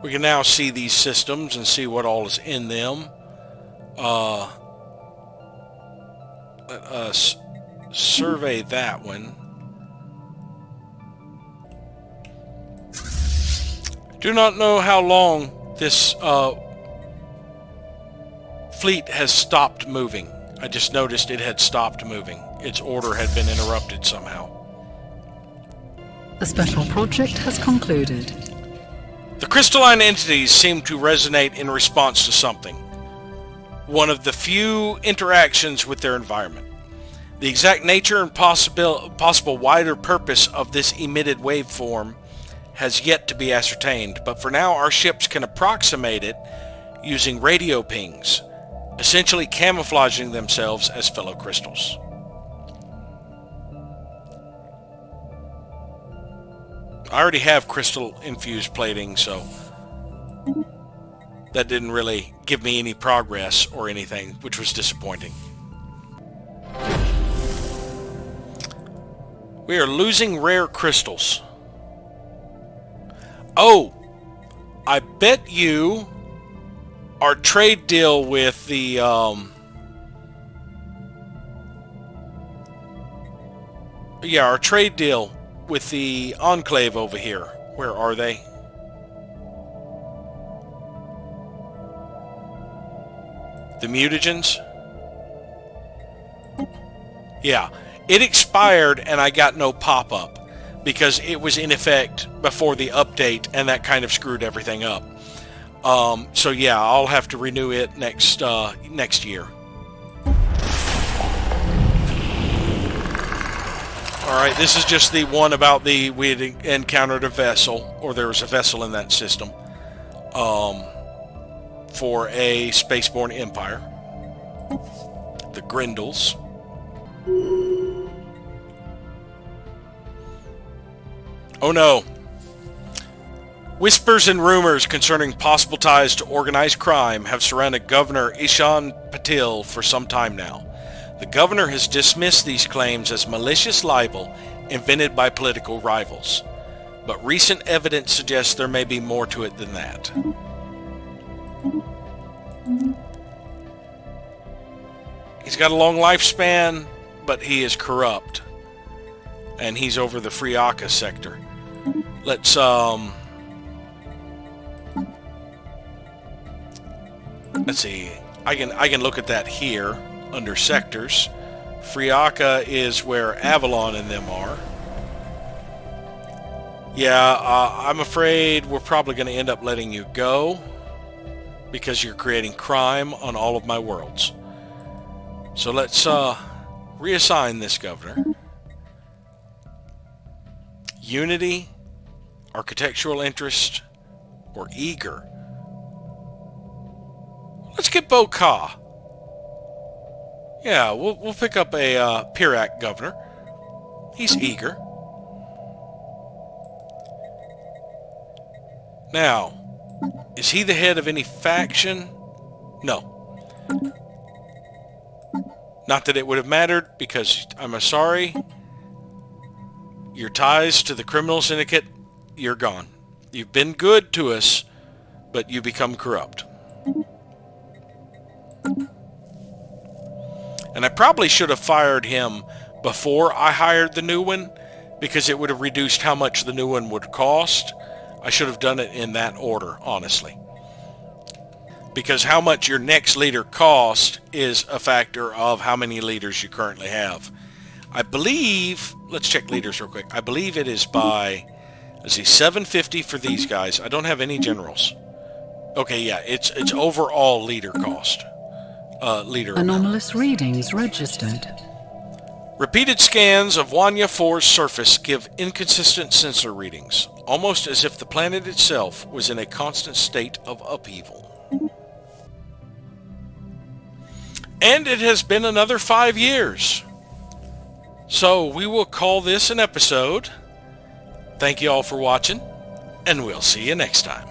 We can now see these systems and see what all is in them. Let us survey that one. Do not know how long this fleet has stopped moving. I just noticed it had stopped moving. Its order had been interrupted somehow. The special project has concluded. The crystalline entities seem to resonate in response to something. One of the few interactions with their environment. The exact nature and possible wider purpose of this emitted waveform has yet to be ascertained, but for now our ships can approximate it using radio pings, essentially camouflaging themselves as fellow crystals. I already have crystal-infused plating, so that didn't really give me any progress or anything, which was disappointing. We are losing rare crystals. Oh, I bet you our trade deal with the our trade deal with the Enclave over here. Where are they? The mutagens? Yeah, it expired and I got no pop-up because it was in effect before the update, and that kind of screwed everything up. So yeah, I'll have to renew it next year. Alright, this is just the one about we had encountered a vessel, or there was a vessel in that system, for a spaceborne empire. The Grindles. Oh no. Whispers and rumors concerning possible ties to organized crime have surrounded Governor Ishan Patil for some time now. The governor has dismissed these claims as malicious libel invented by political rivals, but recent evidence suggests there may be more to it than that. He's got a long lifespan, but he is corrupt, and he's over the Friaka sector. Let's see. I can look at that here under sectors. Friaka is where Avalon and them are. Yeah, I'm afraid we're probably going to end up letting you go because you're creating crime on all of my worlds. So let's reassign this governor. Unity, architectural interest, or eager. Let's get Bo-Ka. Yeah, we'll pick up a Pirac governor. He's eager. Now, is he the head of any faction? No. Not that it would have mattered, because I'm sorry. Your ties to the criminal syndicate, you're gone. You've been good to us, but you become corrupt. And I probably should have fired him before I hired the new one, because it would have reduced how much the new one would cost. I should have done it in that order, honestly. Because how much your next leader costs is a factor of how many leaders you currently have. I believe, let's check leaders real quick. I believe it is by, let's see, 750 for these guys. I don't have any generals. Okay, yeah, it's overall leader cost. Anomalous readings registered. Repeated scans of Wanya 4's surface give inconsistent sensor readings, almost as if the planet itself was in a constant state of upheaval. And it has been another 5 years. So we will call this an episode. Thank you all for watching, and we'll see you next time.